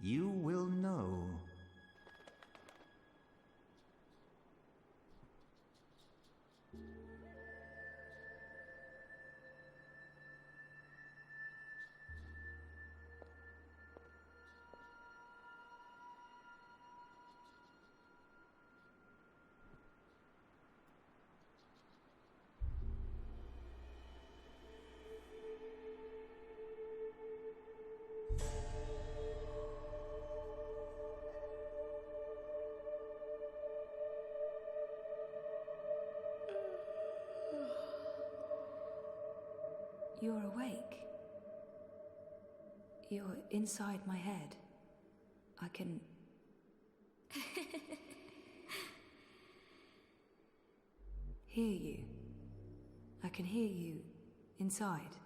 You will know. You're awake. You're inside my head. I can... hear you. I can hear you inside.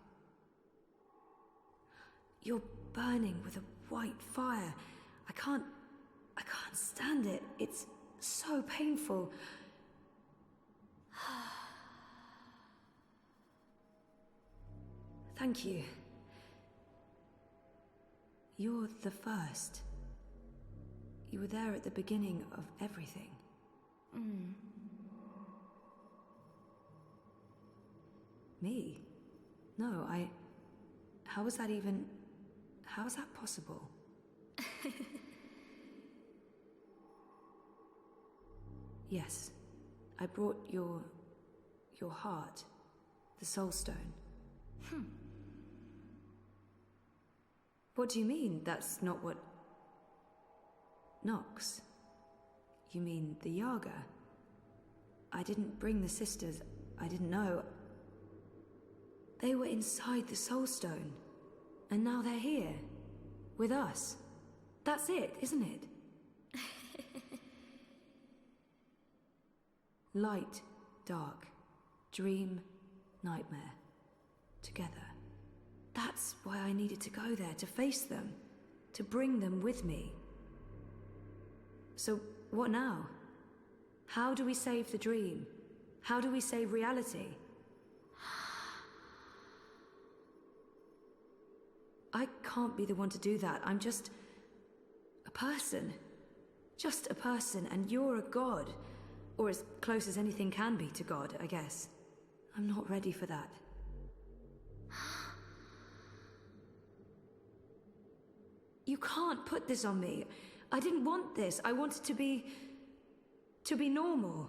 You're burning with a white fire. I can't stand it. It's so painful. Thank you. You're the first. You were there at the beginning of everything. Me? No, how was that even... how is that possible? Yes. I brought your heart. The Soul Stone. What do you mean, that's not what... Nox? You mean the Yaga? I didn't bring the sisters. I didn't know. They were inside the Soul Stone. And now they're here. With us. That's it, isn't it? Light, dark, dream, nightmare. Together. That's why I needed to go there, to face them. To bring them with me. So, what now? How do we save the dream? How do we save reality? I can't be the one to do that. I'm just... a person. Just a person, and you're a god. Or as close as anything can be to God, I guess. I'm not ready for that. You can't put this on me. I didn't want this. I wanted to be normal.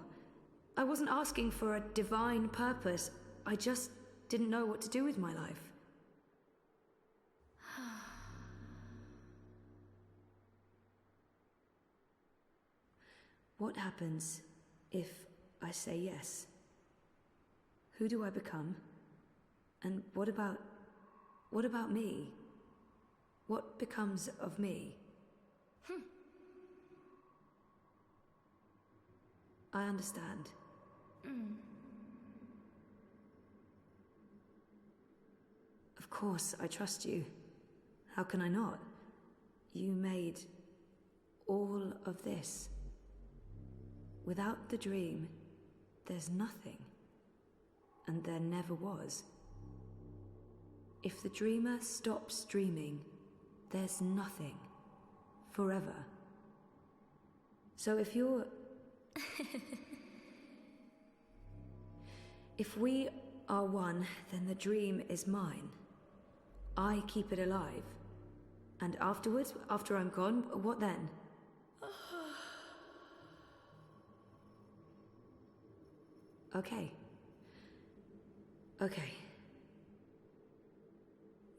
I wasn't asking for a divine purpose. I just didn't know what to do with my life. What happens if I say yes? Who do I become? And what about me? What becomes of me? I understand. Of course, I trust you. How can I not? You made all of this. Without the dream, there's nothing. And there never was. If the dreamer stops dreaming, there's nothing. Forever. So if you're... if we are one, then the dream is mine. I keep it alive. And afterwards, after I'm gone, what then? Okay. Okay.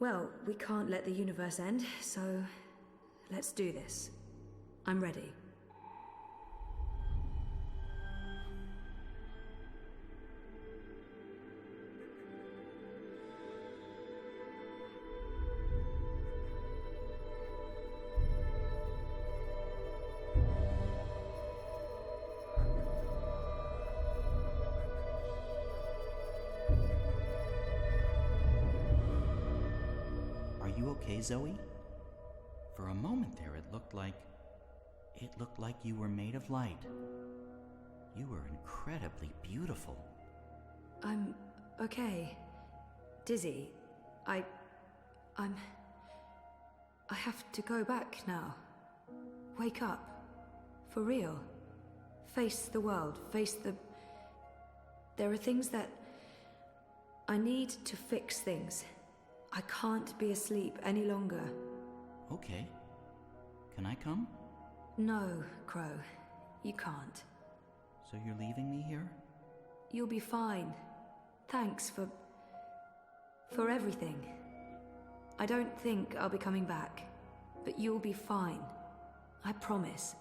Well, we can't let the universe end, so let's do this. I'm ready. Okay, Zoe? For a moment there, it looked like you were made of light. You were incredibly beautiful. I'm okay. Dizzy, I have to go back now. Wake up. For real. Face the world. Face the... There are things that... I need to fix things. I can't be asleep any longer. Okay. Can I come? No, Crow. You can't. So you're leaving me here? You'll be fine. Thanks for everything. I don't think I'll be coming back, but you'll be fine. I promise.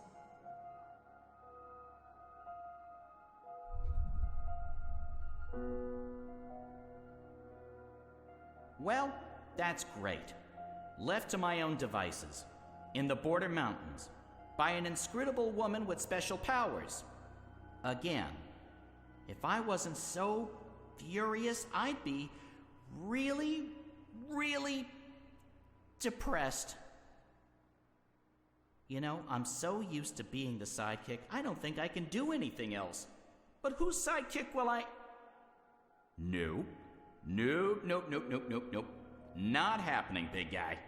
Well, that's great. Left to my own devices, in the Border Mountains, by an inscrutable woman with special powers. Again, if I wasn't so furious, I'd be really, really depressed. You know, I'm so used to being the sidekick, I don't think I can do anything else. But whose sidekick will I... Nope. Nope. Not happening, big guy.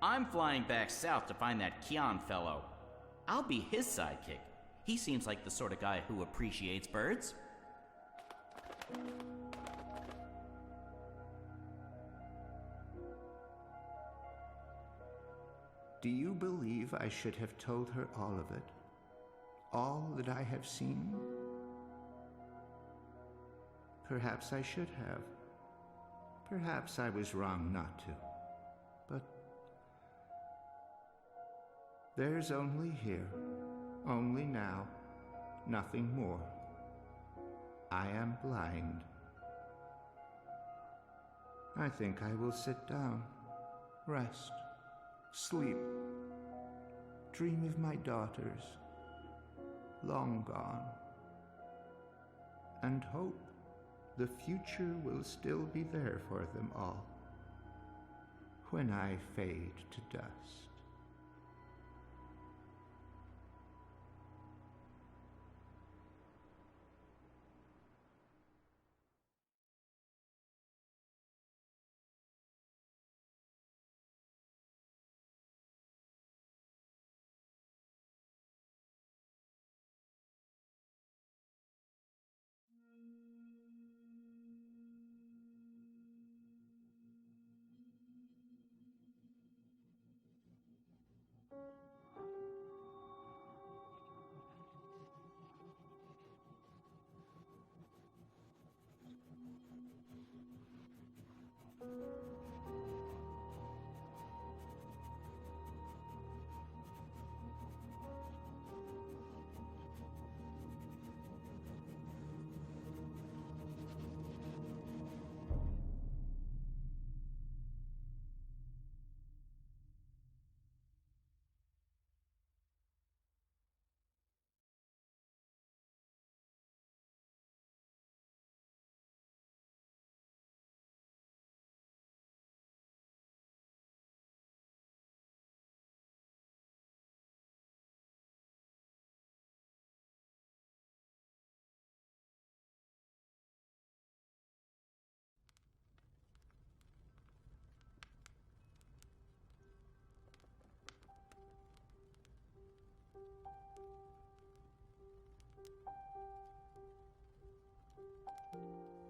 I'm flying back south to find that Kian fellow. I'll be his sidekick. He seems like the sort of guy who appreciates birds. Do you believe I should have told her all of it? All that I have seen? Perhaps I should have. Perhaps I was wrong not to. But there's only here, only now, nothing more. I am blind. I think I will sit down, rest, sleep, dream of my daughters, long gone, and hope the future will still be there for them all when I fade to dust.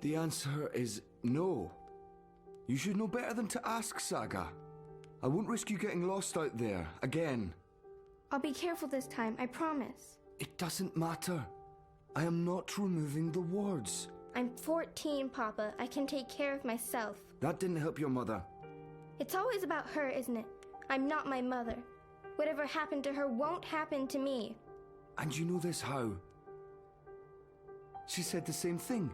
The answer is no. You should know better than to ask, Saga. I won't risk you getting lost out there, again. I'll be careful this time, I promise. It doesn't matter. I am not removing the wards. I'm 14, Papa. I can take care of myself. That didn't help your mother. It's always about her, isn't it? I'm not my mother. Whatever happened to her won't happen to me. And you know this how? She said the same thing.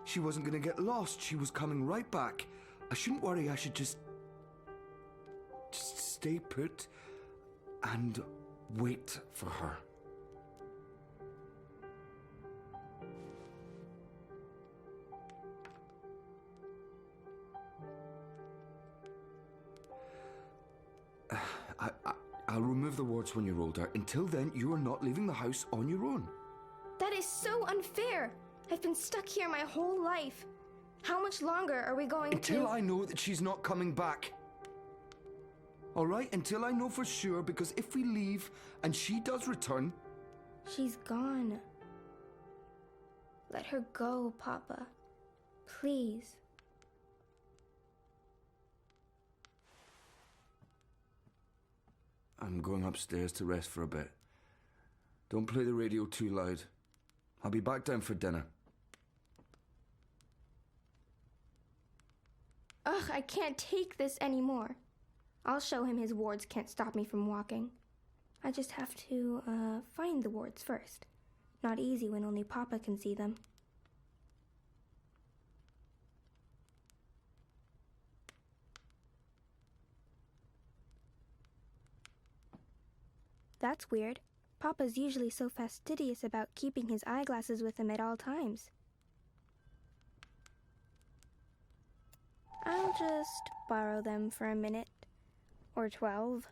She wasn't going to get lost. She was coming right back. I shouldn't worry. I should just stay put and wait for her. I'll remove the wards when you're older. Until then, you are not leaving the house on your own. That is so unfair. I've been stuck here my whole life. How much longer are we going Until I know that she's not coming back. All right? Until I know for sure, because if we leave and she does return... She's gone. Let her go, Papa. Please. I'm going upstairs to rest for a bit. Don't play the radio too loud. I'll be back down for dinner. Ugh, I can't take this anymore. I'll show him his wards can't stop me from walking. I just have to, find the wards first. Not easy when only Papa can see them. That's weird. Papa's usually so fastidious about keeping his eyeglasses with him at all times. I'll just borrow them for a minute. Or 12.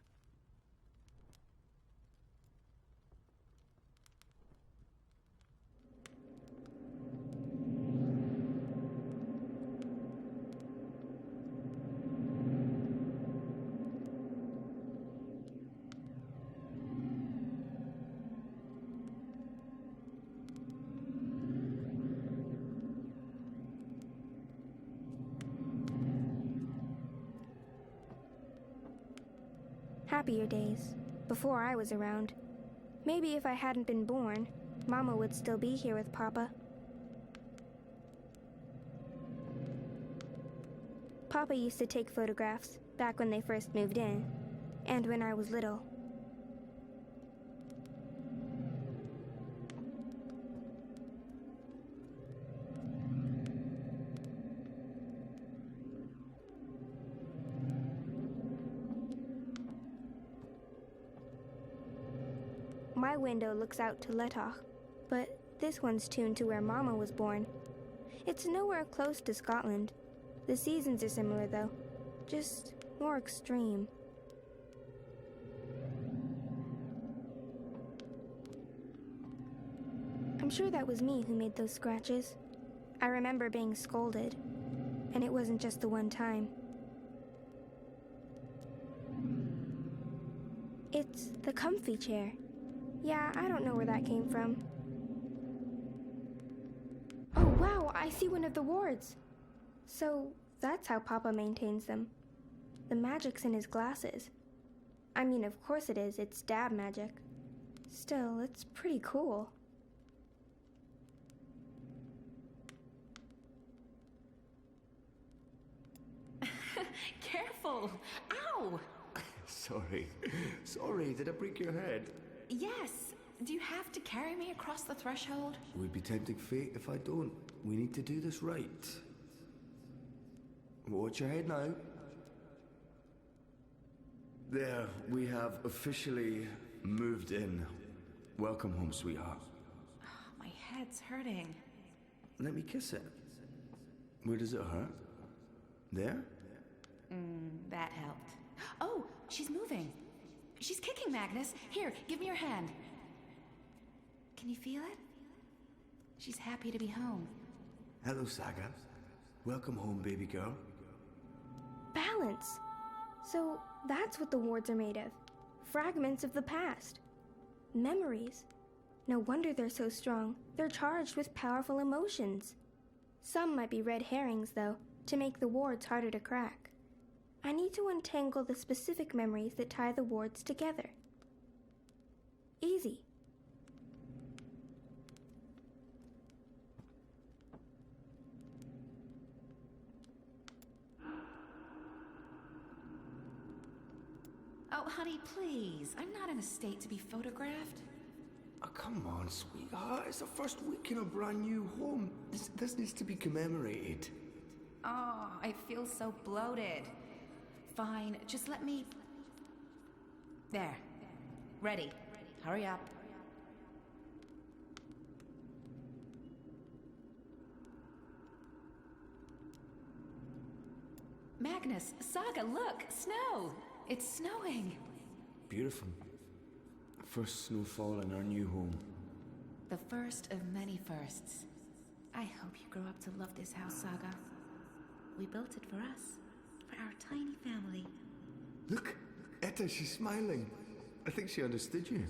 Happier days, before I was around. Maybe if I hadn't been born, Mama would still be here with Papa. Papa used to take photographs, back when they first moved in, and when I was little. My window looks out to Letach, but this one's tuned to where Mama was born. It's nowhere close to Scotland. The seasons are similar, though, just more extreme. I'm sure that was me who made those scratches. I remember being scolded, and it wasn't just the one time. It's the comfy chair. Yeah, I don't know where that came from. Oh, wow, I see one of the wards. So, that's how Papa maintains them. The magic's in his glasses. I mean, of course it is, it's dab magic. Still, it's pretty cool. Careful! Ow! Sorry, did I break your head? Yes. Do you have to carry me across the threshold? It would be tempting fate if I don't. We need to do this right. Watch your head now. There, we have officially moved in. Welcome home, sweetheart. Oh, my head's hurting. Let me kiss it. Where does it hurt? There? That helped. Oh, she's moving. She's kicking, Magnus. Here, give me your hand. Can you feel it? She's happy to be home. Hello, Saga. Welcome home, baby girl. Balance. So that's what the wards are made of. Fragments of the past. Memories. No wonder they're so strong. They're charged with powerful emotions. Some might be red herrings, though, to make the wards harder to crack. I need to untangle the specific memories that tie the wards together. Easy. Oh, honey, please. I'm not in a state to be photographed. Oh, come on, sweetheart. It's the first week in a brand new home. This needs to be commemorated. Oh, I feel so bloated. Fine, just let me... There. Ready. Hurry up. Magnus, Saga, look! Snow! It's snowing! Beautiful. First snowfall in our new home. The first of many firsts. I hope you grow up to love this house, Saga. We built it for us, for our tiny family. Look, Etta, she's smiling. I think she understood you.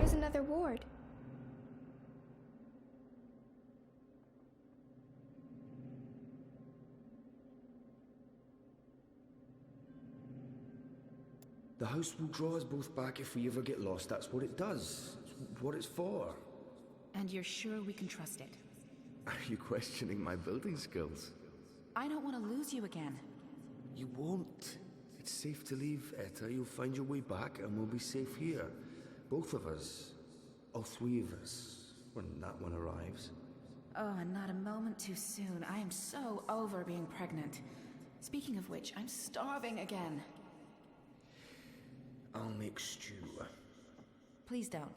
There's another ward. The house will draw us both back if we ever get lost. That's what it does. It's what it's for. And you're sure we can trust it? Are you questioning my building skills? I don't want to lose you again. You won't. It's safe to leave, Etta. You'll find your way back and we'll be safe here. Both of us. All three of us. When that one arrives. Oh, and not a moment too soon. I am so over being pregnant. Speaking of which, I'm starving again. I'll make stew. Please don't.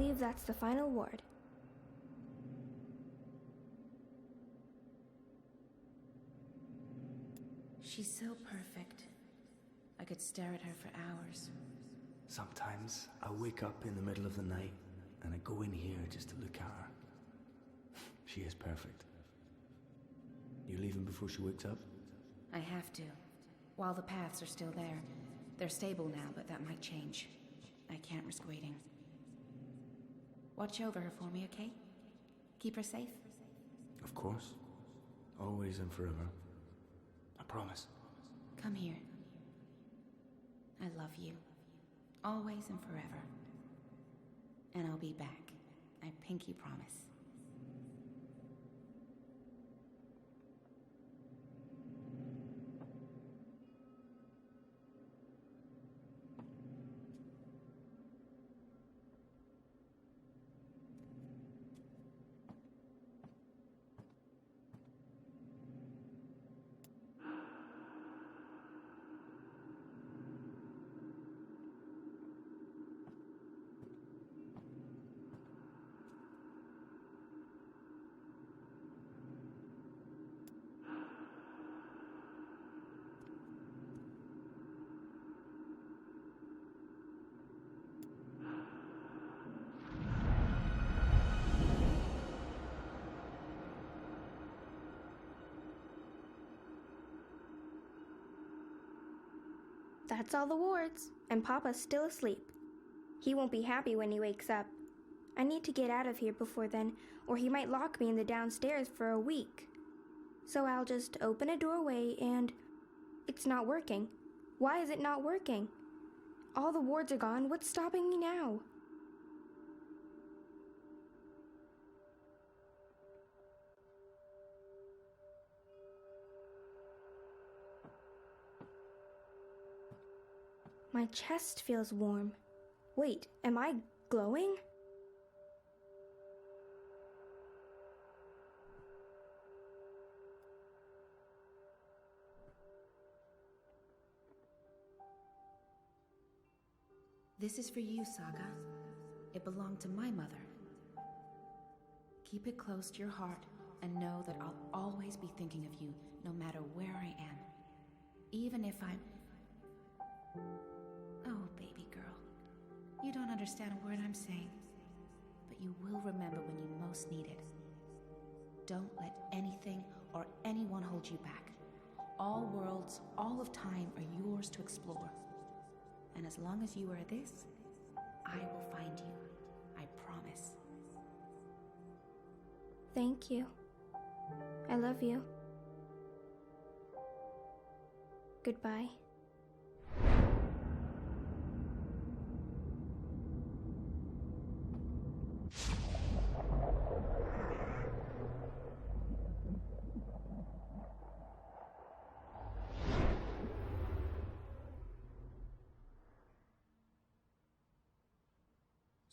believe that's the final ward. She's so perfect. I could stare at her for hours. Sometimes I wake up in the middle of the night and I go in here just to look at her. She is perfect. You leaving before she wakes up? I have to. While the paths are still there. They're stable now, but that might change. I can't risk waiting. Watch over her for me, okay? Keep her safe? Of course. Always and forever. I promise. Come here. I love you. Always and forever. And I'll be back. I pinky promise. That's all the wards, and Papa's still asleep. He won't be happy when he wakes up. I need to get out of here before then, or he might lock me in the downstairs for a week. So I'll just open a doorway and... It's not working. Why is it not working? All the wards are gone. What's stopping me now? My chest feels warm. Wait, am I glowing? This is for you, Saga. It belonged to my mother. Keep it close to your heart and know that I'll always be thinking of you, no matter where I am. Even if I'm... Oh, baby girl. You don't understand a word I'm saying, but you will remember when you most need it. Don't let anything or anyone hold you back. All worlds, all of time are yours to explore. And as long as you are this, I will find you. I promise. Thank you. I love you. Goodbye.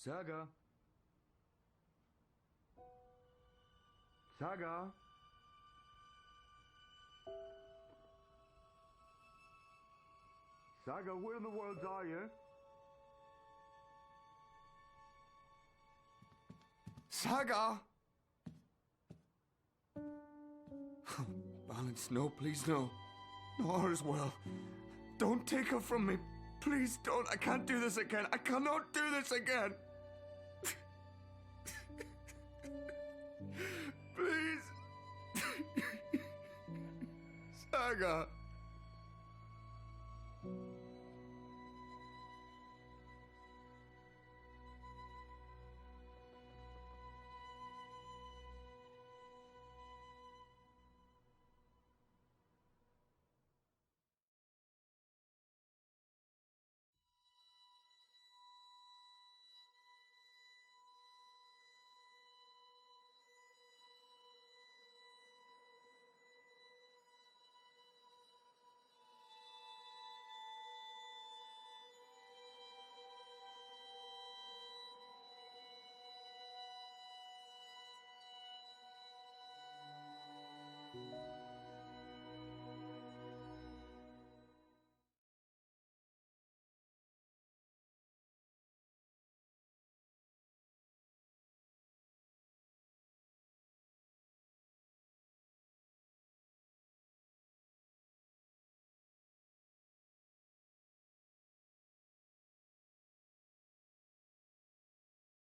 Saga? Saga? Saga, where in the world are you? Saga! Balance, no, please, no. No, her as well. Don't take her from me. Please don't. I can't do this again. I cannot do this again. Please. Saga.